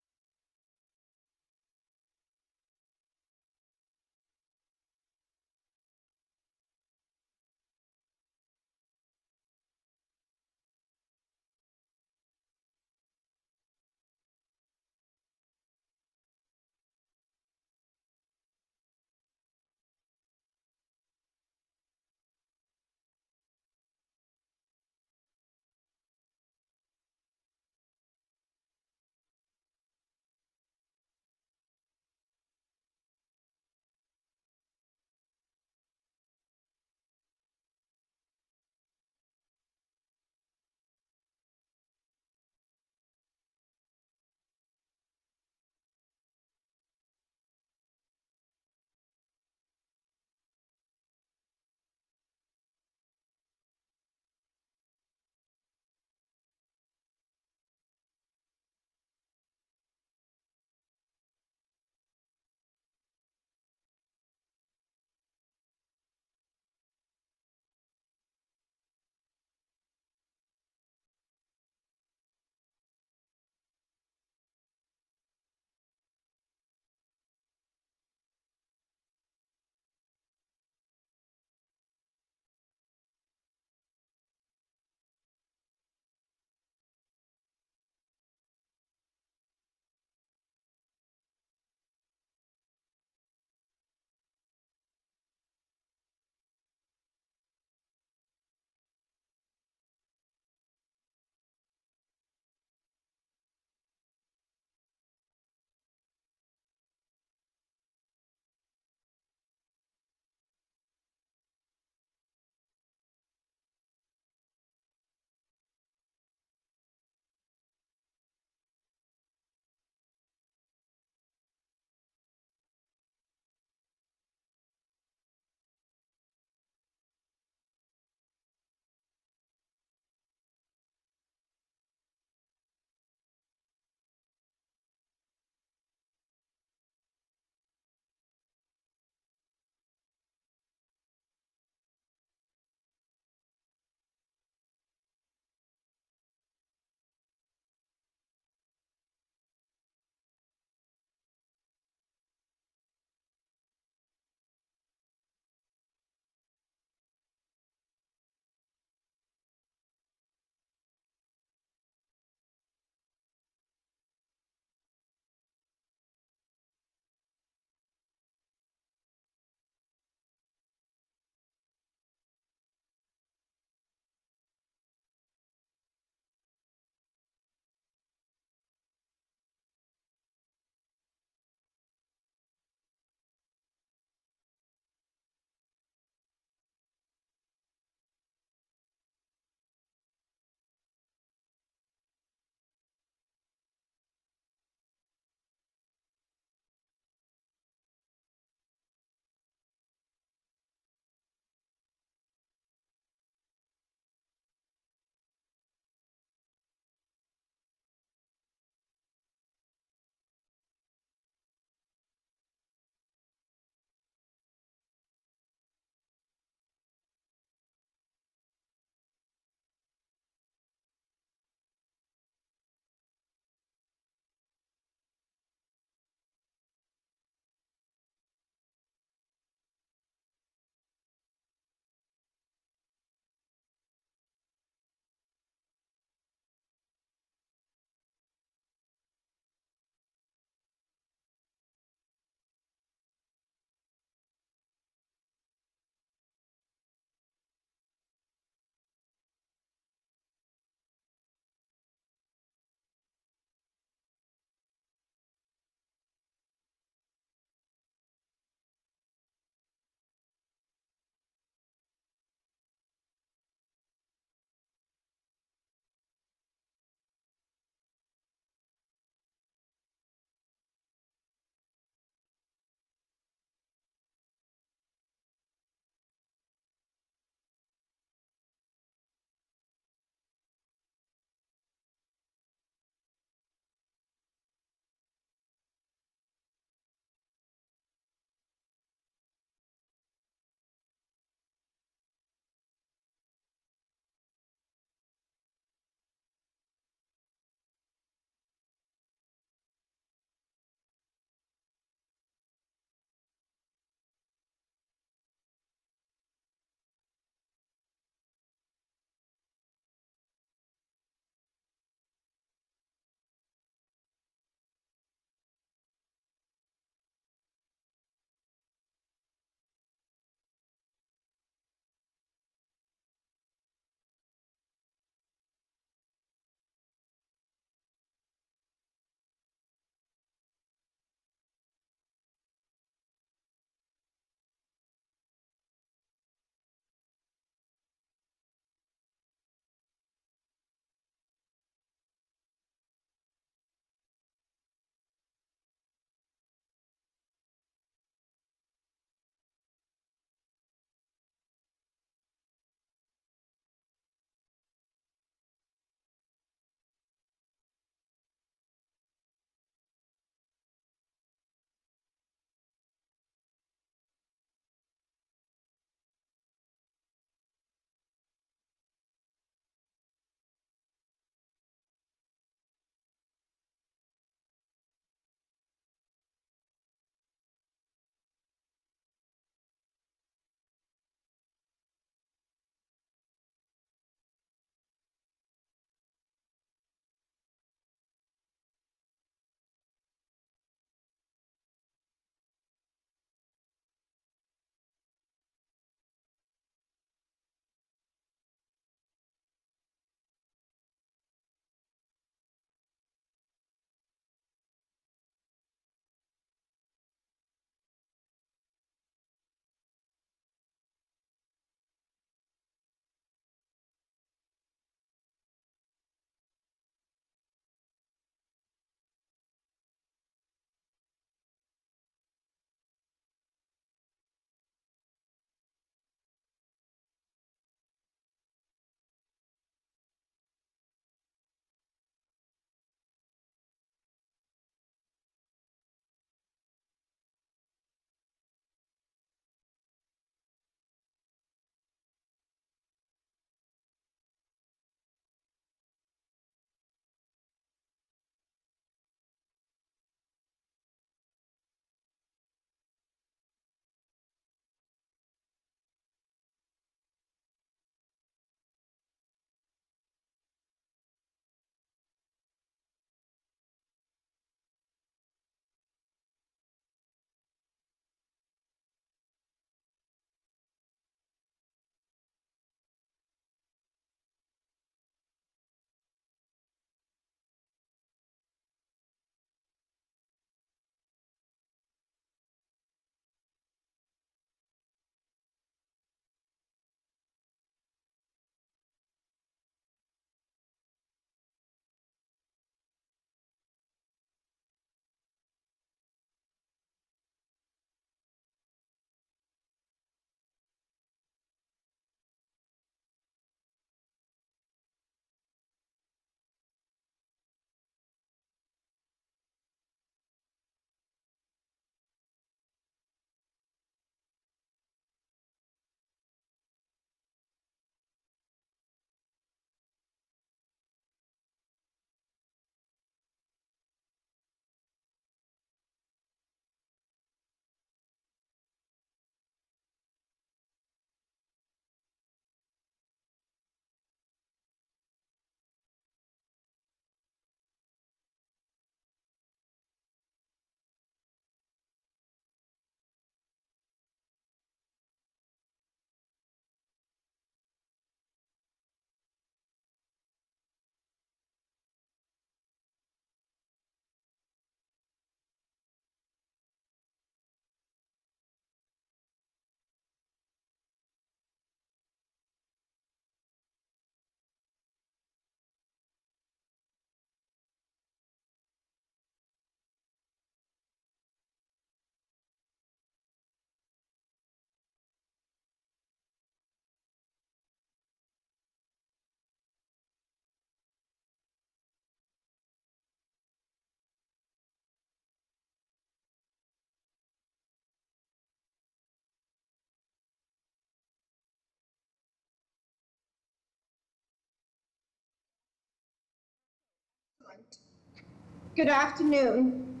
Speaker 1: Good afternoon.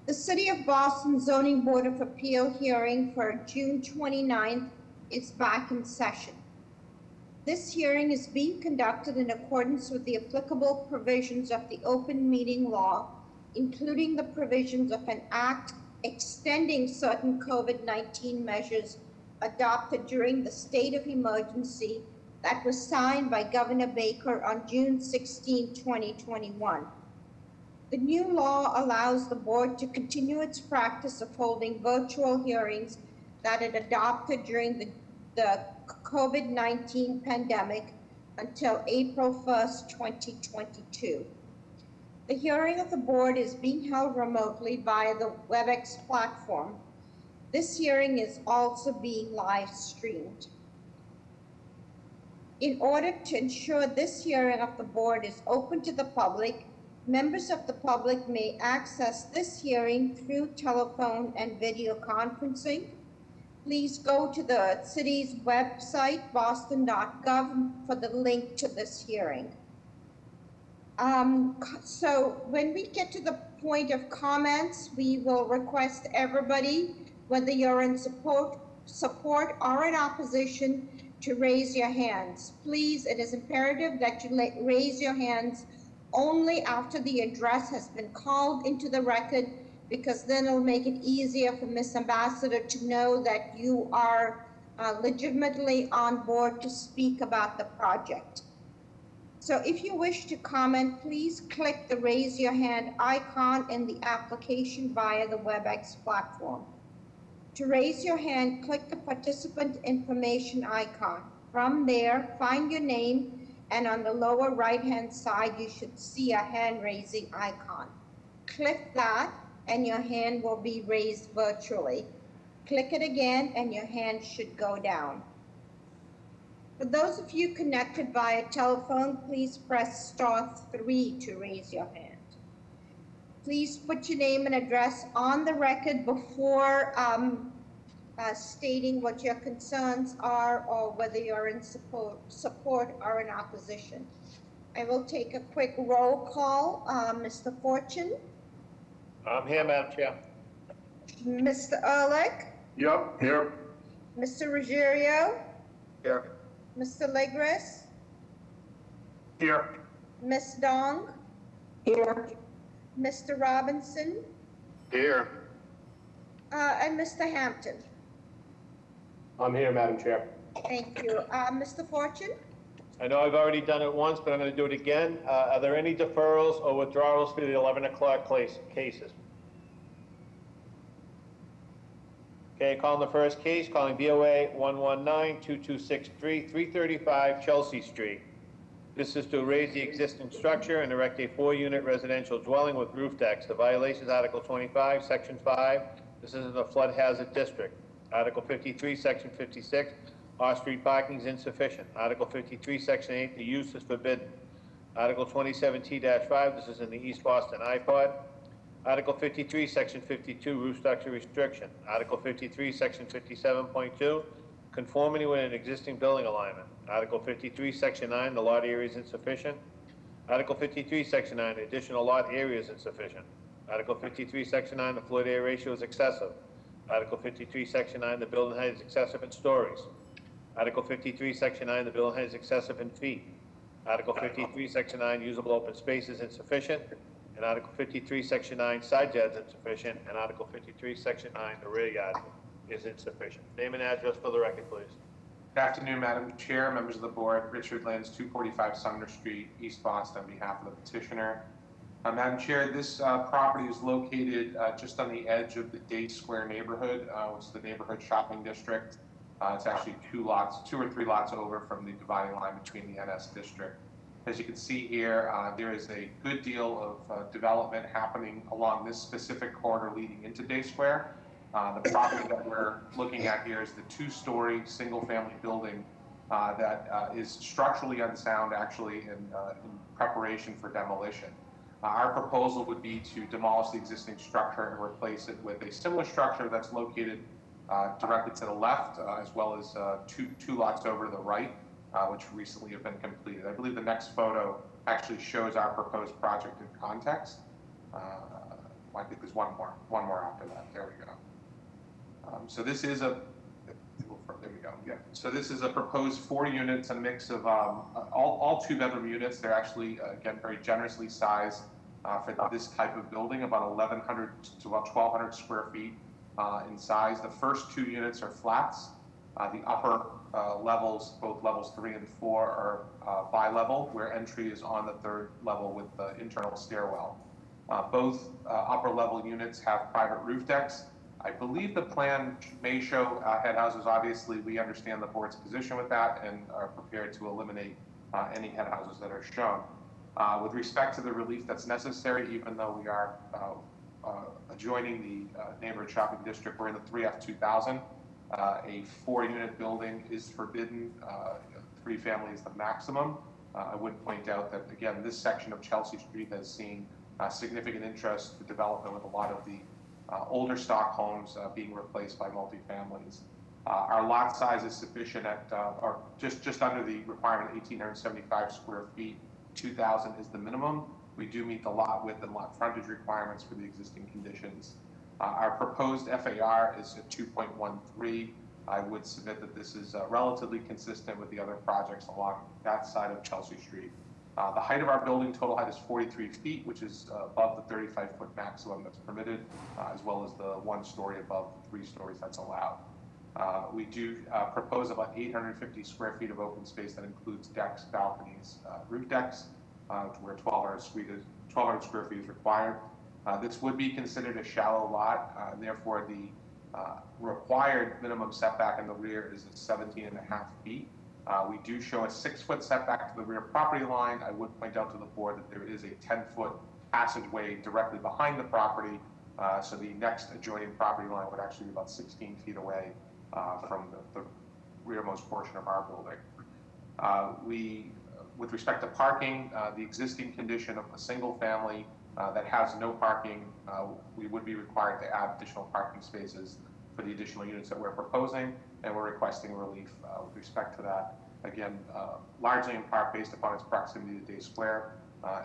Speaker 1: The City of Boston Zoning Board of Appeal hearing for June 29th is back in session. This hearing is being conducted in accordance with the applicable provisions of the open meeting law, including the provisions of an act extending certain COVID-19 measures adopted during the state of emergency that was signed by Governor Baker on June 16, 2021. The new law allows the board to continue its practice of holding virtual hearings that it adopted during the COVID-19 pandemic until April 1st, 2022. The hearing of the board is being held remotely via the WebEx platform. This hearing is also being live streamed. In order to ensure this hearing of the board is open to the public, members of the public may access this hearing through telephone and video conferencing. Please go to the city's website, boston.gov, for the link to this hearing. So when we get to the point of comments, we will request everybody, whether you're in support or in opposition, to raise your hands. Please, it is imperative that you raise your hands only after the address has been called into the record, because then it'll make it easier for Ms. Ambassador to know that you are legitimately on board to speak about the project. So if you wish to comment, please click the raise your hand icon in the application via the WebEx platform. To raise your hand, click the participant information icon. From there, find your name, and on the lower right-hand side, you should see a hand raising icon. Click that, and your hand will be raised virtually. Click it again, and your hand should go down. For those of you connected via telephone, please press *3 to raise your hand. Please put your name and address on the record before stating what your concerns are or whether you're in support or in opposition. I will take a quick roll call. Mr. Fortune?
Speaker 4: I'm here, Madam Chair.
Speaker 1: Mr. Ehrlich?
Speaker 2: Yep, here.
Speaker 1: Mr. Ruggiero?
Speaker 15: Here.
Speaker 1: Mr. Legris?
Speaker 3: Here.
Speaker 1: Ms. Dong?
Speaker 13: Here.
Speaker 1: Mr. Robinson?
Speaker 18: Here.
Speaker 1: And Mr. Hampton?
Speaker 14: I'm here, Madam Chair.
Speaker 1: Thank you. Mr. Fortune?
Speaker 4: I know I've already done it once, but I'm going to do it again. Are there any deferrals or withdrawals for the 11 o'clock cases? Okay, calling the first case, calling BOA 119-2263, 335 Chelsea Street. This is to raise the existing structure and erect a 4-unit residential dwelling with roof decks. The violation is Article 25, Section 5. This is in the flood hazard district. Article 53, Section 56, off-street parking is insufficient. Article 53, Section 8, the use is forbidden. Article 27T-5, this is in the East Boston iPod. Article 53, Section 52, roof structure restriction. Article 53, Section 57.2, conformity with an existing building alignment. Article 53, Section 9, the lot area is insufficient. Article 53, Section 9, the additional lot area is insufficient. Article 53, Section 9, the floor to area ratio is excessive. Article 53, Section 9, the building height is excessive in stories. Article 53, Section 9, the building height is excessive in feet. Article 53, Section 9, usable open space is insufficient. And Article 53, Section 9, side yard is insufficient. And Article 53, Section 9, the rear yard is insufficient. Name and address for the record, please.
Speaker 7: Good afternoon, Madam Chair, members of the board. Richard Lenz, 245 Sumner Street, East Boston, on behalf of the petitioner. Madam Chair, this property is located just on the edge of the Day Square neighborhood, which is the neighborhood shopping district. It's actually 2 or 3 lots over from the dividing line between the NS district. As you can see here, there is a good deal of development happening along this specific corridor leading into Day Square. The property that we're looking at here is the 2-story single-family building that is structurally unsound, actually, in preparation for demolition. Our proposal would be to demolish the existing structure and replace it with a similar structure that's located directly to the left, as well as two lots over to the right, which recently have been completed. I believe the next photo actually shows our proposed project in context. I think there's one more after that. There we go. So this is a, there we go, yeah. So this is a proposed 4 units, a mix of all 2-bedroom units. They're actually, again, very generously sized for this type of building, about 1,100 to about 1,200 square feet in size. The first 2 units are flats. The upper levels, both levels 3 and 4, are bi-level, where entry is on the 3rd level with the internal stairwell. Both upper level units have private roof decks. I believe the plan may show head houses. Obviously, we understand the board's position with that and are prepared to eliminate any head houses that are shown. With respect to the relief that's necessary, even though we are adjoining the neighborhood shopping district, we're in the 3F2000. A 4-unit building is forbidden. 3 families the maximum. I would point out that, again, this section of Chelsea Street has seen significant interest for development, with a lot of the older stock homes being replaced by multifamilies. Our lot size is sufficient at, or just under the requirement of 1,875 square feet. 2,000 is the minimum. We do meet the lot width and lot frontage requirements for the existing conditions. Our proposed FAR is at 2.13. I would submit that this is relatively consistent with the other projects along that side of Chelsea Street. The height of our building, total height, is 43 feet, which is above the 35-foot maximum that's permitted, as well as the 1 story above the 3 stories that's allowed. We do propose about 850 square feet of open space that includes decks, balconies, roof decks, where 1,200 square feet is required. This would be considered a shallow lot, and therefore the required minimum setback in the rear is at 17.5 feet. We do show a 6-foot setback to the rear property line. I would point out to the board that there is a 10-foot passageway directly behind the property, so the next adjoining property line would actually be about 16 feet away from the rearmost portion of our building. With respect to parking, the existing condition of a single family that has no parking, we would be required to add additional parking spaces for the additional units that we're proposing, and we're requesting relief with respect to that. Again, largely in part based upon its proximity to Day Square,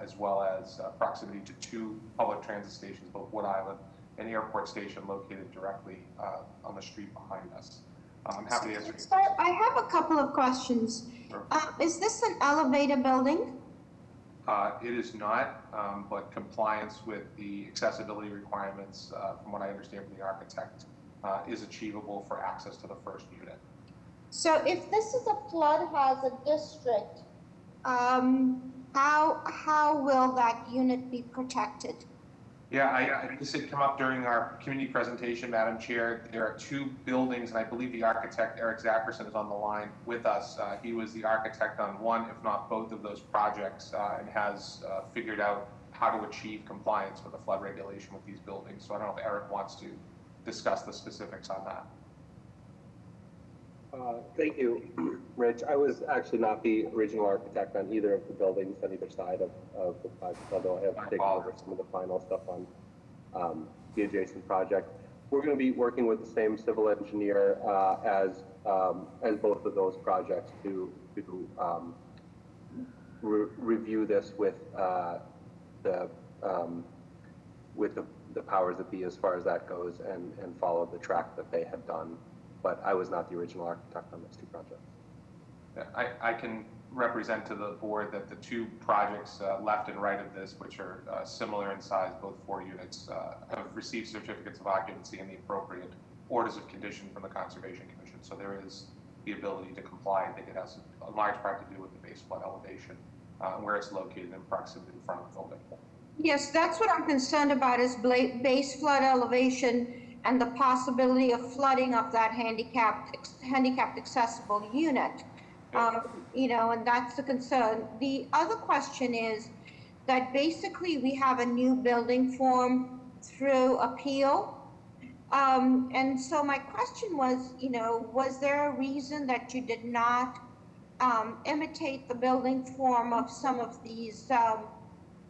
Speaker 7: as well as proximity to 2 public transit stations, both Wood Island and Airport Station, located directly on the street behind us. I'm happy to answer.
Speaker 1: Sir, I have a couple of questions.
Speaker 7: Sure.
Speaker 1: Is this an elevator building?
Speaker 7: It is not, but compliance with the accessibility requirements, from what I understand from the architect, is achievable for access to the first unit.
Speaker 1: So if this is a flood hazard district, how will that unit be protected?
Speaker 7: Yeah, this had come up during our community presentation, Madam Chair. There are 2 buildings, and I believe the architect, Eric Zackerson, is on the line with us. He was the architect on 1, if not both, of those projects, and has figured out how to achieve compliance with the flood regulation with these buildings. So I don't know if Eric wants to discuss the specifics on that.
Speaker 6: Thank you, Rich. I was actually not the original architect on either of the buildings on either side of the project, although I have taken over some of the final stuff on the adjacent project. We're going to be working with the same civil engineer as both of those projects to review this with the powers that be as far as that goes, and follow the track that they had done. But I was not the original architect on those 2 projects.
Speaker 7: Yeah, I can represent to the board that the 2 projects left and right of this, which are similar in size, both 4 units, have received certificates of occupancy and the appropriate orders of condition from the Conservation Commission. So there is the ability to comply. I think it has a large part to do with the base flood elevation, where it's located in proximity in front of the building.
Speaker 1: Yes, that's what I'm concerned about, is base flood elevation and the possibility of flooding of that handicapped accessible unit. You know, and that's the concern. The other question is that basically we have a new building form through appeal. And so my question was, you know, was there a reason that you did not imitate the building form of some of these,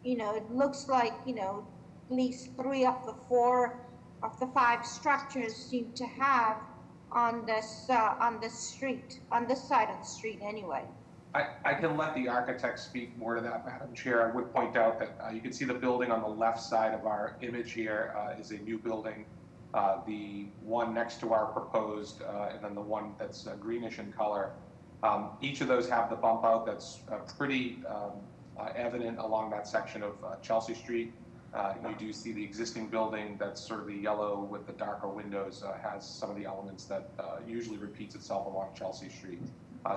Speaker 1: you know, it looks like, you know, at least 3 of the 4 of the 5 structures seem to have on this street, on this side of the street anyway.
Speaker 7: I can let the architect speak more to that, Madam Chair. I would point out that you can see the building on the left side of our image here is a new building. The one next to our proposed, and then the one that's greenish in color. Each of those have the bump out that's pretty evident along that section of Chelsea Street. You do see the existing building that's sort of the yellow with the darker windows has some of the elements that usually repeats itself along Chelsea Street.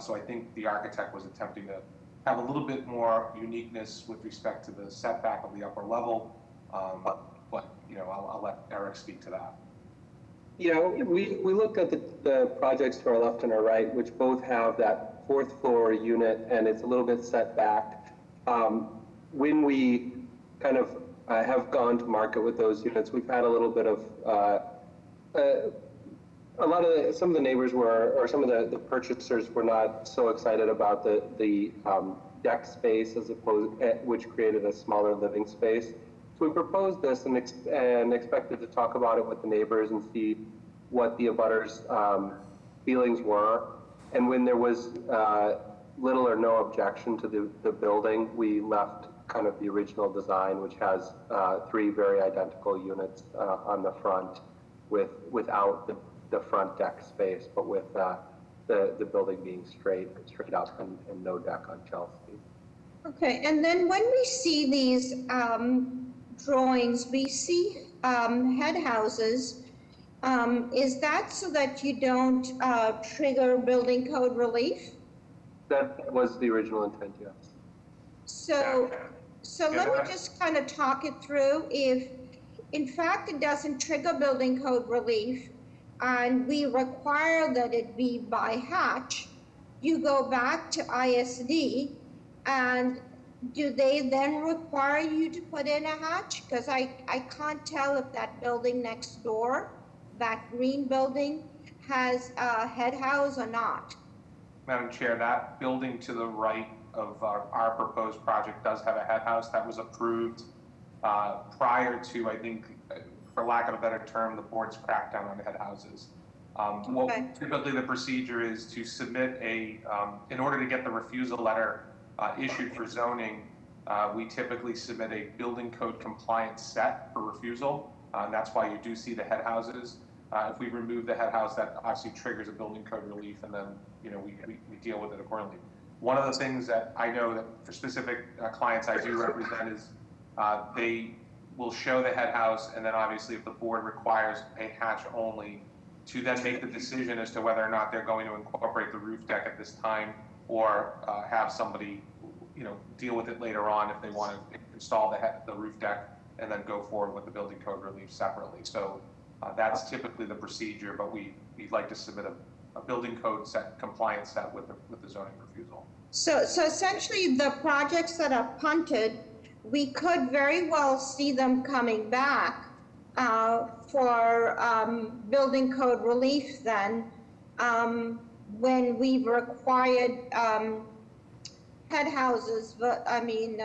Speaker 7: So I think the architect was attempting to have a little bit more uniqueness with respect to the setback of the upper level. But you know, I'll let Eric speak to that.
Speaker 6: Yeah, we looked at the projects to our left and our right, which both have that fourth floor unit, and it's a little bit set back. When we kind of have gone to market with those units, we've had a little bit of some of the neighbors were, or some of the purchasers were not so excited about the deck space as opposed, which created a smaller living space. So we proposed this and expected to talk about it with the neighbors and see what the abutters' feelings were. And when there was little or no objection to the building, we left kind of the original design, which has 3 very identical units on the front without the front deck space, but with the building being straight up and no deck on Chelsea.
Speaker 1: Okay, and then when we see these drawings, we see head houses. Is that so that you don't trigger building code relief?
Speaker 6: That was the original intent, yes.
Speaker 1: So let me just kind of talk it through. If in fact it doesn't trigger building code relief and we require that it be by hatch, you go back to ISD, and do they then require you to put in a hatch? Because I can't tell if that building next door, that green building, has a head house or not.
Speaker 7: Madam Chair, that building to the right of our proposed project does have a head house that was approved prior to, I think, for lack of a better term, the board's crackdown on head houses. Typically the procedure is to submit in order to get the refusal letter issued for zoning, we typically submit a building code compliance set for refusal. And that's why you do see the head houses. If we remove the head house, that obviously triggers a building code relief, and then we deal with it accordingly. One of the things that I know that for specific clients I do represent is they will show the head house, and then obviously if the board requires a hatch only, to then make the decision as to whether or not they're going to incorporate the roof deck at this time, or have somebody deal with it later on if they want to install the roof deck and then go forward with the building code relief separately. So that's typically the procedure, but we'd like to submit a building code compliance set with the zoning refusal.
Speaker 1: So essentially the projects that are punted, we could very well see them coming back for building code relief then, when we've required head houses, but I mean,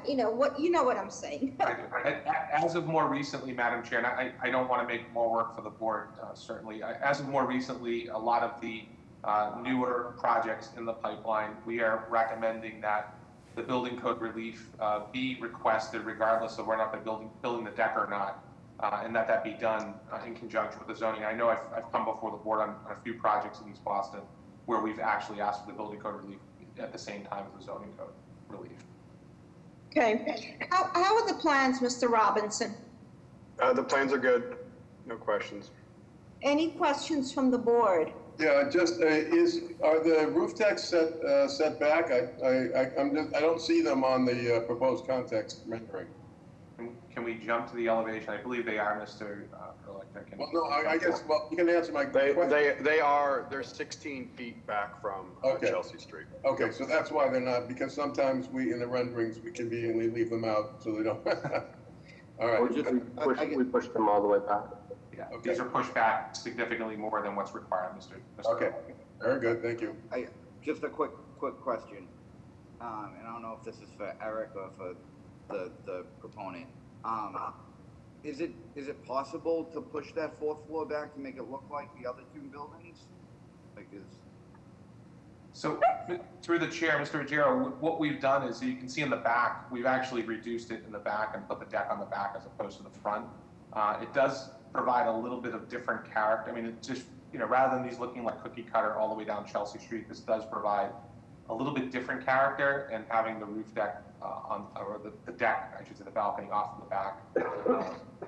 Speaker 1: you know what I'm saying.
Speaker 7: As of more recently, Madam Chair, and I don't want to make more work for the board, certainly. As of more recently, a lot of the newer projects in the pipeline, we are recommending that the building code relief be requested regardless of whether or not they're building the deck or not, and that be done in conjunction with the zoning. I know I've come before the board on a few projects in East Boston where we've actually asked for the building code relief at the same time as the zoning code relief.
Speaker 1: Okay. How are the plans, Mr. Robinson?
Speaker 18: The plans are good. No questions.
Speaker 1: Any questions from the board?
Speaker 2: Yeah, just are the roof decks set back? I don't see them on the proposed context rendering.
Speaker 7: Can we jump to the elevation? I believe they are, Mr.
Speaker 2: Well, no, I guess. Well, you can answer my question.
Speaker 18: They're 16 feet back from Chelsea Street.
Speaker 2: Okay, so that's why they're not, because sometimes in the renderings we conveniently leave them out so they don't. All right.
Speaker 6: We pushed them all the way back.
Speaker 7: Yeah, okay. These are pushed back significantly more than what's required, Mr.
Speaker 2: Okay, very good, thank you.
Speaker 16: Just a quick question, and I don't know if this is for Eric or for the proponent. Is it possible to push that 4th floor back to make it look like the other 2 buildings?
Speaker 7: So through the chair, Mr. Ruggiero, what we've done is, you can see in the back, we've actually reduced it in the back and put the deck on the back as opposed to the front. It does provide a little bit of different character. I mean, it just, rather than these looking like cookie cutter all the way down Chelsea Street, this does provide a little bit different character, and having the roof deck or the deck, I should say, the balcony off in the back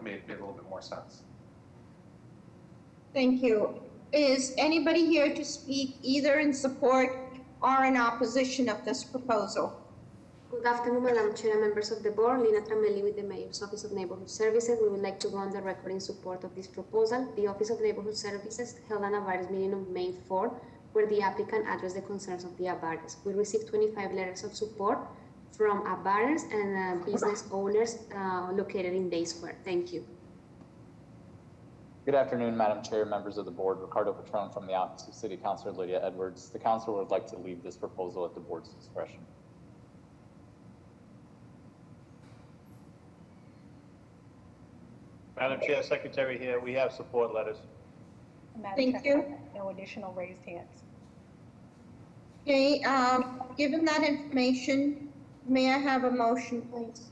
Speaker 7: made a little bit more sense.
Speaker 1: Thank you. Is anybody here to speak either in support or in opposition of this proposal?
Speaker 9: Good afternoon, Madam Chair, members of the board. Lina Tramelli with the Mayor's Office of Neighborhood Services. We would like to go on the record in support of this proposal. The Office of Neighborhood Services held an abutters meeting on May 4, where the applicant addressed the concerns of the abutters. We received 25 letters of support from abutters and business owners located in Day Square. Thank you.
Speaker 22: Good afternoon, Madam Chair, members of the board. Ricardo Patron from the Office of City Councilor Lydia Edwards. The council would like to leave this proposal at the board's discretion.
Speaker 4: Madam Chair, Secretary here, we have support letters.
Speaker 1: Thank you.
Speaker 23: No additional raised hands.
Speaker 1: Okay, given that information, may I have a motion, please?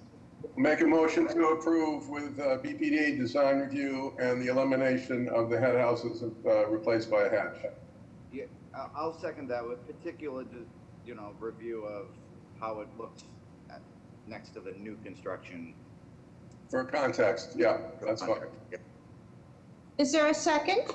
Speaker 2: Make a motion to approve with BPDA design review and the elimination of the head houses replaced by a hatch.
Speaker 16: Yeah, I'll second that with particular, review of how it looks next to the new construction.
Speaker 2: For context, yeah, that's fine.
Speaker 1: Is there a second?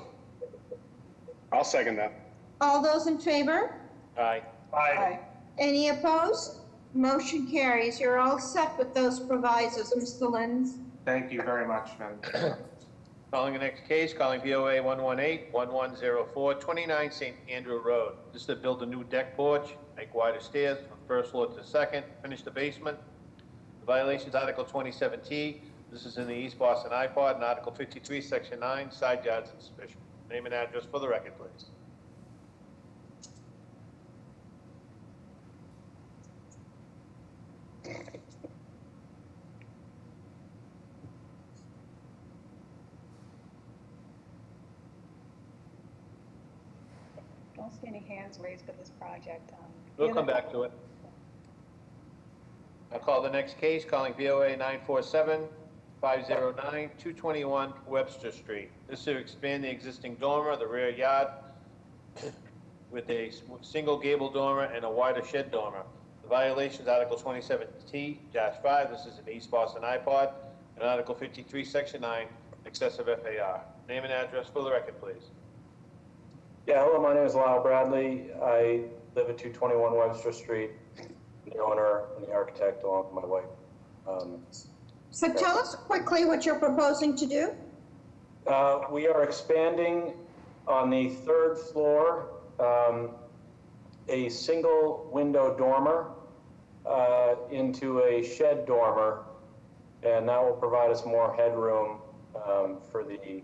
Speaker 18: I'll second that.
Speaker 1: All those in favor?
Speaker 4: Aye.
Speaker 1: Aye. Any opposed? Motion carries. You're all set with those provisos, Mr. Lenz.
Speaker 7: Thank you very much, Madam Chair.
Speaker 4: Calling the next case, calling BOA 118-1104, 29 St. Andrew Road. This is to build a new deck porch, make wider stairs from first floor to second, finish the basement. The violations, Article 27T. This is in the East Boston iPod, and Article 53, Section 9, side yards insufficient. Name and address for the record, please.
Speaker 23: Don't see any hands raised for this project.
Speaker 4: We'll come back to it. I'll call the next case, calling BOA 947-509-221 Webster Street. This is to expand the existing dormer, the rear yard, with a single gable dormer and a wider shed dormer. The violations, Article 27T-5, this is an East Boston iPod, and Article 53, Section 9, excessive FAR. Name and address for the record, please.
Speaker 24: Yeah, hello, my name is Lyle Bradley. I live at 221 Webster Street, the owner and the architect along with my wife.
Speaker 1: So tell us quickly what you're proposing to do.
Speaker 24: We are expanding on the third floor a single window dormer into a shed dormer, and that will provide us more headroom for the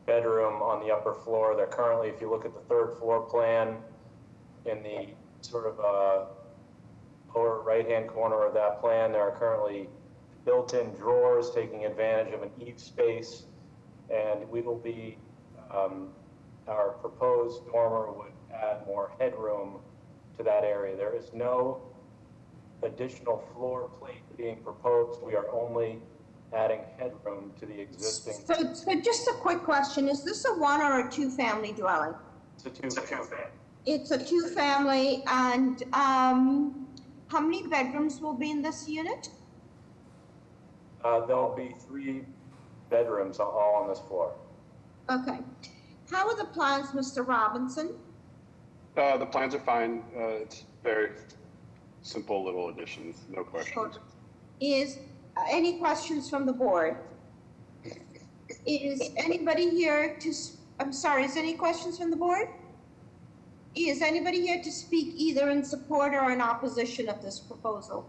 Speaker 24: bedroom on the upper floor. They're currently, if you look at the third floor plan, in the sort of lower right-hand corner of that plan, there are currently built-in drawers taking advantage of an eave space, and we will be, our proposed dormer would add more headroom to that area. There is no additional floor plate being proposed. We are only adding headroom to the existing.
Speaker 1: So just a quick question. Is this a one or a two-family dwelling?
Speaker 24: It's a two-family.
Speaker 1: It's a two-family, and how many bedrooms will be in this unit?
Speaker 24: There'll be 3 bedrooms all on this floor.
Speaker 1: Okay. How are the plans, Mr. Robinson?
Speaker 18: The plans are fine. It's very simple little additions, no questions.
Speaker 1: Is any questions from the board? Is anybody here to, I'm sorry, is any questions from the board? Is anybody here to speak either in support or in opposition of this proposal?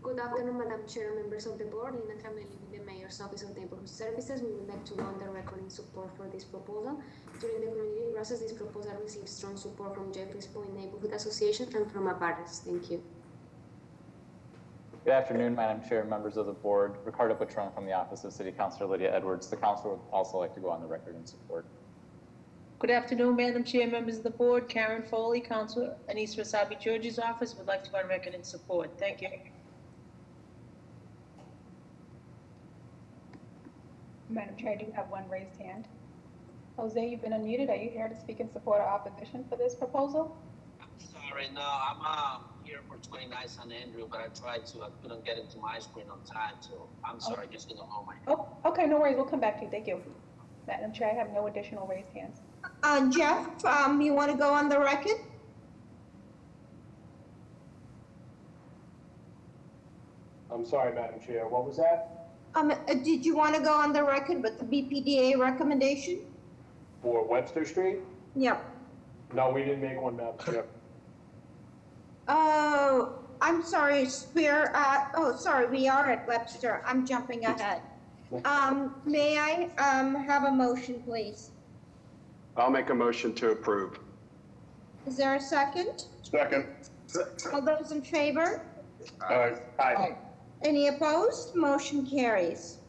Speaker 9: Good afternoon, Madam Chair, members of the board. Lina Tramelli with the Mayor's Office of Neighborhood Services. We would like to go on the record in support for this proposal. During the community process, this proposal received strong support from Jeffries Point Neighborhood Association and from abutters. Thank you.
Speaker 22: Good afternoon, Madam Chair, members of the board. Ricardo Patron from the Office of City Councilor Lydia Edwards. The council would also like to go on the record in support.
Speaker 5: Good afternoon, Madam Chair, members of the board. Karen Foley, Counselor in East Wasabi George's office, would like to go on record in support. Thank you.
Speaker 23: Madam Chair, I do have one raised hand. Jose, you've been unmuted. Are you here to speak in support or opposition for this proposal?
Speaker 8: Sorry, no, I'm here for 29 San Andrew, but I couldn't get into my screen on time, so I'm sorry, just gonna hold my.
Speaker 23: Oh, okay, no worries. We'll come back to you. Thank you. Madam Chair, I have no additional raised hands.
Speaker 1: Jeff, you want to go on the record?
Speaker 14: I'm sorry, Madam Chair, what was that?
Speaker 1: Did you want to go on the record with the BPDA recommendation?
Speaker 14: For Webster Street?
Speaker 1: Yep.
Speaker 14: No, we didn't make one, Madam Chair.
Speaker 1: Oh, I'm sorry, sorry, we are at Webster. I'm jumping ahead. May I have a motion, please?
Speaker 18: I'll make a motion to approve.
Speaker 1: Is there a second?
Speaker 2: Second.
Speaker 1: All those in favor?
Speaker 2: Aye.
Speaker 14: Aye.
Speaker 1: Any opposed? Motion carries.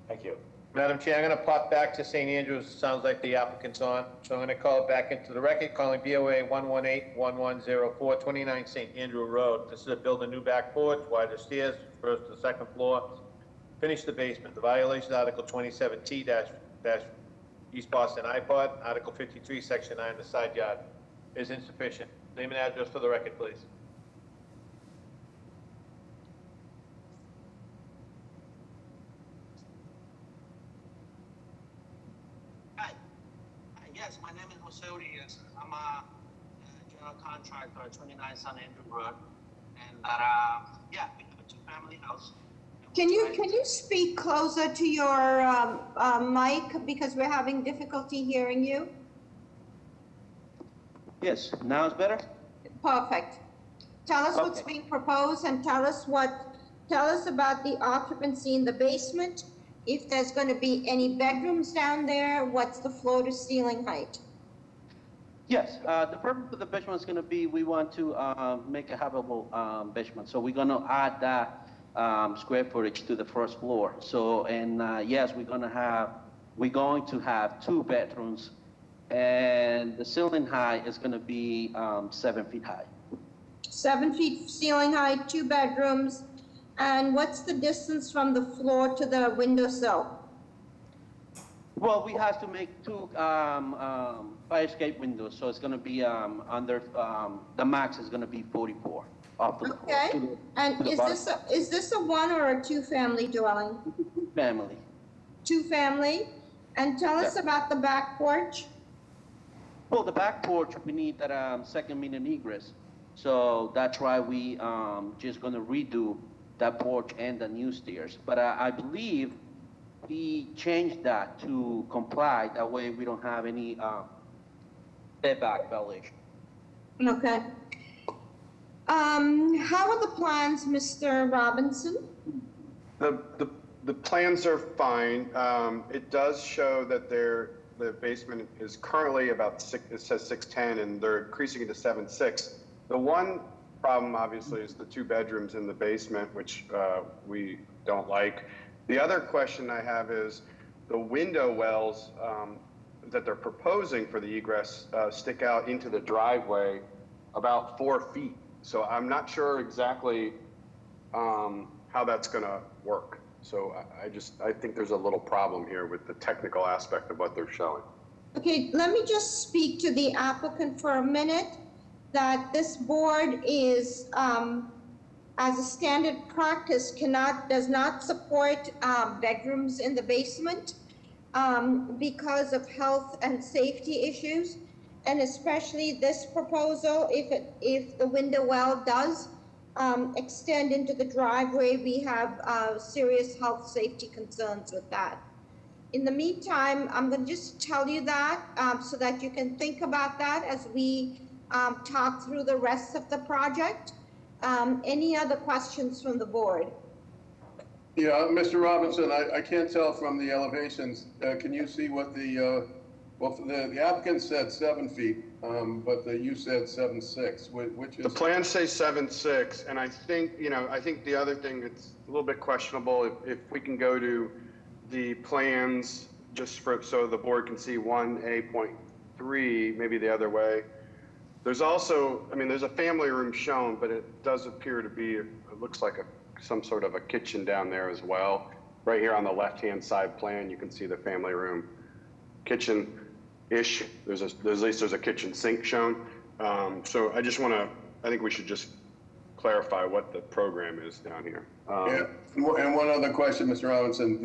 Speaker 14: Thank you.
Speaker 4: Madam Chair, I'm going to pop back to St. Andrews. Sounds like the applicant's on. So I'm going to call it back into the record, calling BOA 118-1104, 29 St. Andrew Road. This is to build a new back porch, wider stairs, first to second floor, finish the basement. The violation, Article 27T- East Boston iPod, Article 53, Section 9, the side yard is insufficient. Name and address for the record, please.
Speaker 8: Yes, my name is Jose Urias. I'm a general contractor at 29 San Andrew Road. And yeah, we have a two-family house.
Speaker 1: Can you speak closer to your mic because we're having difficulty hearing you?
Speaker 17: Yes, now it's better?
Speaker 1: Perfect. Tell us what's being proposed and tell us about the occupancy in the basement. If there's going to be any bedrooms down there, what's the floor to ceiling height?
Speaker 17: Yes, the purpose of the basement is going to be, we want to make a habitable basement. So we're going to add that square footage to the first floor. So, and yes, we're going to have 2 bedrooms, and the ceiling height is going to be 7 feet high.
Speaker 1: 7 feet ceiling height, 2 bedrooms. And what's the distance from the floor to the windowsill?
Speaker 17: Well, we have to make 2 fire escape windows, so it's going to be under the max is going to be 44 off the
Speaker 1: okay.
Speaker 17: floor.
Speaker 1: And is this a 1 or a 2 family dwelling?
Speaker 17: Family.
Speaker 1: 2 family. And tell us about the back porch.
Speaker 17: Well, the back porch, we need that second mean egress, so that's why we just going to redo that porch and the new stairs. But I believe we changed that to comply. That way we don't have any setback violation.
Speaker 1: Okay. How are the plans, Mr. Robinson?
Speaker 18: The plans are fine. It does show that the basement is currently about it says 610, and they're increasing it to 7.6. The one problem, obviously, is the 2 bedrooms in the basement, which we don't like. The other question I have is the window wells that they're proposing for the egress stick out into the driveway about 4 feet. So I'm not sure exactly how that's going to work. So I think there's a little problem here with the technical aspect of what they're showing.
Speaker 1: Okay, let me just speak to the applicant for a minute. That this board is, as a standard practice, does not support bedrooms in the basement because of health and safety issues, and especially this proposal, if the window well does extend into the driveway, we have serious health safety concerns with that. In the meantime, I'm going to just tell you that so that you can think about that as we talk through the rest of the project. Any other questions from the board?
Speaker 2: Yeah, Mr. Robinson, I can't tell from the elevations. Can you see what the applicant said 7 feet, but you said 7.6, which is?
Speaker 18: The plans say 7.6, and I think the other thing that's a little bit questionable, if we can go to the plans just so the board can see 1A.3, maybe the other way. There's also, I mean, there's a family room shown, but it does appear to be, it looks like some sort of a kitchen down there as well. Right here on the left-hand side plan, you can see the family room kitchen-ish. At least there's a kitchen sink shown. So I just want to, I think we should just clarify what the program is down here.
Speaker 2: Yeah. And one other question, Mr. Robinson,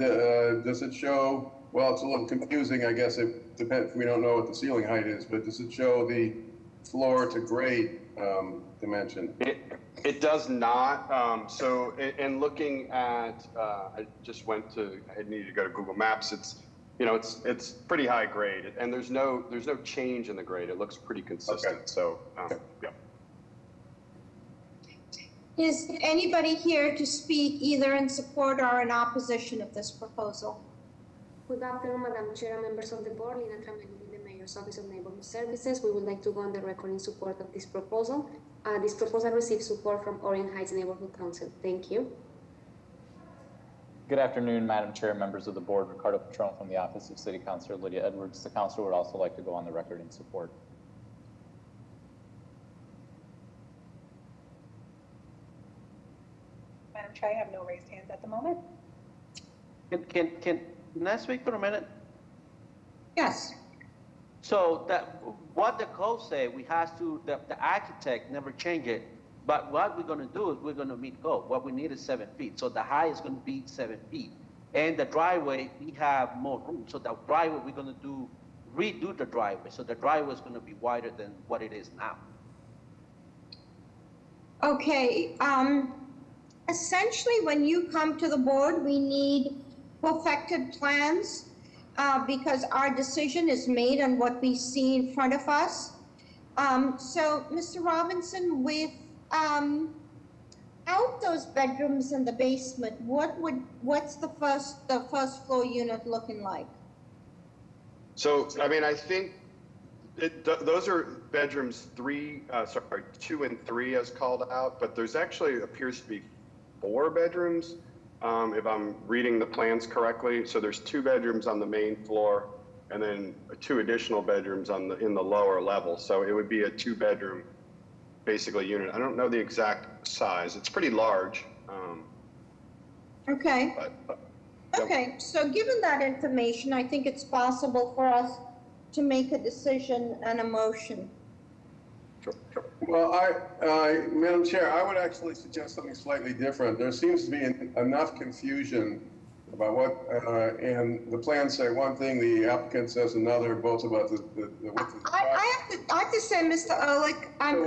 Speaker 2: does it show, well, it's a little confusing, I guess, it depends, we don't know what the ceiling height is, but does it show the floor to grade dimension?
Speaker 18: It does not. So in looking at, I just went to, I needed to go to Google Maps. It's, you know, it's pretty high grade, and there's no change in the grade. It looks pretty consistent. Okay. So yeah.
Speaker 1: Is anybody here to speak either in support or in opposition of this proposal?
Speaker 9: Good afternoon, Madam Chair, members of the board. Lina Tramelli with the Mayor's Office of Neighborhood Services. We would like to go on the record in support of this proposal. This proposal receives support from Orient Heights Neighborhood Council. Thank you.
Speaker 22: Good afternoon, Madam Chair, members of the board. Ricardo Patron from the Office of City Councilor Lydia Edwards. The council would also like to go on the record in support.
Speaker 23: Madam Chair, I have no raised hands at the moment.
Speaker 17: Can I speak for a minute?
Speaker 1: Yes.
Speaker 17: So that what the code say, we have to, the architect never change it. But what we're gonna do is we're gonna meet code. What we need is 7 feet. So the height is gonna be 7 feet. And the driveway, we have more room. So the driveway, we're gonna redo the driveway. So the driveway is gonna be wider than what it is now.
Speaker 1: Okay, essentially when you come to the board, we need perfected plans because our decision is made on what we see in front of us. So Mr. Robinson, without those bedrooms in the basement, what's the first floor unit looking like?
Speaker 18: So, I mean, I think those are bedrooms 2 and 3 as called out, but there's actually appears to be 4 bedrooms, if I'm reading the plans correctly. So there's 2 bedrooms on the main floor and then 2 additional bedrooms in the lower level. So it would be a 2-bedroom, basically, unit. I don't know the exact size. It's pretty large.
Speaker 1: Okay. Okay, so given that information, I think it's possible for us to make a decision and a motion.
Speaker 2: Well, Madam Chair, I would actually suggest something slightly different. There seems to be enough confusion about what, and the plans say one thing, the applicant says another, both about the width of the
Speaker 1: I have to say, Mr. Ehrlich, I'm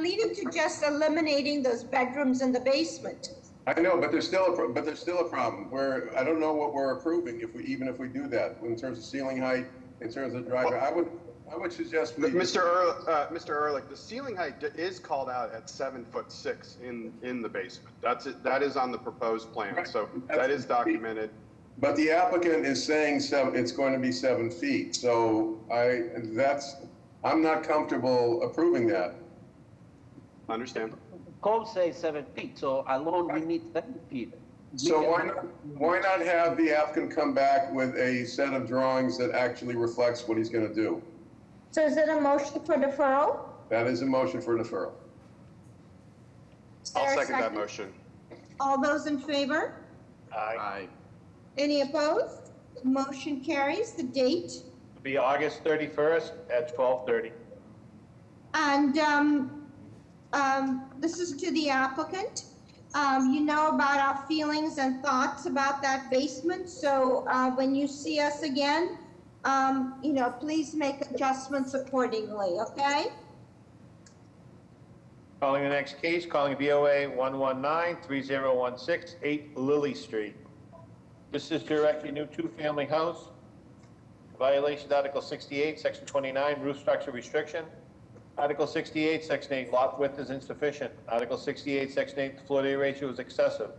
Speaker 1: leading to just eliminating those bedrooms in the basement.
Speaker 2: I know, but there's still a problem where I don't know what we're approving even if we do that in terms of ceiling height, in terms of driveway. I would suggest
Speaker 18: Mr. Ehrlich, the ceiling height is called out at 7'6" in the basement. That's it. That is on the proposed plan, so that is documented.
Speaker 2: But the applicant is saying it's going to be 7 feet. So I'm not comfortable approving that.
Speaker 18: Understand.
Speaker 17: Code says 7 feet, so alone we need 7 feet.
Speaker 2: So why not have the applicant come back with a set of drawings that actually reflects what he's going to do?
Speaker 1: So is it a motion for deferral?
Speaker 2: That is a motion for deferral.
Speaker 18: I'll second that motion.
Speaker 1: All those in favor?
Speaker 4: Aye.
Speaker 1: Any opposed? Motion carries. The date?
Speaker 4: It'll be August 31st at 12:30.
Speaker 1: And this is to the applicant. You know about our feelings and thoughts about that basement. So when you see us again, please make adjustments accordingly, okay?
Speaker 4: Calling the next case, calling BOA 119-3016, 8 Lily Street. This is to erect a new 2-family house. Violation Article 68, Section 29, roof structure restriction. Article 68, Section 8, lot width is insufficient. Article 68, Section 8, the floor area ratio is excessive.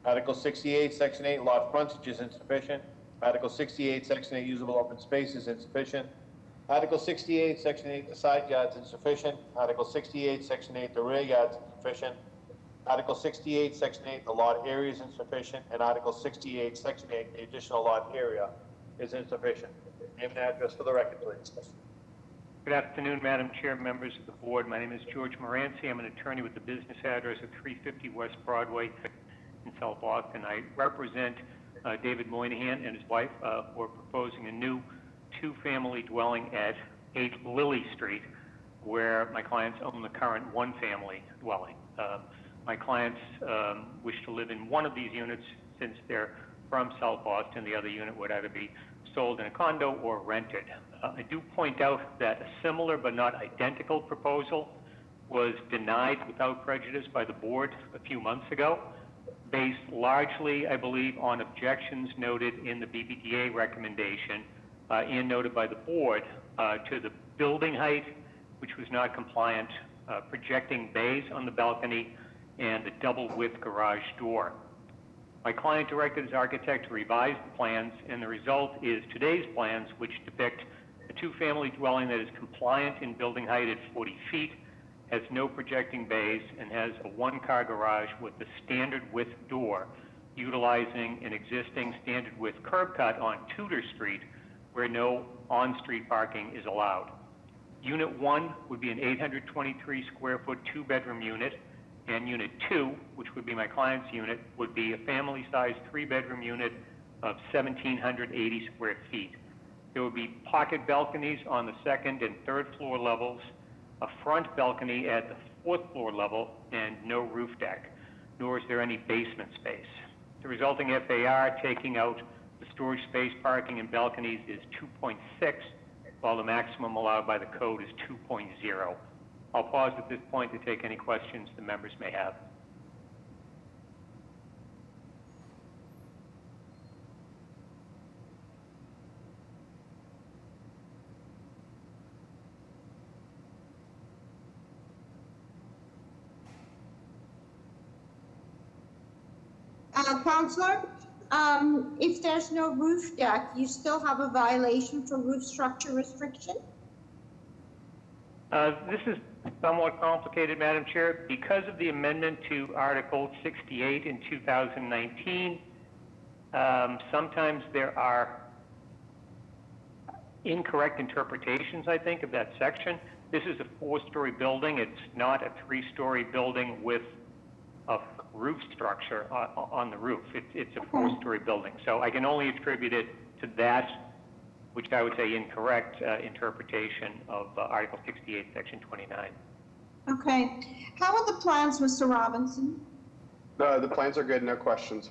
Speaker 4: Article 68, Section 8, lot frontage is insufficient. Article 68, Section 8, usable open space is insufficient. Article 68, Section 8, the side yard's insufficient. Article 68, Section 8, the rear yard's insufficient. Article 68, Section 8, the lot area is insufficient, and Article 68, Section 8, the additional lot area is insufficient. Name and address for the record, please.
Speaker 10: Good afternoon, Madam Chair, members of the board. My name is George Moranci. I'm an attorney with the business address of 350 West Broadway in South Boston. I represent David Moynihan and his wife who are proposing a new two-family dwelling at 8 Lily Street, where my clients own the current one-family dwelling. My clients wish to live in one of these units since they're from South Boston. The other unit would either be sold in a condo or rented. I do point out that a similar but not identical proposal was denied without prejudice by the board a few months ago, based largely, I believe, on objections noted in the BPDA recommendation and noted by the board to the building height, which was not compliant, projecting bays on the balcony, and the double width garage door. My client directed his architect to revise the plans, and the result is today's plans, which depict a two-family dwelling that is compliant in building height at 40 feet, has no projecting bays, and has a one-car garage with a standard width door, utilizing an existing standard width curb cut on Tudor Street, where no on-street parking is allowed. Unit 1 would be an 823 square foot two-bedroom unit, and Unit 2, which would be my client's unit, would be a family-sized three-bedroom unit of 1,780 square feet. There would be pocket balconies on the second and third floor levels, a front balcony at the fourth floor level, and no roof deck, nor is there any basement space. The resulting FAR, taking out the storage space, parking, and balconies, is 2.6, while the maximum allowed by the code is 2.0. I'll pause at this point to take any questions the members may have.
Speaker 1: Counselor, if there's no roof deck, you still have a violation for roof structure restriction?
Speaker 10: This is somewhat complicated, Madam Chair. Because of the amendment to Article 68 in 2019, sometimes there are incorrect interpretations, I think, of that section. This is a four-story building. It's not a three-story building with a roof structure on the roof. It's a four-story building. So I can only attribute it to that, which I would say incorrect interpretation of Article 68, Section 29.
Speaker 1: Okay. How are the plans, Mr. Robinson?
Speaker 18: The plans are good, no questions.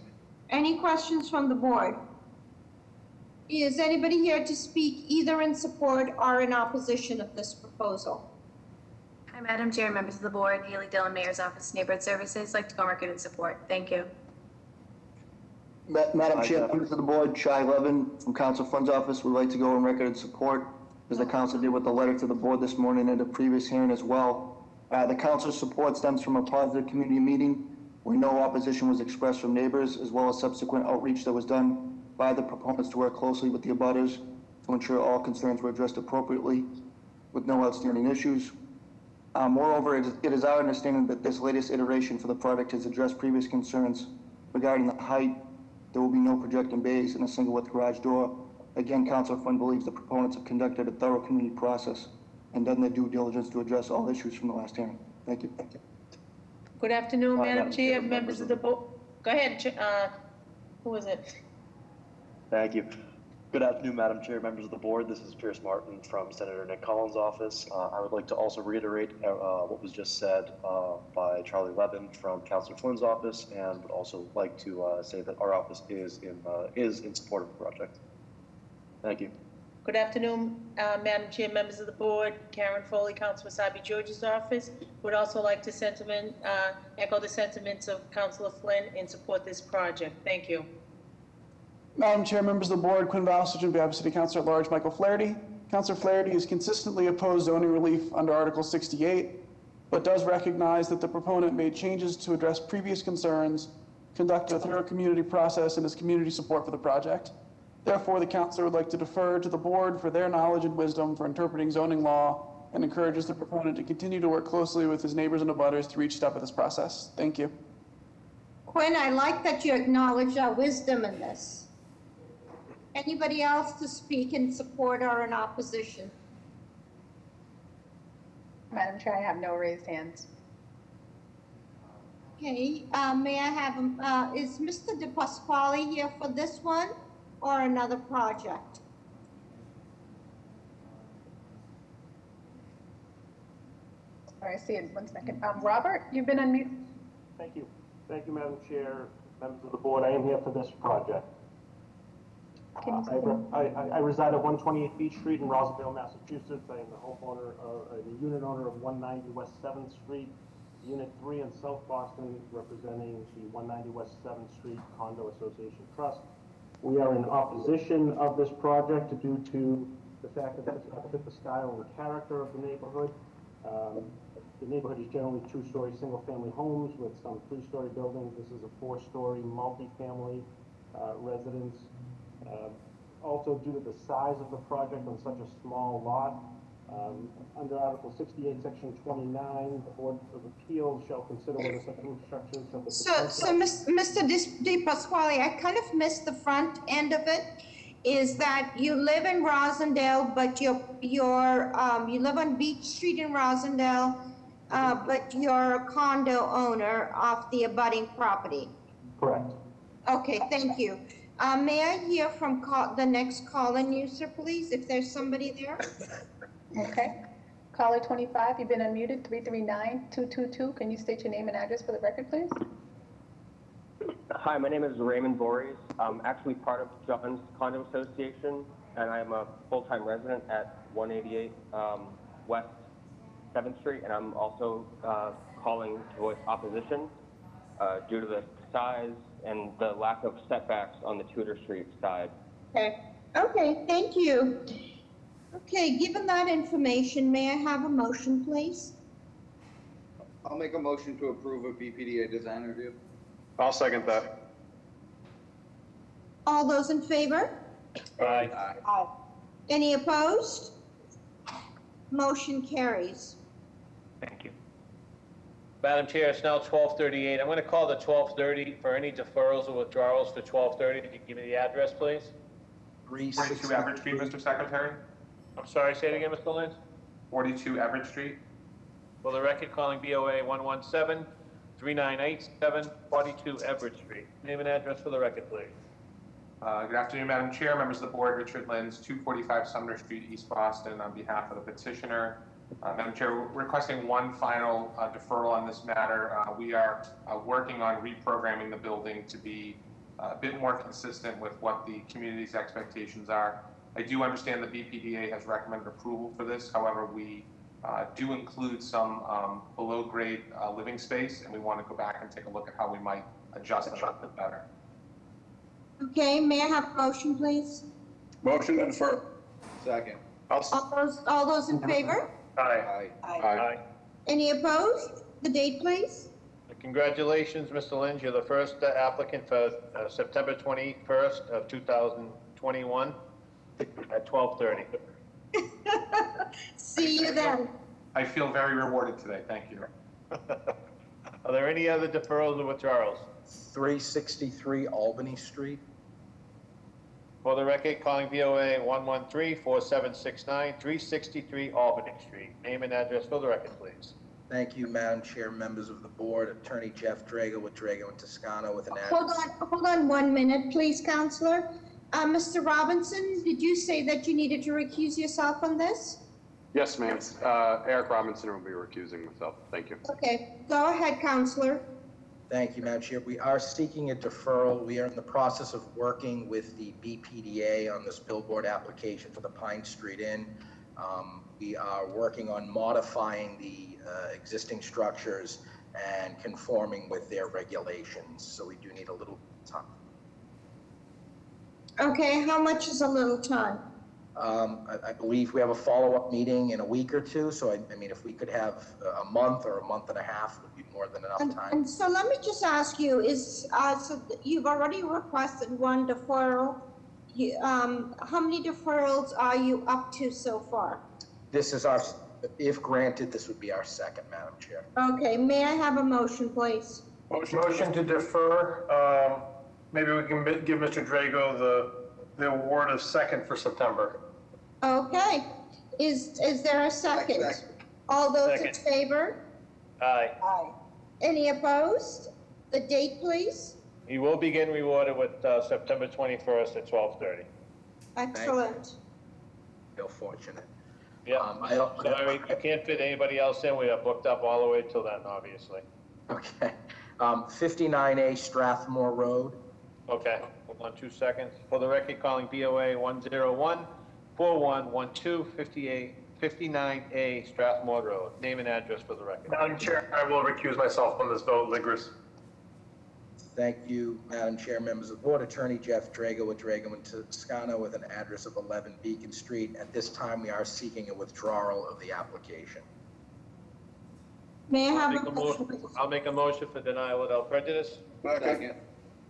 Speaker 1: Any questions from the board? Is anybody here to speak either in support or in opposition of this proposal?
Speaker 11: Hi, Madam Chair, members of the board. Haley Dillon, Mayor's Office, Neighborhood Services. I'd like to go on record in support. Thank you.
Speaker 12: Madam Chair, members of the board, Shai Levin from Council Fund's Office would like to go on record in support, as the council did with the letter to the board this morning at a previous hearing as well. The council's support stems from a positive community meeting where no opposition was expressed from neighbors, as well as subsequent outreach that was done by the proponents to work closely with the abutters to ensure all concerns were addressed appropriately with no outstanding issues. Moreover, it is our understanding that this latest iteration for the project has addressed previous concerns regarding the height. There will be no projecting bays and a single width garage door. Again, Councilor Flynn believes the proponents have conducted a thorough community process and done their due diligence to address all issues from the last hearing. Thank you.
Speaker 5: Good afternoon, Madam Chair, members of the board. Go ahead, who is it?
Speaker 19: Thank you. Good afternoon, Madam Chair, members of the board. This is Pierce Martin from Senator Nick Collins' office. I would like to also reiterate what was just said by Charlie Levin from Councilor Flynn's office, and would also like to say that our office is in support of the project. Thank you.
Speaker 5: Good afternoon, Madam Chair, members of the board. Karen Foley, Councilor Wasabi George's office. Would also like to echo the sentiments of Councilor Flynn and support this project. Thank you.
Speaker 21: Madam Chair, members of the board, Quinn Valsich on behalf of City Councilor at Large Michael Flaherty. Councilor Flaherty has consistently opposed zoning relief under Article 68, but does recognize that the proponent made changes to address previous concerns, conducted a thorough community process, and has community support for the project. Therefore, the councilor would like to defer to the board for their knowledge and wisdom for interpreting zoning law, and encourages the proponent to continue to work closely with his neighbors and abutters through each step of this process. Thank you.
Speaker 1: Quinn, I like that you acknowledge our wisdom in this. Anybody else to speak in support or in opposition?
Speaker 23: Madam Chair, I have no raised hands.
Speaker 1: Okay, may I have, is Mr. De Pasquale here for this one or another project?
Speaker 23: Sorry, I see it. 1 second. Robert, you've been unmuted.
Speaker 3: Thank you. Thank you, Madam Chair, members of the board. I am here for this project. I reside at 128 Beach Street in Rosendale, Massachusetts. I am the homeowner, the unit owner of 190 West 7th Street, Unit 3 in South Boston, representing the 190 West 7th Street Condo Association Trust. We are in opposition of this project due to the fact that it does not fit the style and character of the neighborhood. The neighborhood is generally two-story single-family homes with some three-story buildings. This is a four-story multi-family residence. Also, due to the size of the project on such a small lot, under Article 68, Section 29, the Board of Appeals shall consider whether such construction shall be
Speaker 1: Mr. De Pasquale, I kind of missed the front end of it. Is that you live in Rosendale, but you live on Beach Street in Rosendale, but you're a condo owner of the abutting property?
Speaker 3: Correct.
Speaker 1: Okay, thank you. May I hear from the next call-in user, please, if there's somebody there?
Speaker 23: Okay. Caller 25, you've been unmuted. 339-222. Can you state your name and address for the record, please?
Speaker 13: Hi, my name is Raymond Voorhees. I'm actually part of John's Condo Association, and I'm a full-time resident at 188 West 7th Street, and I'm also calling to voice opposition due to the size and the lack of setbacks on the Tudor Street side.
Speaker 1: Okay, thank you. Okay, given that information, may I have a motion, please?
Speaker 16: I'll make a motion to approve a BPDA design review.
Speaker 18: I'll second that.
Speaker 1: All those in favor?
Speaker 18: Aye.
Speaker 1: Aye. Any opposed? Motion carries.
Speaker 4: Thank you. Madam Chair, it's now 12:38. I'm going to call the 12:30 for any deferrals or withdrawals for 12:30. Could you give me the address, please?
Speaker 7: 42 Everett Street, Mr. Secretary.
Speaker 4: I'm sorry, say it again, Mr. Lynch.
Speaker 7: 42 Everett Street.
Speaker 4: For the record, calling BOA 117-3987, 42 Everett Street. Name and address for the record, please.
Speaker 7: Good afternoon, Madam Chair, members of the board. Richard Lenz, 245 Sumner Street, East Boston, on behalf of the petitioner. Madam Chair, we're requesting one final deferral on this matter. We are working on reprogramming the building to be a bit more consistent with what the community's expectations are. I do understand the BPDA has recommended approval for this. However, we do include some below-grade living space, and we want to go back and take a look at how we might adjust that a bit better.
Speaker 1: Okay, may I have a motion, please?
Speaker 2: Motion to defer.
Speaker 16: Second.
Speaker 1: All those in favor?
Speaker 4: Aye.
Speaker 1: Aye. Any opposed? The date, please?
Speaker 4: Congratulations, Mr. Lynch. You're the first applicant for September 21st of 2021 at 12:30.
Speaker 1: See you then.
Speaker 7: I feel very rewarded today. Thank you.
Speaker 4: Are there any other deferrals or withdrawals?
Speaker 15: 363 Albany Street.
Speaker 4: For the record, calling BOA 113-4769, 363 Albany Street. Name and address for the record, please.
Speaker 15: Thank you, Madam Chair, members of the board. Attorney Jeff Drago with Drago and Toscano with an address.
Speaker 1: Hold on 1 minute, please, Counselor. Mr. Robinson, did you say that you needed to recuse yourself on this?
Speaker 18: Yes, ma'am. Eric Robinson will be recusing myself. Thank you.
Speaker 1: Okay, go ahead, Counselor.
Speaker 15: Thank you, Madam Chair. We are seeking a deferral. We are in the process of working with the BPDA on this billboard application for the Pine Street Inn. We are working on modifying the existing structures and conforming with their regulations. So we do need a little time.
Speaker 1: Okay, how much is a little time?
Speaker 15: I believe we have a follow-up meeting in a week or two. So I mean, if we could have a month or a month and a half would be more than enough time.
Speaker 1: And so let me just ask you, so you've already requested one deferral. How many deferrals are you up to so far?
Speaker 15: This is if granted, this would be our second, Madam Chair.
Speaker 1: Okay, may I have a motion, please?
Speaker 6: Motion to defer. Maybe we can give Mr. Drago the award of second for September.
Speaker 1: Okay. Is there a second? All those in favor?
Speaker 4: Aye.
Speaker 23: Aye.
Speaker 1: Any opposed? The date, please.
Speaker 4: You will begin rewarded with September 21st at 12:30.
Speaker 1: Excellent.
Speaker 15: Feel fortunate.
Speaker 4: Yeah. Sorry, you can't fit anybody else in. We are booked up all the way till then, obviously.
Speaker 15: Okay. 59A Strathmore Road.
Speaker 4: Okay, hold on 2 seconds. For the record, calling BOA 101-4112 59A Strathmore Road. Name and address for the record.
Speaker 6: Madam Chair, I will recuse myself from this vote. Ligris.
Speaker 15: Thank you, Madam Chair, members of the board. Attorney Jeff Drago with Drago and Toscano with an address of 11 Beacon Street. At this time, we are seeking a withdrawal of the application.
Speaker 1: May I have
Speaker 4: a motion? I'll make a motion for denial without prejudice.
Speaker 2: Second.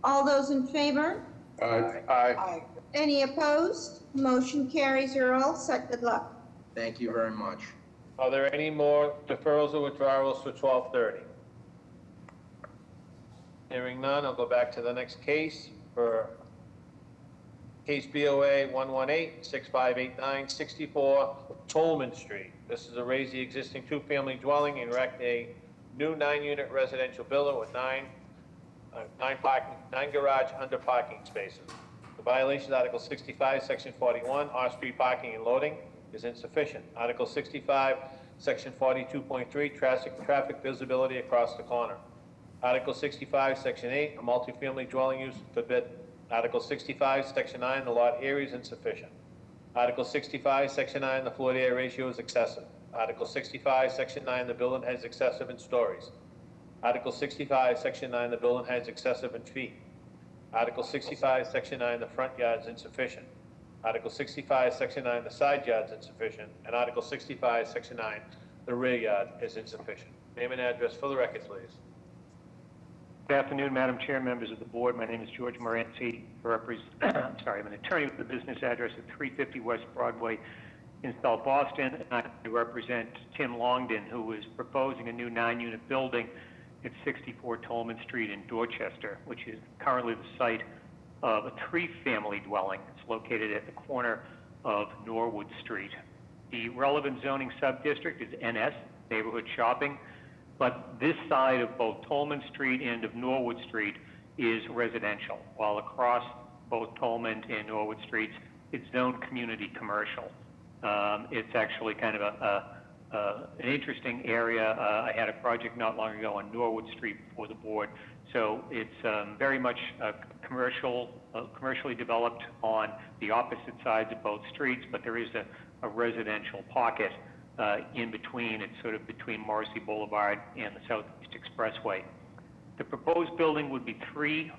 Speaker 1: All those in favor?
Speaker 2: Aye.
Speaker 23: Aye.
Speaker 1: Any opposed? Motion carries. You're all set. Good luck.
Speaker 15: Thank you very much.
Speaker 4: Are there any more deferrals or withdrawals for 12:30? Hearing none, I'll go back to the next case for case BOA 118-6589-64 Tolman Street. This is to raise the existing two-family dwelling and erect a new 9-unit residential building with nine garage under parking spaces. The violation, Article 65, Section 41, off-street parking and loading is insufficient. Article 65, Section 42.3, traffic visibility across the corner. Article 65, Section 8, a multifamily dwelling use forbidden. Article 65, Section 9, the lot area is insufficient. Article 65, Section 9, the floor to area ratio is excessive. Article 65, Section 9, the building has excessive in stories. Article 65, Section 9, the building has excessive in feet. Article 65, Section 9, the front yard is insufficient. Article 65, Section 9, the side yard is insufficient. And Article 65, Section 9, the rear yard is insufficient. Name and address for the record, please.
Speaker 10: Good afternoon, Madam Chair, members of the board. My name is George Moranci. I'm an attorney with the business address at 350 West Broadway in South Boston. And I represent Tim Longden, who is proposing a new 9-unit building at 64 Tolman Street in Dorchester, which is currently the site of a 3-family dwelling. It's located at the corner of Norwood Street. The relevant zoning subdistrict is NS, neighborhood shopping. But this side of both Tolman Street and of Norwood Street is residential, while across both Tolman and Norwood Streets, it's zoned community commercial. It's actually kind of an interesting area. I had a project not long ago on Norwood Street before the board. So it's very much commercially developed on the opposite sides of both streets, but there is a residential pocket in between. It's sort of between Morrissey Boulevard and the Southeast Expressway. The proposed building would be 3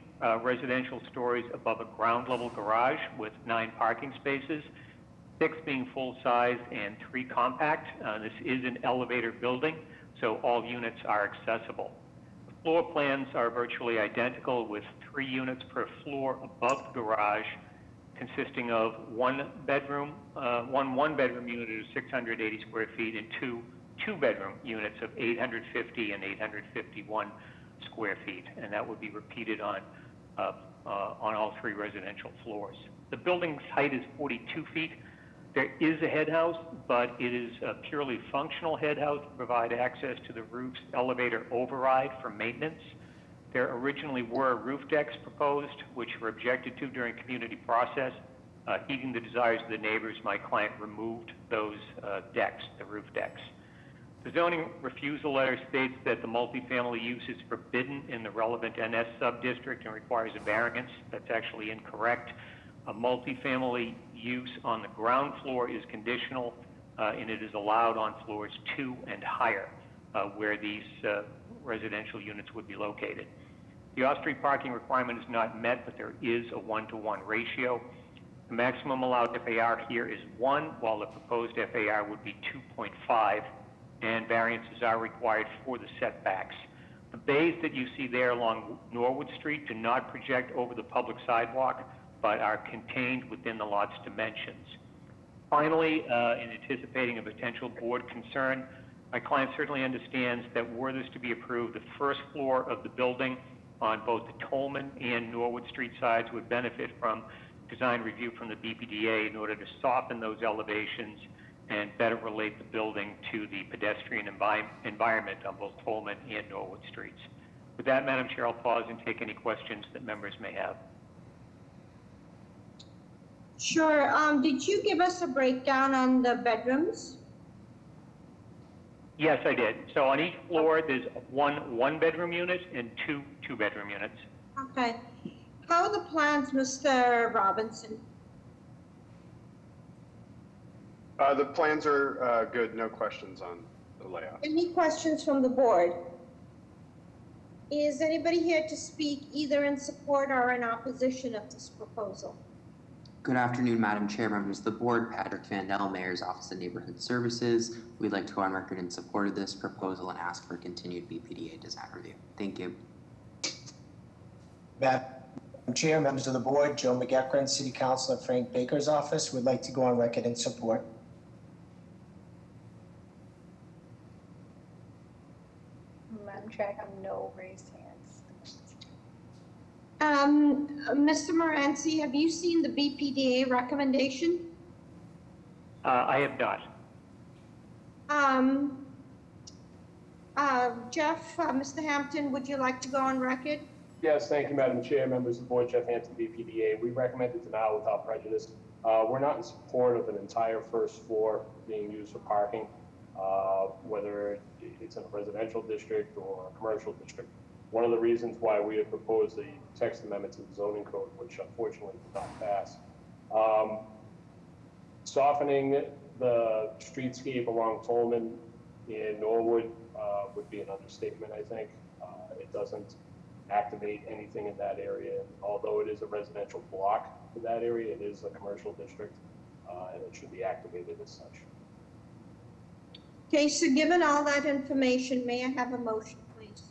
Speaker 10: residential stories above a ground level garage with 9 parking spaces, 6 being full size and 3 compact. This is an elevator building, so all units are accessible. The floor plans are virtually identical with 3 units per floor above the garage, consisting of one bedroom unit of 680 square feet and 2 two-bedroom units of 850 and 851 square feet, and that would be repeated on all 3 residential floors. The building's height is 42 feet. There is a head house, but it is a purely functional head house to provide access to the roof's elevator override for maintenance. There originally were roof decks proposed, which were objected to during community process. Heeding the desires of the neighbors, my client removed those decks, the roof decks. The zoning refusal letter states that the multifamily use is forbidden in the relevant NS subdistrict and requires a variance. That's actually incorrect. A multifamily use on the ground floor is conditional, and it is allowed on floors 2 and higher, where these residential units would be located. The off-street parking requirement is not met, but there is a 1-to-1 ratio. The maximum allowed FAR here is 1, while the proposed FAR would be 2.5, and variances are required for the setbacks. The bays that you see there along Norwood Street do not project over the public sidewalk, but are contained within the lot's dimensions. Finally, in anticipating a potential board concern, My client certainly understands that were this to be approved, the first floor of the building on both the Tolman and Norwood Street sides would benefit from design review from the BPDA in order to soften those elevations and better relate the building to the pedestrian environment on both Tolman and Norwood Streets. With that, Madam Chair, I'll pause and take any questions that members may have.
Speaker 1: Sure. Did you give us a breakdown on the bedrooms?
Speaker 10: Yes, I did. So on each floor, there's one bedroom unit and two bedroom units.
Speaker 1: Okay. How are the plans, Mr. Robinson?
Speaker 18: The plans are good, no questions on the layout.
Speaker 1: Any questions from the board? Is anybody here to speak either in support or in opposition of this proposal?
Speaker 8: Good afternoon, Madam Chair, members of the board. Patrick Vandell, Mayor's Office of Neighborhood Services. We'd like to go on record in support of this proposal and ask for continued BPDA design review. Thank you.
Speaker 14: Madam Chair, members of the board, Joe McEachran, City Councilor Frank Baker's office would like to go on record in support.
Speaker 23: Madam Chair, I have no raised hands.
Speaker 1: Mr. Moranci, have you seen the BPDA recommendation?
Speaker 10: I have not.
Speaker 1: Jeff, Mr. Hampton, would you like to go on record?
Speaker 3: Yes, thank you, Madam Chair, members of the board, Jeff Hampton, BPDA. We recommend it denial without prejudice. We're not in support of an entire first floor being used for parking, whether it's in a residential district or a commercial district. One of the reasons why we have proposed the text amendment to the zoning code, which unfortunately did not pass. Softening the streetscape along Tolman and Norwood would be an understatement, I think. It doesn't activate anything in that area. Although it is a residential block in that area, it is a commercial district, and it should be activated as such.
Speaker 1: Okay, so given all that information, may I have a motion, please?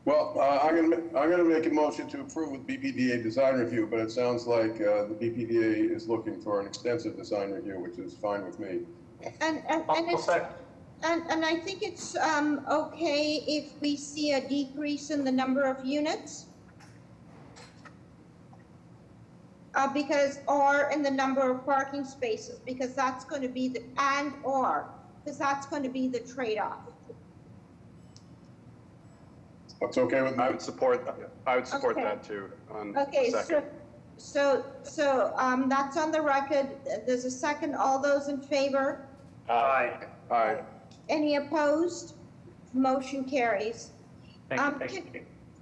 Speaker 2: Well, I'm gonna make a motion to approve with BPDA design review, but it sounds like the BPDA is looking for an extensive design review, which is fine with me.
Speaker 1: And I think it's okay if we see a decrease in the number of units. Or in the number of parking spaces, because that's going to be the, because that's going to be the trade-off.
Speaker 2: That's okay with me?
Speaker 18: I would support
Speaker 1: Okay.
Speaker 18: that too.
Speaker 1: Okay,
Speaker 18: second.
Speaker 1: so that's on the record. There's a second. All those in favor?
Speaker 3: Aye.
Speaker 18: Aye.
Speaker 1: Any opposed? Motion carries.
Speaker 10: Thank you.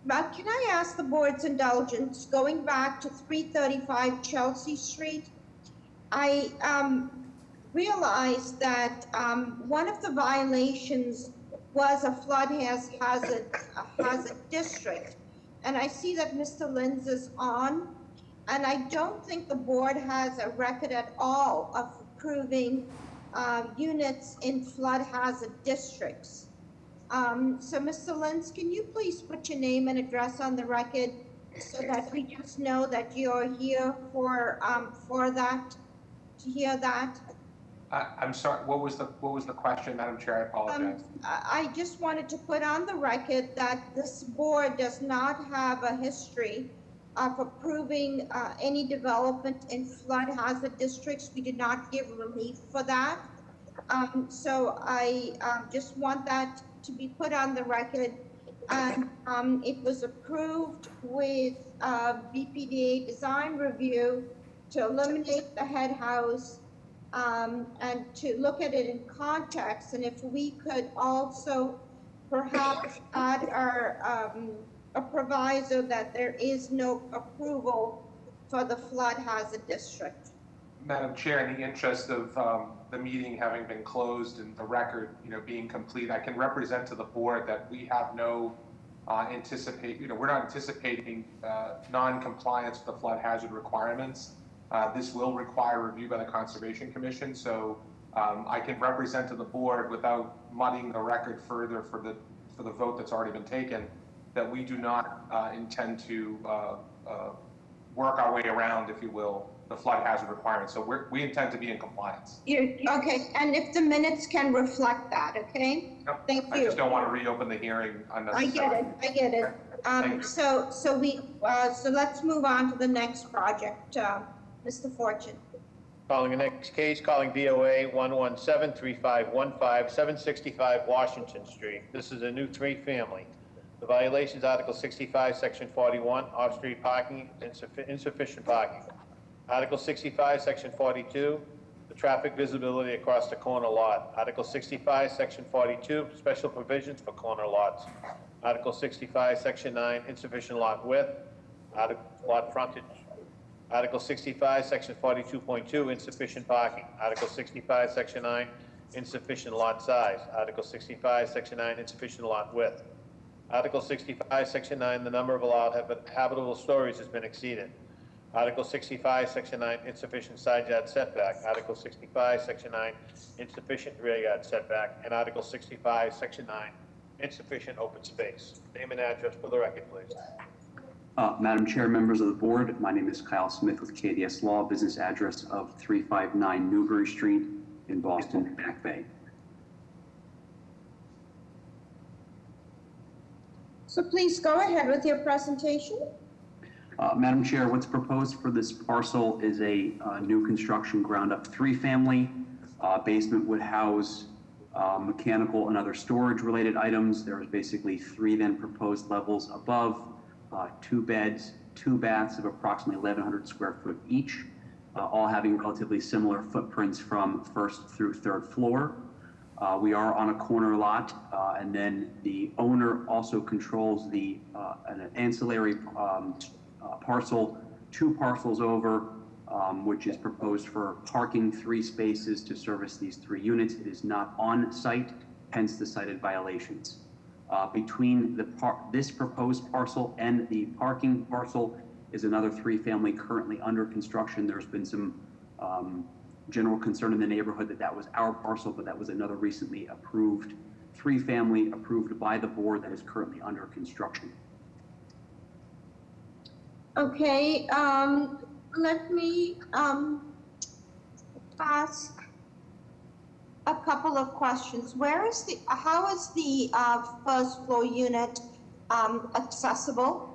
Speaker 1: Can I ask the board's indulgence, going back to 335 Chelsea Street? I realized that one of the violations was a flood hazard district. And I see that Mr. Linz is on, and I don't think the board has a record at all of approving units in flood hazard districts. So Mr. Linz, can you please put your name and address on the record so that we just know that you're here for that, to hear that?
Speaker 7: I'm sorry, what was the question, Madam Chair? I apologize.
Speaker 1: I just wanted to put on the record that this board does not have a history of approving any development in flood hazard districts. We did not give relief for that. So I just want that to be put on the record. And it was approved with BPDA design review to eliminate the head house and to look at it in context. And if we could also perhaps add our a proviso that there is no approval for the flood hazard district.
Speaker 7: Madam Chair, in the interest of the meeting having been closed and the record, being complete, I can represent to the board that we have no we're not anticipating non-compliance with the flood hazard requirements. This will require review by the Conservation Commission, so I can represent to the board without muddying the record further for the vote that's already been taken, that we do not intend to work our way around, if you will, the flood hazard requirements. So we intend to be in compliance.
Speaker 1: Okay, and if the minutes can reflect that, okay?
Speaker 7: Yep.
Speaker 1: Thank
Speaker 7: I
Speaker 1: you.
Speaker 7: just don't want to reopen the hearing unnecessarily.
Speaker 1: I get it.
Speaker 7: Thank you.
Speaker 1: So let's move on to the next project. Mr. Fortune.
Speaker 4: Calling the next case, calling BOA 1173515, 765 Washington Street. This is a new three-family. The violations, Article 65, Section 41, off-street parking, insufficient parking. Article 65, Section 42, the traffic visibility across the corner lot. Article 65, Section 42, special provisions for corner lots. Article 65, Section 9, insufficient lot width, lot frontage. Article 65, Section 42.2, insufficient parking. Article 65, Section 9, insufficient lot size. Article 65, Section 9, insufficient lot width. Article 65, Section 9, the number of allowed habitable stories has been exceeded. Article 65, Section 9, insufficient side yard setback. Article 65, Section 9, insufficient rear yard setback. And Article 65, Section 9, insufficient open space. Name and address for the record, please.
Speaker 9: Madam Chair, members of the board, my name is Kyle Smith with KDS Law, business address of 359 Newbury Street in Boston, Back Bay.
Speaker 1: So please go ahead with your presentation.
Speaker 9: Madam Chair, what's proposed for this parcel is a new construction ground-up three-family. Basement would house mechanical and other storage-related items. There is basically three then proposed levels above, 2 beds, 2 baths of approximately 1,100 square foot each, all having relatively similar footprints from first through third floor. We are on a corner lot, and then the owner also controls an ancillary parcel, 2 parcels over, which is proposed for parking 3 spaces to service these 3 units. It is not on site, hence the cited violations. Between this proposed parcel and the parking parcel is another 3-family currently under construction. There's been some general concern in the neighborhood that was our parcel, but that was another recently approved 3-family approved by the board that is currently under construction.
Speaker 1: Okay, let me ask a couple of questions. How is the first floor unit accessible?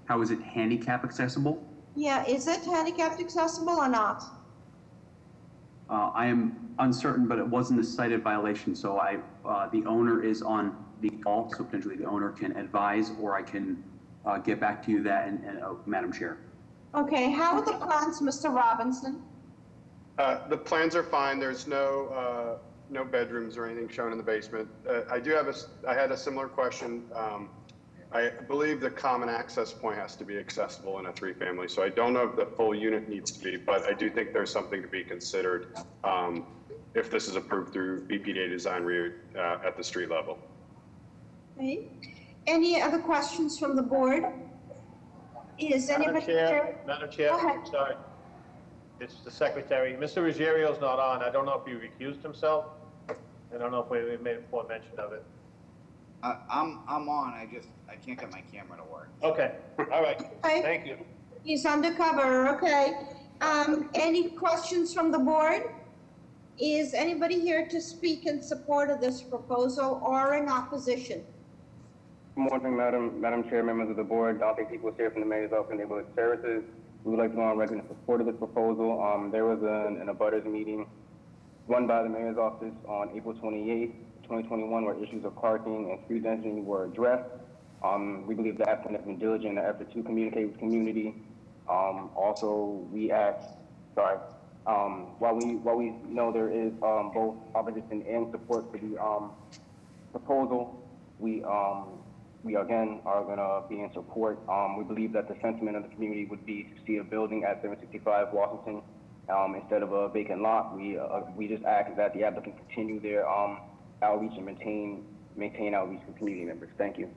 Speaker 9: How is it handicap accessible?
Speaker 1: Yeah, is it handicapped accessible or not?
Speaker 9: I am uncertain, but it wasn't a cited violation, so the owner is on the call, so potentially the owner can advise, or I can get back to you that, Madam Chair.
Speaker 1: Okay, how are the plans, Mr. Robinson?
Speaker 18: The plans are fine. There's no bedrooms or anything shown in the basement. I had a similar question. I believe the common access point has to be accessible in a 3-family, so I don't know if the full unit needs to be, but I do think there's something to be considered if this is approved through BPDA design review at the street level.
Speaker 1: Okay. Any other questions from the board? Is anybody here?
Speaker 4: Madam Chair,
Speaker 1: Go ahead.
Speaker 4: sorry. It's the secretary. Mr. Ruggiero's not on. I don't know if he recused himself. I don't know if we made a full mention of it.
Speaker 16: I'm on. I can't get my camera to work.
Speaker 4: Okay. All right.
Speaker 1: Okay.
Speaker 4: Thank you.
Speaker 1: He's undercover. Okay. Any questions from the board? Is anybody here to speak in support of this proposal or in opposition?
Speaker 13: Good morning, Madam Chair, members of the board. Dante Peoples here from the Mayor's Office of Neighborhood Services. We would like to go on record in support of this proposal. There was an abutters meeting run by the Mayor's Office on April 28th, 2021, where issues of parking and street density were addressed. We believe the applicant has been diligent in the effort to communicate with the community. Also, we asked, while we know there is both opposition and support for the proposal, we again are going to be in support. We believe that the sentiment of the community would be to see a building at 765 Washington instead of a vacant lot. We just ask that the applicant continue their outreach and maintain outreach to community members. Thank you.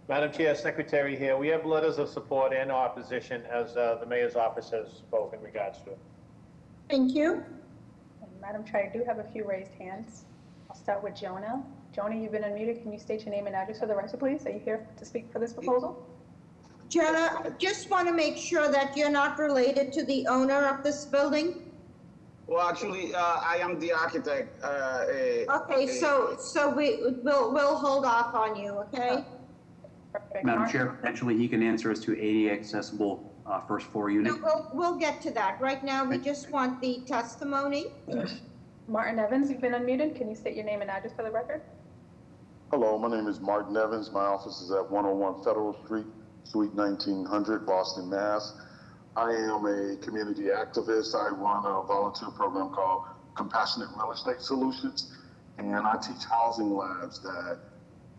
Speaker 4: Madam Chair, Secretary here. We have letters of support and opposition as the Mayor's Office has spoken in regards to it.
Speaker 1: Thank you.
Speaker 23: And Madam Chair, I do have a few raised hands. I'll start with Jonah. Jonah, you've been unmuted. Can you state your name and address for the record, please? Are you here to speak for this proposal?
Speaker 1: Jenna, just want to make sure that you're not related to the owner of this building.
Speaker 16: Well, actually, I am the architect.
Speaker 1: Okay, so we'll hold off on you, okay?
Speaker 23: Perfect.
Speaker 9: Madam
Speaker 23: Martin?
Speaker 9: Chair, potentially he can answer as to ADA accessible first floor unit.
Speaker 1: No, we'll get to that. Right now, we just want the testimony.
Speaker 23: Martin Evans, you've been unmuted. Can you state your name and address for the record?
Speaker 17: Hello, my name is Martin Evans. My office is at 101 Federal Street, Suite 1900, Boston, Mass. I am a community activist. I run a volunteer program called Compassionate Real Estate Solutions, and I teach housing labs that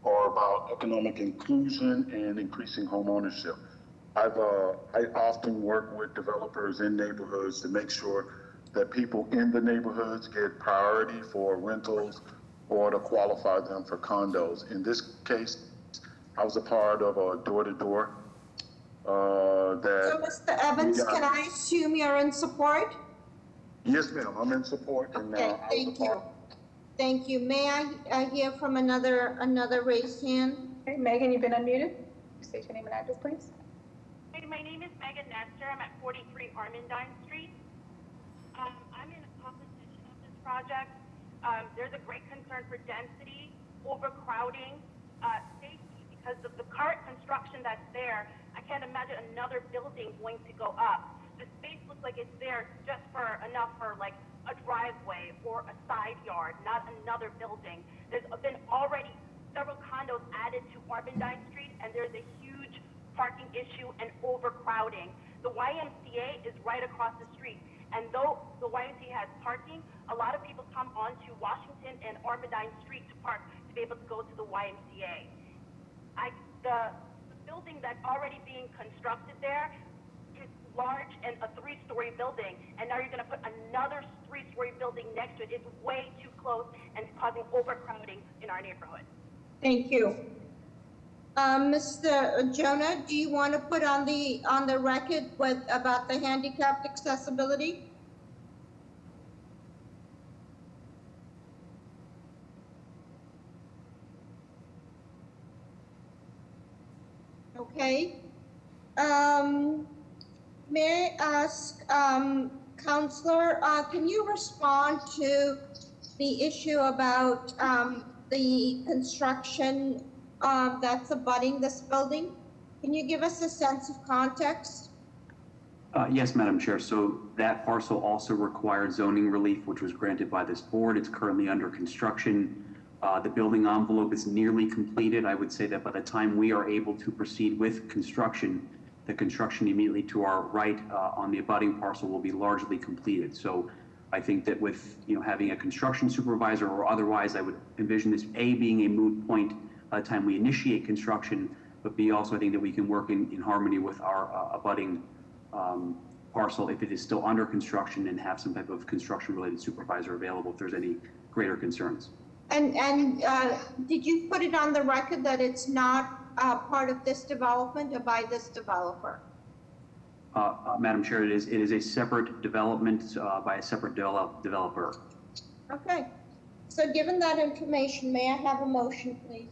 Speaker 17: are about economic inclusion and increasing home ownership. I often work with developers in neighborhoods to make sure that people in the neighborhoods get priority for rentals or to qualify them for condos. In this case, I was a part of a door-to-door that...
Speaker 1: So, Mr. Evans, can I assume you're in support?
Speaker 17: Yes, ma'am, I'm in support. And,
Speaker 1: okay, thank you. Thank you. May I hear from another raised hand?
Speaker 23: Okay, Megan, you've been unmuted. State your name and address, please.
Speaker 20: Hey, my name is Megan Nestor. I'm at 43 Armandine Street. I'm in opposition of this project. There's a great concern for density, overcrowding, safety, because of the current construction that's there. I can't imagine another building going to go up. The space looks like it's there just for enough for like a driveway or a side yard, not another building. There's been already several condos added to Armandine Street, and there's a huge parking issue and overcrowding. The YMCA is right across the street, and though the YMCA has parking, a lot of people come onto Washington and Armandine Street to park to be able to go to the YMCA. The building that's already being constructed there is large and a 3-story building, and now you're going to put another 3-story building next to it. It's way too close and causing overcrowding in our neighborhood.
Speaker 1: Thank you. Mr. Jonah, do you want to put on the record about the handicapped accessibility? Okay. May I ask, Counselor, can you respond to the issue about the construction that's abutting this building? Can you give us a sense of context?
Speaker 9: Yes, Madam Chair. So that parcel also required zoning relief, which was granted by this board. It's currently under construction. The building envelope is nearly completed. I would say that by the time we are able to proceed with construction, the construction immediately to our right on the abutting parcel will be largely completed. So I think that with having a construction supervisor or otherwise, I would envision this A, being a moot point by the time we initiate construction, but B, also I think that we can work in harmony with our abutting parcel if it is still under construction and have some type of construction related supervisor available if there's any greater concerns.
Speaker 1: And did you put it on the record that it's not part of this development or by this developer?
Speaker 9: Madam Chair, it is a separate development by a separate developer.
Speaker 1: Okay. So given that information, may I have a motion, please?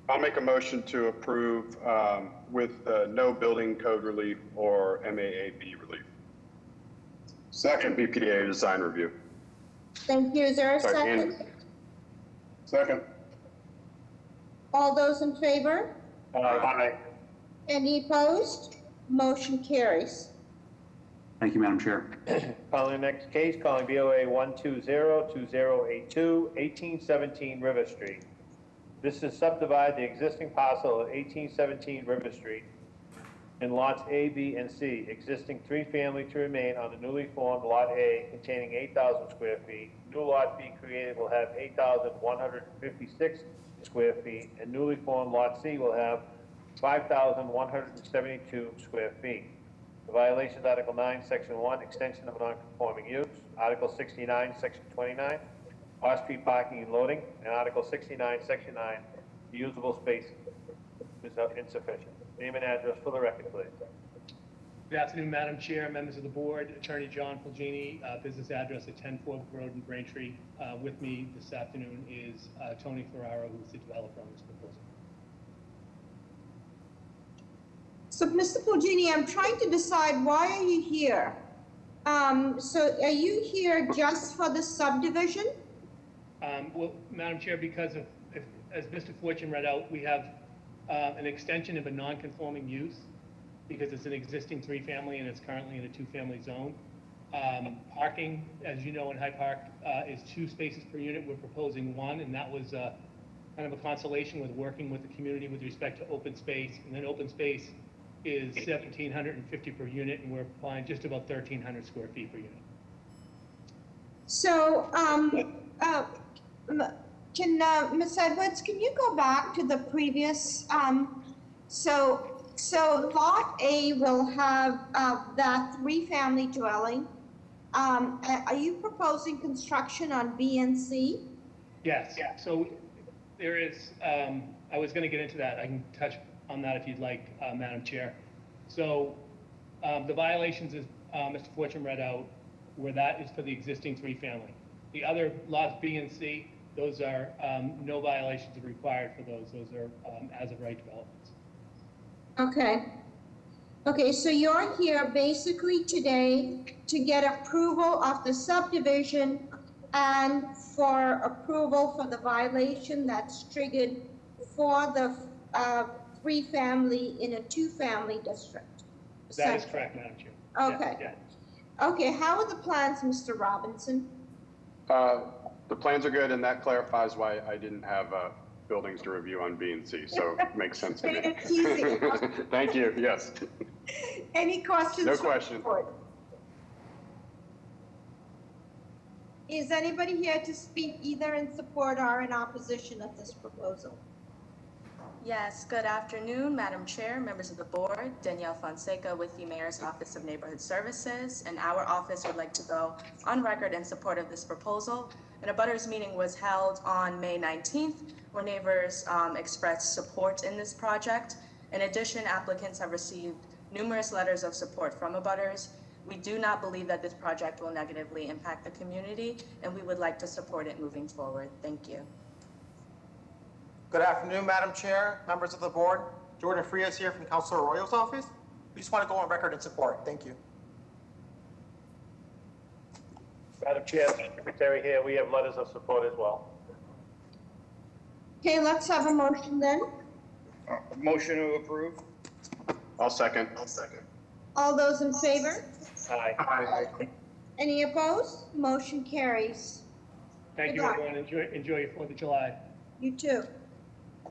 Speaker 18: I'll make a motion to approve with no building code relief or MAAB relief. Second, BPDA design review.
Speaker 1: Thank you. Is there a second?
Speaker 2: Second.
Speaker 1: All those in favor?
Speaker 2: Aye.
Speaker 1: Any opposed? Motion carries.
Speaker 9: Thank you, Madam Chair.
Speaker 4: Calling the next case, calling BOA 120-2082, 1817 River Street. This is subdivide the existing parcel of 1817 River Street in lots A, B, and C. Existing 3-family to remain on the newly formed Lot A containing 8,000 square feet. New Lot B created will have 8,156 square feet, and newly formed Lot C will have 5,172 square feet. The violations, Article 9, Section 1, extension of non-conforming use. Article 69, Section 29, off-street parking and loading. And Article 69, Section 9, the usable space is insufficient. Name and address for the record, please.
Speaker 11: Good afternoon, Madam Chair, members of the board, Attorney John Fulgini, business address at 10 Ford Road in Braintree. With me this afternoon is Tony Ferraro, who's the developer on this proposal.
Speaker 1: So, Mr. Fulgini, I'm trying to decide, why are you here? So are you here just for the subdivision?
Speaker 11: Well, Madam Chair, because of, as Mr. Fortune read out, we have an extension of a non-conforming use because it's an existing three-family and it's currently in a two-family zone. Parking, as you know, in Hyde Park is 2 spaces per unit. We're proposing 1, and that was kind of a consolation with working with the community with respect to open space. And then open space is 1,750 per unit, and we're applying just about 1,300 square feet per unit.
Speaker 1: So, Ms. Edwards, can you go back to the previous, so Lot A will have that 3-family dwelling. Are you proposing construction on B and C?
Speaker 11: Yes. So there is, I was going to get into that. I can touch on that if you'd like, Madam Chair. So the violations, as Mr. Fortune read out, where that is for the existing 3-family. The other lots B and C, those are no violations are required for those. Those are as of right developments.
Speaker 1: Okay, so you're here basically today to get approval of the subdivision and for approval for the violation that's triggered for the 3-family in a 2-family district.
Speaker 11: That is correct, Madam Chair.
Speaker 1: Okay.
Speaker 11: Yes.
Speaker 1: Okay, how are the plans, Mr. Robinson?
Speaker 18: The plans are good, and that clarifies why I didn't have buildings to review on B and C, so it makes sense to me.
Speaker 1: It's easy.
Speaker 18: Thank you, yes.
Speaker 1: Any questions?
Speaker 18: No question.
Speaker 1: Is anybody here to speak either in support or in opposition of this proposal?
Speaker 12: Yes, good afternoon, Madam Chair, members of the board. Danielle Fonseca with the Mayor's Office of Neighborhood Services, and our office would like to go on record in support of this proposal. An abutters meeting was held on May 19th, where neighbors expressed support in this project. In addition, applicants have received numerous letters of support from abutters. We do not believe that this project will negatively impact the community, and we would like to support it moving forward. Thank you.
Speaker 22: Good afternoon, Madam Chair, members of the board. Jordan Frias here from Councilor Arroyo's office. We just want to go on record in support. Thank you.
Speaker 4: Madam Chair, Secretary here, we have letters of support as well.
Speaker 1: Okay, let's have a motion then.
Speaker 16: Motion to approve.
Speaker 18: I'll second.
Speaker 1: All those in favor?
Speaker 4: Aye.
Speaker 1: Any opposed? Motion carries.
Speaker 11: Thank you, everyone. Enjoy your 4th of July.
Speaker 1: You too.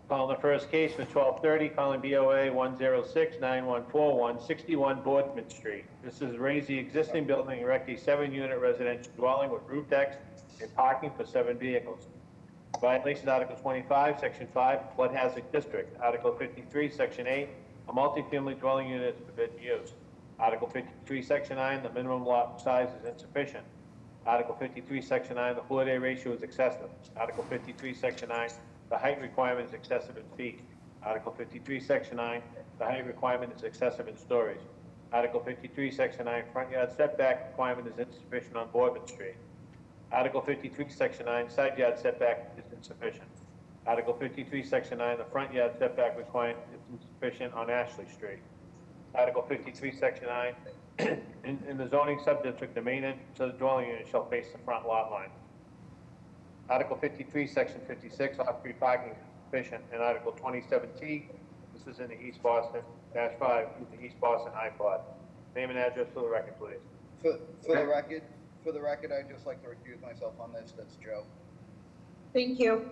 Speaker 4: Calling the first case for 1230, calling BOA 106-9141, 61 Boardman Street. This is raise the existing building, erect a 7-unit residential dwelling with roof decks and parking for 7 vehicles. Violation Article 25, Section 5, Flood Hazard District. Article 53, Section 8, a multifamily dwelling unit is forbidden use. Article 53, Section 9, the minimum lot size is insufficient. Article 53, Section 9, the floor area ratio is excessive. Article 53, Section 9, the height requirement is excessive in feet. Article 53, Section 9, the height requirement is excessive in stories. Article 53, Section 9, front yard setback requirement is insufficient on Boardman Street. Article 53, Section 9, side yard setback is insufficient. Article 53, Section 9, the front yard setback requirement is insufficient on Ashley Street. Article 53, Section 9, in the zoning subdistrict, the main entrance of the dwelling unit shall face the front lot line. Article 53, Section 56, off-street parking is sufficient. And Article 27T, this is in the East Boston -5, the East Boston iPod. Name and address for the record, please.
Speaker 16: For the record, I'd just like to recuse myself on this. That's Joe.
Speaker 1: Thank you.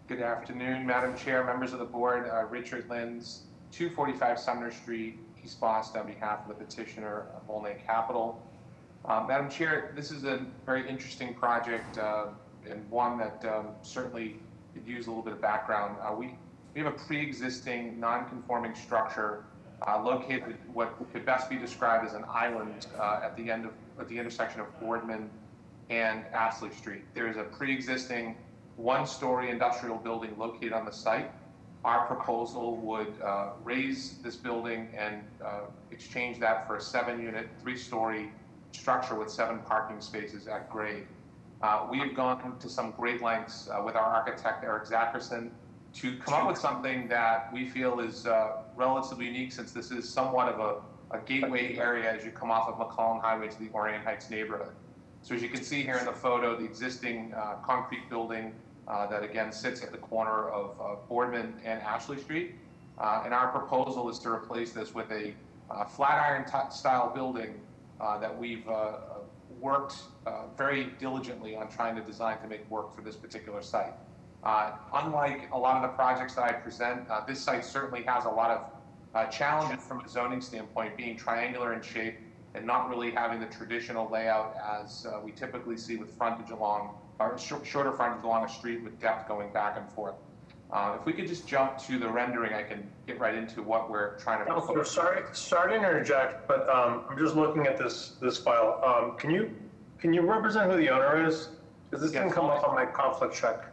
Speaker 7: Good afternoon, Madam Chair, members of the board. Richard Lins, 245 Sumner Street, East Boston, on behalf of the petitioner, Volney Capital. Madam Chair, this is a very interesting project and one that certainly could use a little bit of background. We have a pre-existing non-conforming structure located at what could best be described as an island at the intersection of Boardman and Ashley Street. There is a pre-existing 1-story industrial building located on the site. our proposal would raise this building and exchange that for a 7-unit, 3-story structure with 7 parking spaces at grade. We have gone to some great lengths with our architect, Eric Zackerson, to come up with something that we feel is relatively unique, since this is somewhat of a gateway area as you come off of McClellan Highway to the Orient Heights neighborhood. So as you can see here in the photo, the existing concrete building that again sits at the corner of Boardman and Ashley Street. And our proposal is to replace this with a Flatiron style building that we've worked very diligently on trying to design to make work for this particular site. Unlike a lot of the projects that I present, this site certainly has a lot of challenges from a zoning standpoint, being triangular in shape and not really having the traditional layout as we typically see with frontage along, or shorter frontage along a street with depth going back and forth. If we could just jump to the rendering, I can get right into what we're trying to propose.
Speaker 6: Sorry to interject, but I'm just looking at this file. Can you represent who the owner is? Because this didn't come up on my conflict check.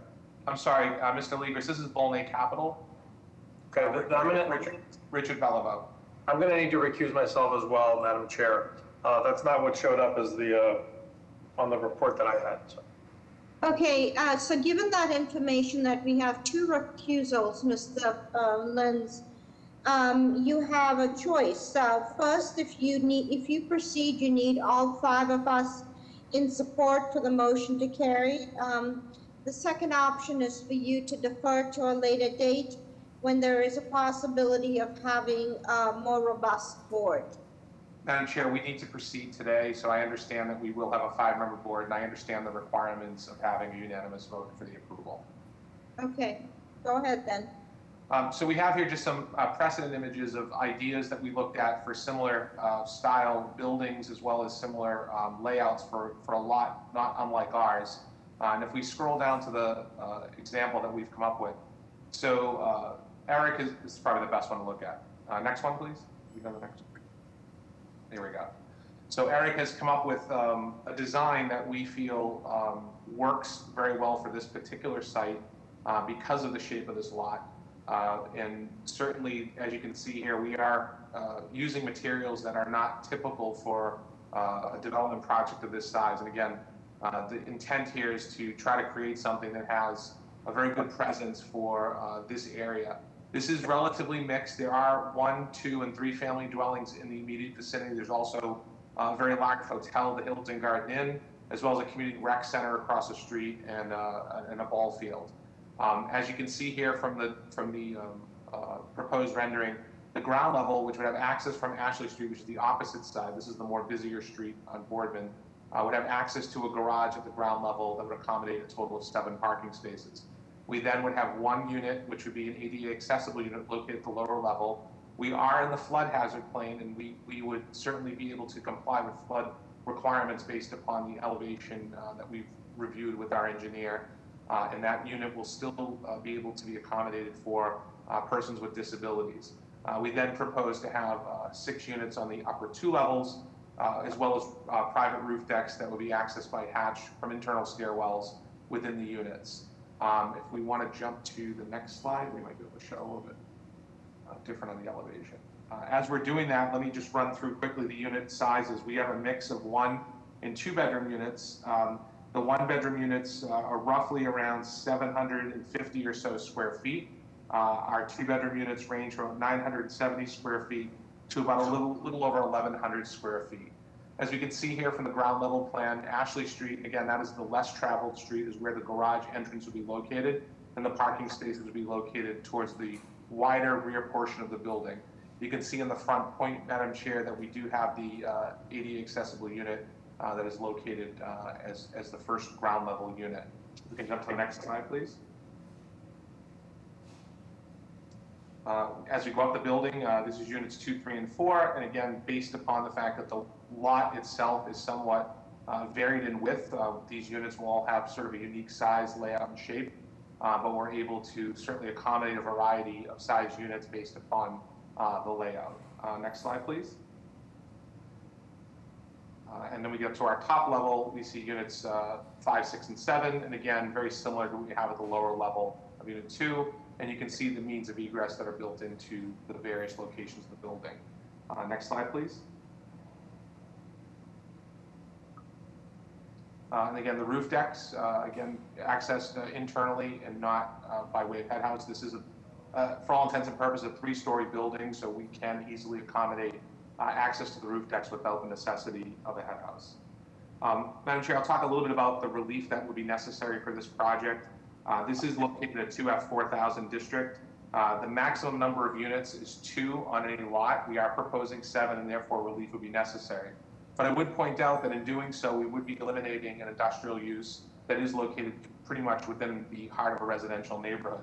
Speaker 7: I'm sorry, Mr. Legris, this is Volney Capital.
Speaker 6: Okay,
Speaker 7: Richard Bellavo.
Speaker 6: I'm going to need to recuse myself as well, Madam Chair. That's not what showed up as the on the report that I had. So.
Speaker 1: Okay, so given that information that we have 2 recusals, Mr. Lenz, you have a choice. First, if you proceed, you need all 5 of us in support for the motion to carry. The second option is for you to defer to a later date when there is a possibility of having a more robust board.
Speaker 7: Madam Chair, we need to proceed today, so I understand that we will have a 5-member board, and I understand the requirements of having a unanimous vote for the approval.
Speaker 1: Okay, go ahead then.
Speaker 7: So we have here just some precedent images of ideas that we looked at for similar style buildings, as well as similar layouts for a lot not unlike ours. And if we scroll down to the example that we've come up with, so Eric is probably the best one to look at. Next one, please. We go to the next one. There we go. So Eric has come up with a design that we feel works very well for this particular site because of the shape of this lot. And certainly, as you can see here, we are using materials that are not typical for a development project of this size. And again, the intent here is to try to create something that has a very good presence for this area. This is relatively mixed. There are 1, 2, and 3 family dwellings in the immediate vicinity. There's also a very large hotel, the Hilton Garden Inn, as well as a community rec center across the street and a ball field. As you can see here from the proposed rendering, the ground level, which would have access from Ashley Street, which is the opposite side, this is the more busier street on Boardman, would have access to a garage at the ground level that would accommodate a total of 7 parking spaces. We then would have 1 unit, which would be an ADA accessible unit located at the lower level. We are in the flood hazard plane, and we would certainly be able to comply with flood requirements based upon the elevation that we've reviewed with our engineer. And that unit will still be able to be accommodated for persons with disabilities. We then propose to have 6 units on the upper 2 levels, as well as private roof decks that would be accessed by hatch from internal stairwells within the units. If we want to jump to the next slide, we might be able to show a little bit different on the elevation. As we're doing that, let me just run through quickly the unit sizes. We have a mix of 1 and 2 bedroom units. The 1 bedroom units are roughly around 750 or so square feet. Our 2 bedroom units range from 970 square feet to about a little over 1,100 square feet. As we can see here from the ground level plan, Ashley Street, again, that is the less traveled street, is where the garage entrance would be located, and the parking spaces would be located towards the wider rear portion of the building. You can see in the front point, Madam Chair, that we do have the ADA accessible unit that is located as the first ground level unit. We can jump to the next slide, please. As we go up the building, this is units 2, 3, and 4, and again, based upon the fact that the lot itself is somewhat varied in width, these units will all have sort of a unique size, layout, and shape, but we're able to certainly accommodate a variety of size units based upon the layout. Next slide, please. And then we get to our top level, we see units 5, 6, and 7, and again, very similar to what we have at the lower level of unit 2. and you can see the means of egress that are built into the various locations of the building. Next slide, please. And again, the roof decks, again, accessed internally and not by way of head house. This is, for all intents and purposes, a 3-story building, so we can easily accommodate access to the roof decks without the necessity of a head house. Madam Chair, I'll talk a little bit about the relief that would be necessary for this project. This is located in a 2F4000 district. The maximum number of units is 2 on any lot. We are proposing 7, and therefore relief would be necessary. But I would point out that in doing so, we would be eliminating an industrial use that is located pretty much within the heart of a residential neighborhood.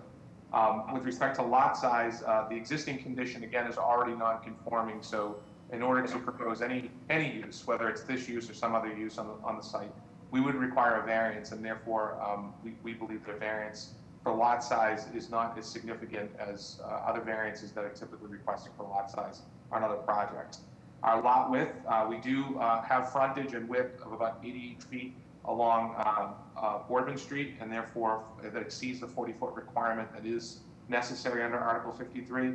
Speaker 7: With respect to lot size, the existing condition, again, is already non-conforming. So in order to propose any use, whether it's this use or some other use on the site, we would require a variance, and therefore we believe the variance for lot size is not as significant as other variances that are typically requested for lot size on other projects. Our lot width, we do have frontage and width of about 88 feet along Boardman Street, and therefore that exceeds the 40-foot requirement that is necessary under Article 53.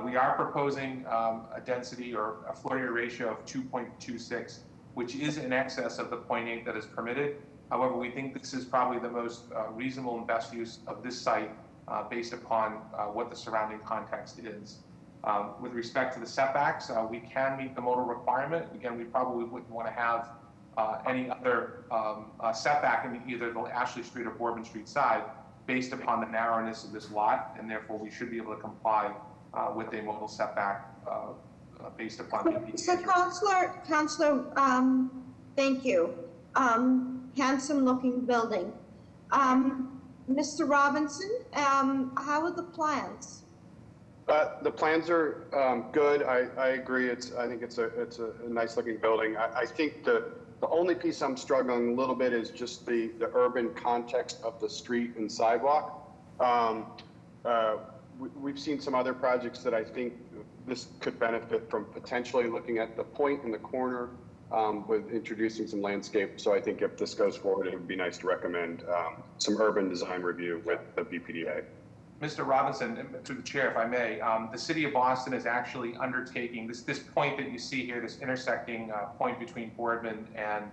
Speaker 7: We are proposing a density or a floor area ratio of 2.26, which is in excess of the 0.8 that is permitted. However, we think this is probably the most reasonable and best use of this site based upon what the surrounding context is. With respect to the setbacks, we can meet the modal requirement. Again, we probably wouldn't want to have any other setback in either the Ashley Street or Boardman Street side based upon the narrowness of this lot, and therefore we should be able to comply with a modal setback based upon BPDA.
Speaker 1: So Councillor, thank you. Handsome looking building. Mr. Robinson, how are the plans?
Speaker 18: The plans are good. I agree. I think it's a nice looking building. I think the only piece I'm struggling a little bit is just the urban context of the street and sidewalk. We've seen some other projects that I think this could benefit from potentially looking at the point in the corner with introducing some landscape. So I think if this goes forward, it would be nice to recommend some urban design review with the BPDA.
Speaker 7: Mr. Robinson, through the chair, if I may, the city of Boston is actually undertaking this point that you see here, this intersecting point between Boardman and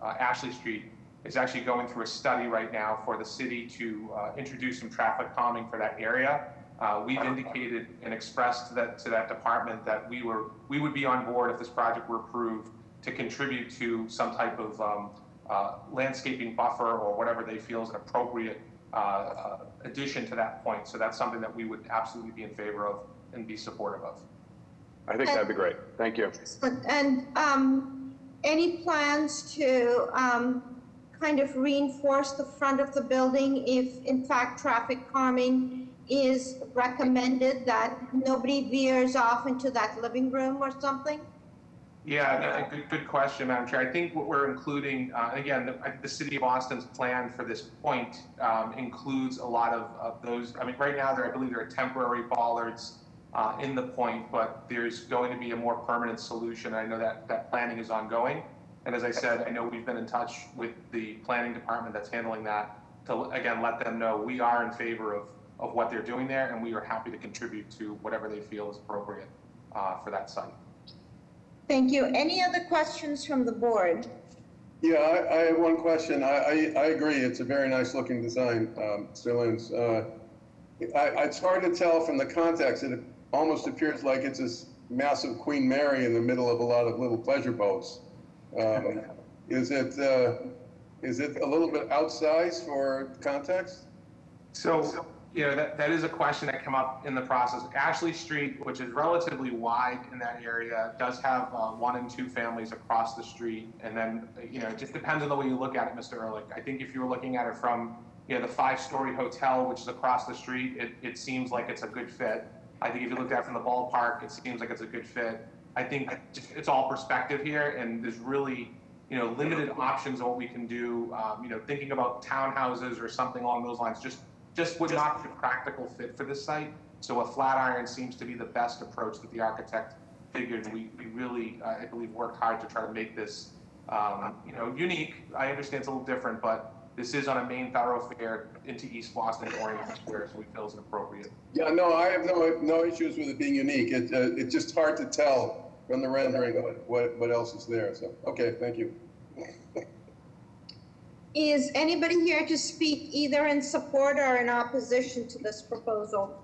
Speaker 7: Ashley Street, is actually going through a study right now for the city to introduce some traffic calming for that area. We've indicated and expressed to that department that we would be on board if this project were approved to contribute to some type of landscaping buffer or whatever they feel is an appropriate addition to that point. So that's something that we would absolutely be in favor of and be supportive of.
Speaker 18: I think that'd be great. Thank you.
Speaker 1: And any plans to kind of reinforce the front of the building if in fact traffic calming is recommended, that nobody veers off into that living room or something?
Speaker 7: Yeah, good question, Madam Chair. I think what we're including, again, the city of Boston's plan for this point includes a lot of those. I mean, right now, I believe there are temporary bollards in the point, but there's going to be a more permanent solution. I know that planning is ongoing. And as I said, I know we've been in touch with the planning department that's handling that to, again, let them know we are in favor of what they're doing there, and we are happy to contribute to whatever they feel is appropriate for that site.
Speaker 1: Thank you. Any other questions from the board?
Speaker 2: Yeah, I have one question. I agree. It's a very nice looking design, Mr. Lins. It's hard to tell from the context. It almost appears like it's this massive Queen Mary in the middle of a lot of little pleasure boats. Is it a little bit outsized for context?
Speaker 7: So, you know, that is a question that came up in the process. Ashley Street, which is relatively wide in that area, does have 1 and 2 families across the street. And then, you know, it just depends on the way you look at it, Mr. Ehrlich. I think if you were looking at it from, you know, the 5-story hotel, which is across the street, it seems like it's a good fit. I think if you looked at it from the ballpark, it seems like it's a good fit. I think it's all perspective here, and there's really, you know, limited options on what we can do. You know, thinking about townhouses or something along those lines just would not be a practical fit for this site. So a flat iron seems to be the best approach that the architect figured. We really, I believe, worked hard to try to make this, you know, unique. I understand it's a little different, but this is on a main thoroughfare into East Boston, Orient Square, so we feel it's appropriate.
Speaker 2: Yeah, no, I have no issues with it being unique. It's just hard to tell from the rendering what else is there. So, okay, thank you.
Speaker 1: Is anybody here to speak either in support or in opposition to this proposal?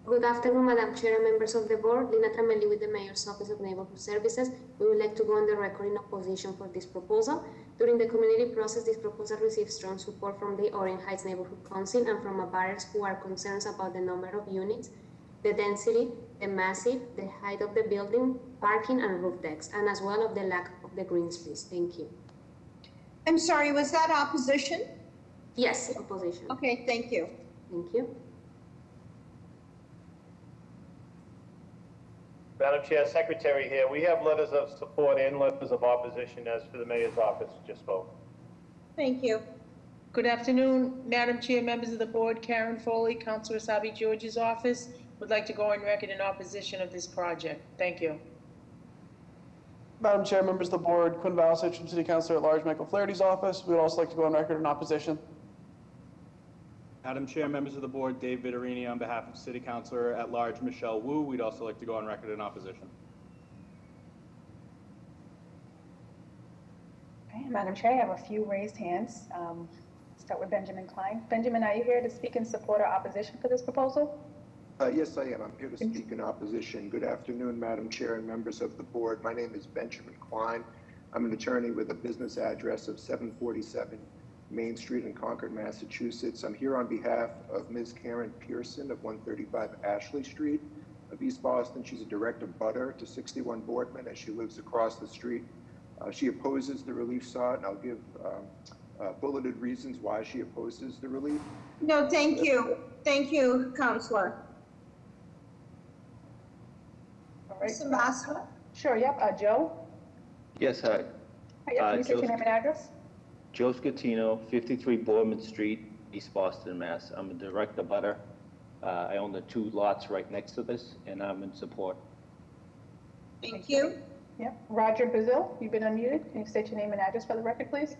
Speaker 5: Good afternoon, Madam Chair and members of the board. Lina Tramelli with the Mayor's Office of Neighborhood Services. We would like to go on the record in opposition for this proposal. During the community process, this proposal received strong support from the Orient Heights Neighborhood Council and from abutters who are concerned about the number of units, the density, the massive, the height of the building, parking and roof decks, and as well of the lack of the green space. Thank you.
Speaker 1: I'm sorry, was that opposition?
Speaker 5: Yes, opposition.
Speaker 1: Okay, thank you.
Speaker 5: Thank you.
Speaker 4: Madam Chair, Secretary here. We have letters of support and letters of opposition as for the mayor's office just spoke.
Speaker 1: Thank you.
Speaker 19: Good afternoon, Madam Chair, members of the board. Karen Foley, Councilor Sabi George's office, would like to go on record in opposition of this project. Thank you.
Speaker 21: Madam Chair, members of the board, Quinn Valsich from City Councilor at Large Michael Flaherty's office. We would also like to go on record in opposition.
Speaker 24: Madam Chair, members of the board, Dave Vittorini on behalf of City Councilor at Large Michelle Wu. We'd also like to go on record in opposition.
Speaker 23: Okay, Madam Chair, I have a few raised hands. Start with Benjamin Klein. Benjamin, are you here to speak in support or opposition for this proposal?
Speaker 25: Yes, I am. I'm here to speak in opposition. Good afternoon, Madam Chair and members of the board. My name is Benjamin Klein. I'm an attorney with a business address of 747 Main Street in Concord, Massachusetts. I'm here on behalf of Ms. Karen Pearson of 135 Ashley Street of East Boston. She's a direct abutter to 61 Boardman as she lives across the street. She opposes the relief sought, and I'll give bulleted reasons why she opposes the relief.
Speaker 1: No, thank you. Thank you, Councilor.
Speaker 23: All right.
Speaker 1: Mr. Massa?
Speaker 23: Sure, yep. Joe?
Speaker 26: Yes, hi.
Speaker 23: Hi, can you say your name and address?
Speaker 26: Joe Scatino, 53 Boardman Street, East Boston, Mass. I'm a direct abutter. I own the 2 lots right next to this, and I'm in support.
Speaker 1: Thank you.
Speaker 23: Yep. Roger Brazil, you've been unmuted. Can you state your name and address for the record, please?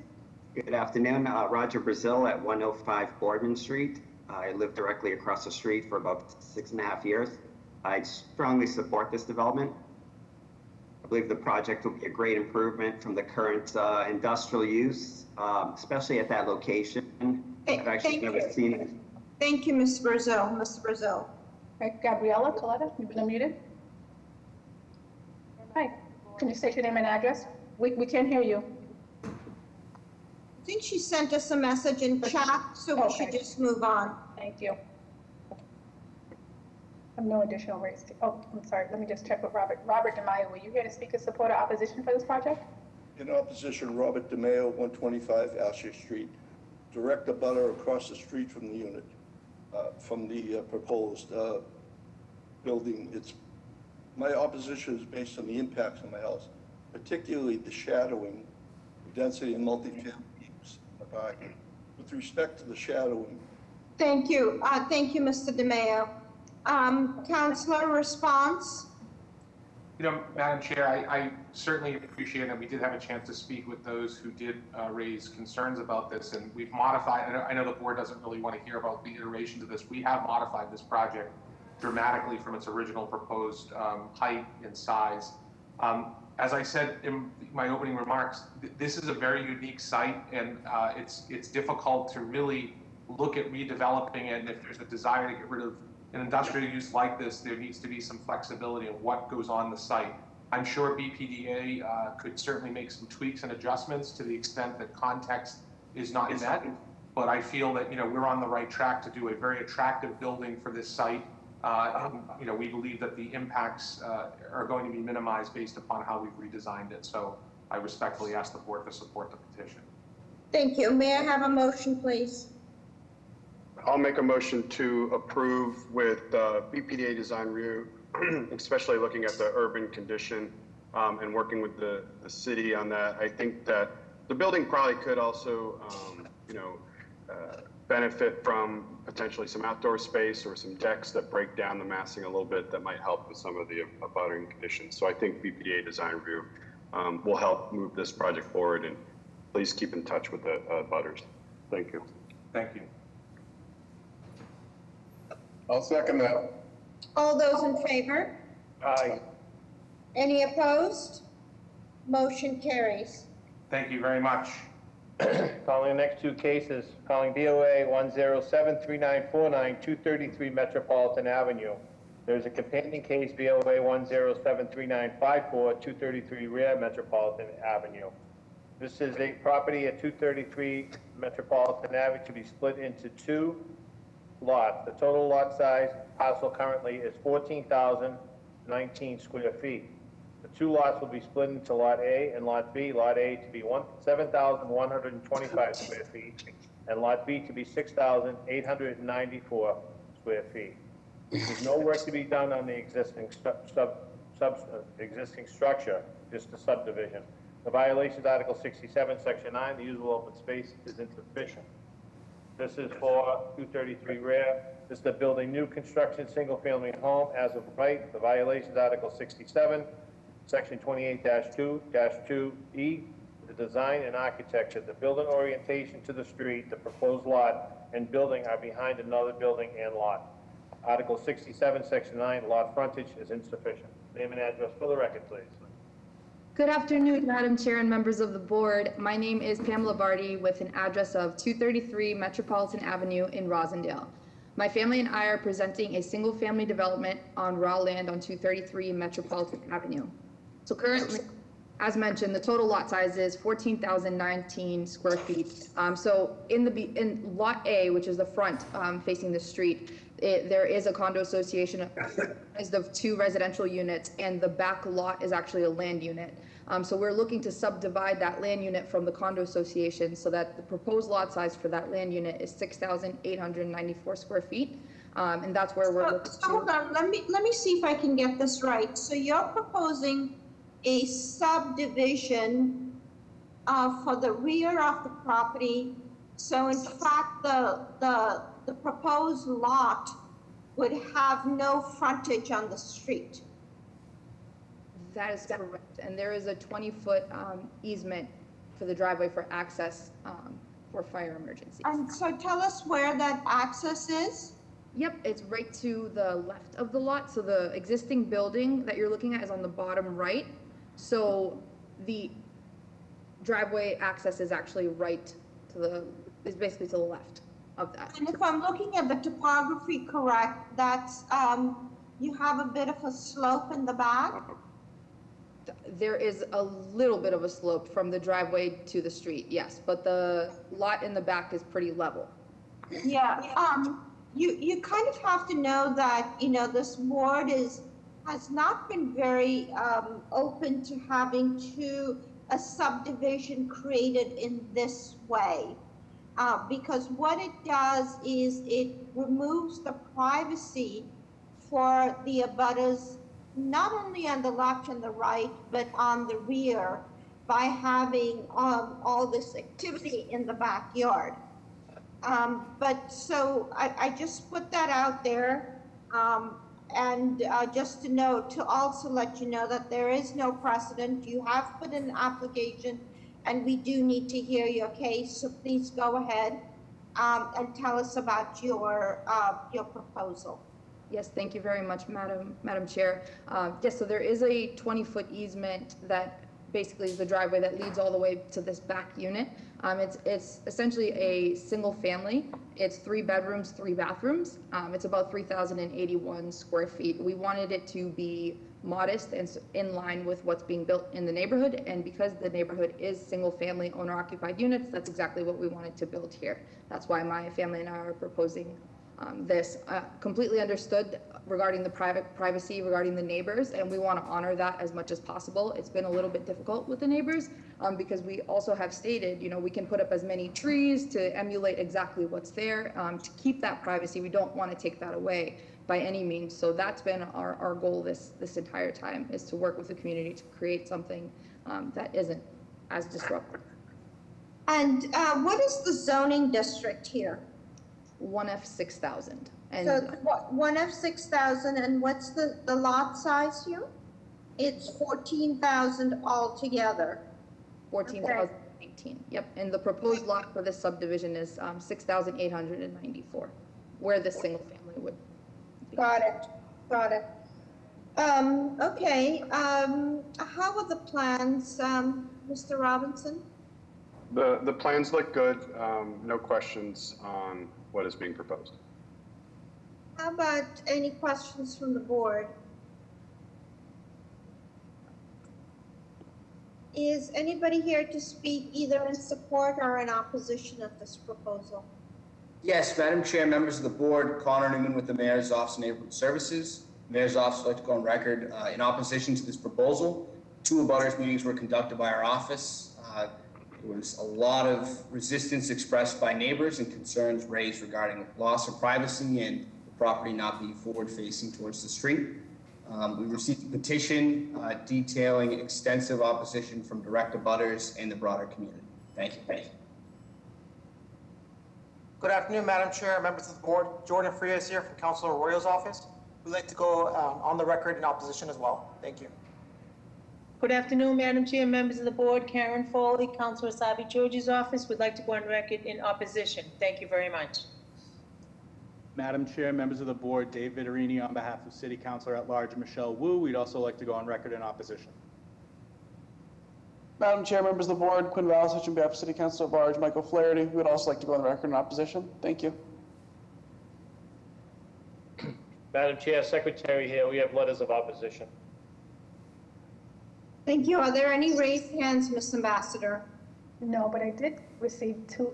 Speaker 27: Good afternoon, Roger Brazil at 105 Boardman Street. I lived directly across the street for about 6.5 years. I strongly support this development. I believe the project will be a great improvement from the current industrial use, especially at that location. I've actually never seen it.
Speaker 1: Thank you, Ms. Brazil. Mr. Brazil.
Speaker 23: Right, Gabriella Coletta, you've been unmuted. Hi, can you state your name and address? We can't hear you.
Speaker 1: I think she sent us a message in chat, so we should just move on.
Speaker 23: Thank you. I have no additional raised. Oh, I'm sorry. Let me just check with Robert. Robert DeMaio, were you here to speak in support or opposition for this project?
Speaker 28: In opposition, Robert DeMaio, 125 Ashley Street, direct abutter across the street from the unit, from the proposed building. My opposition is based on the impacts on my house, particularly the shadowing, density, and multi-family use in the parking. With respect to the shadowing.
Speaker 1: Thank you. Thank you, Mr. DeMaio. Councilor, response?
Speaker 7: You know, Madam Chair, I certainly appreciate that we did have a chance to speak with those who did raise concerns about this, and we've modified. I know the board doesn't really want to hear about the iterations of this. We have modified this project dramatically from its original proposed height and size. As I said in my opening remarks, this is a very unique site, and it's difficult to really look at redeveloping it. And if there's a desire to get rid of an industrial use like this, there needs to be some flexibility of what goes on the site. I'm sure BPDA could certainly make some tweaks and adjustments to the extent that context is not met. But I feel that we're on the right track to do a very attractive building for this site. And, we believe that the impacts are going to be minimized based upon how we've redesigned it. So I respectfully ask the board to support the petition.
Speaker 1: Thank you. May I have a motion, please?
Speaker 18: I'll make a motion to approve with BPDA design review, especially looking at the urban condition and working with the city on that. I think that the building probably could also, benefit from potentially some outdoor space or some decks that break down the massing a little bit that might help with some of the abuttering conditions. So I think BPDA design review will help move this project forward, and please keep in touch with the abutters. Thank you.
Speaker 7: Thank you.
Speaker 2: I'll second that.
Speaker 1: All those in favor?
Speaker 4: Aye.
Speaker 1: Any opposed? Motion carries.
Speaker 7: Thank you very much.
Speaker 4: Calling the next two cases, calling BOA 1073949, 233 Metropolitan Avenue. There's a companion case, BOA 1073954, 233 Rear Metropolitan Avenue. This is a property at 233 Metropolitan Avenue to be split into two lots. The total lot size parcel currently is 14,019 square feet. The two lots will be split into Lot A and Lot B. Lot A to be 7,125 square feet, and Lot B to be 6,894 square feet. There's no work to be done on the existing existing structure, just a subdivision. The violation is Article 67, Section 9. The usable open space is insufficient. This is for 233 Rear. This is to build a new construction single-family home as of right. The violation is Article 67, Section 28-2-2E. The design and architecture, the building orientation to the street, the proposed lot, and building are behind another building and lot. Article 67, Section 9, lot frontage is insufficient. Name and address for the record, please.
Speaker 3: Good afternoon, Madam Chair and members of the board. My name is Pamela Vardy with an address of 233 Metropolitan Avenue in Rosendale. My family and I are presenting a single-family development on raw land on 233 Metropolitan Avenue. So currently, as mentioned, the total lot size is 14,019 square feet. So in Lot A, which is the front facing the street, there is a condo association as of 2 residential units, and the back lot is actually a land unit. So we're looking to subdivide that land unit from the condo association so that the proposed lot size for that land unit is 6,894 square feet. And that's where we're looking to.
Speaker 1: Hold on, let me see if I can get this right. So you're proposing a subdivision for the rear of the property. So in fact, the proposed lot would have no frontage on the street.
Speaker 3: That is correct. And there is a 20-foot easement for the driveway for access for fire emergencies.
Speaker 1: And so tell us where that access is.
Speaker 3: Yep, it's right to the left of the lot. So the existing building that you're looking at is on the bottom right. So the driveway access is actually right to the, is basically to the left of that.
Speaker 1: And if I'm looking at the topography correct, that's, you have a bit of a slope in the back?
Speaker 3: There is a little bit of a slope from the driveway to the street, yes, but the lot in the back is pretty level.
Speaker 1: Yeah, you kind of have to know that, this board has not been very open to having a subdivision created in this way. Because what it does is it removes the privacy for the abutters, not only on the left and the right, but on the rear, by having all this activity in the backyard. But so I just put that out there, and just to note, to also let you know that there is no precedent. You have put in an application, and we do need to hear your case, so please go ahead and tell us about your proposal.
Speaker 3: Yes, thank you very much, Madam Chair. Yes, so there is a 20-foot easement that basically is the driveway that leads all the way to this back unit. It's essentially a single family. It's 3 bedrooms, 3 bathrooms. It's about 3,081 square feet. We wanted it to be modest and in line with what's being built in the neighborhood. And because the neighborhood is single family owner occupied units, that's exactly what we wanted to build here. That's why my family and I are proposing this. Completely understood regarding the privacy regarding the neighbors, and we want to honor that as much as possible. It's been a little bit difficult with the neighbors because we also have stated, we can put up as many trees to emulate exactly what's there to keep that privacy. We don't want to take that away by any means. So that's been our goal this entire time, is to work with the community to create something that isn't as disruptive.
Speaker 1: And what is the zoning district here?
Speaker 3: 1F6000. And
Speaker 1: so what, 1F6000, and what's the lot size here? It's 14,000 altogether.
Speaker 3: 14,000. 19. Yep, and the proposed lot for this subdivision is 6,894, where the single family would be.
Speaker 1: Got it, got it. Okay, how are the plans, Mr. Robinson?
Speaker 18: The plans look good. No questions on what is being proposed.
Speaker 1: How about any questions from the board? Is anybody here to speak either in support or in opposition of this proposal?
Speaker 8: Yes, Madam Chair, members of the board, Connor Newman with the Mayor's Office of Neighborhood Services. The Mayor's Office would like to go on record in opposition to this proposal. 2 abutters meetings were conducted by our office. There was a lot of resistance expressed by neighbors and concerns raised regarding loss of privacy and the property not being forward-facing towards the street. We received a petition detailing extensive opposition from direct abutters and the broader community. Thank you.
Speaker 22: Good afternoon, Madam Chair, members of the board. Jordan Frias here from Councilor Arroyo's office. We'd like to go on the record in opposition as well. Thank you.
Speaker 19: Good afternoon, Madam Chair, members of the board. Karen Foley, Councilor Sabi George's office, would like to go on record in opposition. Thank you very much.
Speaker 24: Madam Chair, members of the board, Dave Vittarini on behalf of City Councilor at Large Michelle Wu. We'd also like to go on record in opposition.
Speaker 21: Madam Chair, members of the board, Quinn Valsich on behalf of City Councilor at Large Michael Flaherty. We would also like to go on the record in opposition. Thank you.
Speaker 4: Madam Chair, Secretary here, we have letters of opposition.
Speaker 1: Thank you. Are there any raised hands, Ms. Ambassador?
Speaker 23: No, but I did receive two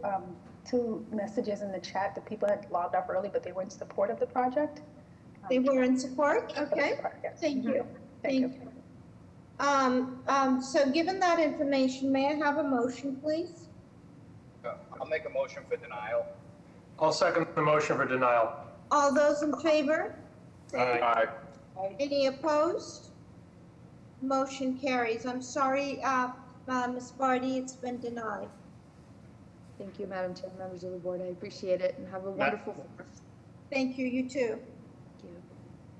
Speaker 23: messages in the chat that people had logged off early, but they were in support of the project.
Speaker 1: They were in support? Okay. Thank you. Thank you. So given that information, may I have a motion, please?
Speaker 16: I'll make a motion for denial.
Speaker 6: I'll second the motion for denial.
Speaker 1: All those in favor?
Speaker 6: Aye.
Speaker 1: Any opposed? Motion carries. I'm sorry, Ms. Barty, it's been denied.
Speaker 3: Thank you, Madam Chair, members of the board. I appreciate it, and have a wonderful 4th.
Speaker 1: Thank you. You too.
Speaker 3: Thank you.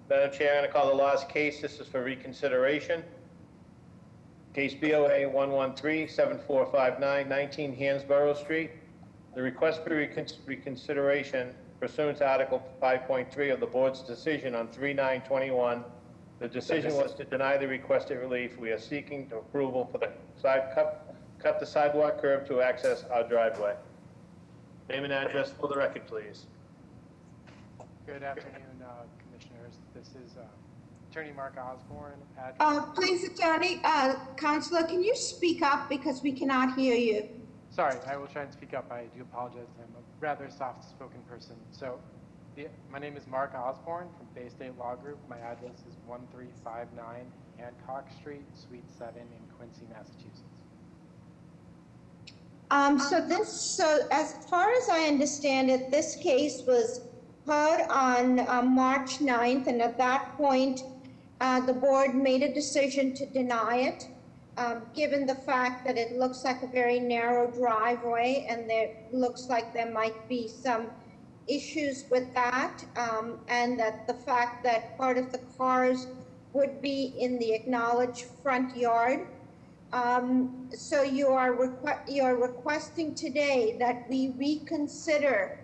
Speaker 4: Madam Chair, I'm going to call the last case. This is for reconsideration. Case BOA 113-7459, 19 Hansborough Street. The request for reconsideration pursuant to Article 5.3 of the board's decision on 3/9/21. The decision was to deny the requested relief. We are seeking approval for the cut the sidewalk curb to access our driveway. Name and address for the record, please.
Speaker 9: Good afternoon, Commissioners. This is Attorney Mark Osborne.
Speaker 1: Please, Attorney, Counselor, can you speak up because we cannot hear you?
Speaker 9: Sorry, I will try and speak up. I do apologize. I'm a rather soft-spoken person. So, my name is Mark Osborne from Bay State Law Group. My address is 1359 Hancock Street, Suite 7 in Quincy, Massachusetts.
Speaker 1: So as far as I understand it, this case was heard on March 9th, and at that point, the board made a decision to deny it, given the fact that it looks like a very narrow driveway, and there looks like there might be some issues with that, and that the fact that part of the cars would be in the acknowledged front yard. So you are requesting today that we reconsider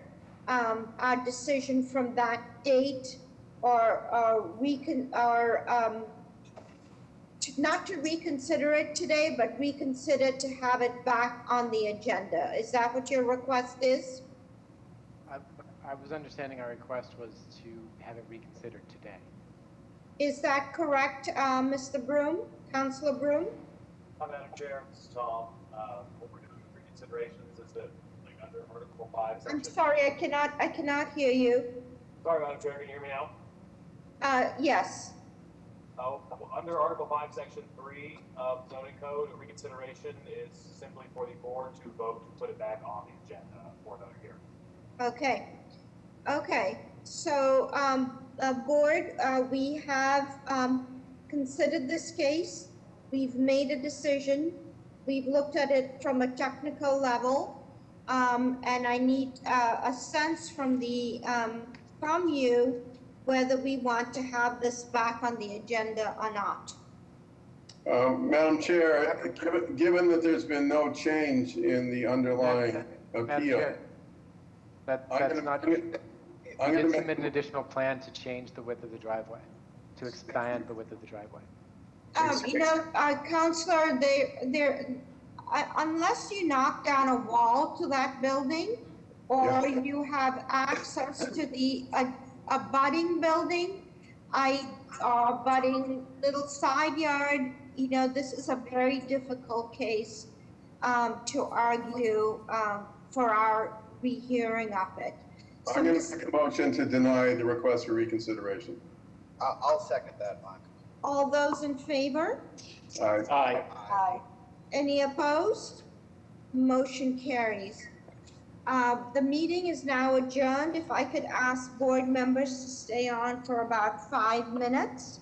Speaker 1: our decision from that date, not to reconsider it today, but reconsider to have it back on the agenda. Is that what your request is?
Speaker 9: I was understanding our request was to have it reconsidered today.
Speaker 1: Is that correct, Mr. Broom, Councilor Broom?
Speaker 10: Madam Chair, this is Tom. What we're doing with reconsiderations is that, like, under Article 5, Section...
Speaker 1: I'm sorry, I cannot hear you.
Speaker 10: Sorry, Madam Chair, can you hear me now?
Speaker 1: Yes.
Speaker 10: Under Article 5, Section 3 of zoning code, a reconsideration is simply for the board to vote to put it back on the agenda for another hearing.
Speaker 1: Okay. Okay. So, board, we have considered this case. We've made a decision. We've looked at it from a technical level, and I need a sense from you whether we want to have this back on the agenda or not.
Speaker 2: Madam Chair, given that there's been no change in the underlying
Speaker 9: Madam
Speaker 2: appeal,
Speaker 9: Chair, that's not, you did submit an additional plan to change the width of the driveway, to expand the width of the driveway.
Speaker 1: Counselor, unless you knock down a wall to that building, or you have access to the abutting building, abutting little side yard, this is a very difficult case to argue for our rehearing of it. So
Speaker 2: I'm going to make a motion to deny the request for reconsideration.
Speaker 16: I'll second that, Mark.
Speaker 1: all those in favor?
Speaker 2: Aye.
Speaker 1: Aye. Any opposed? Motion carries. The meeting is now adjourned. If I could ask board members to stay on for about 5 minutes.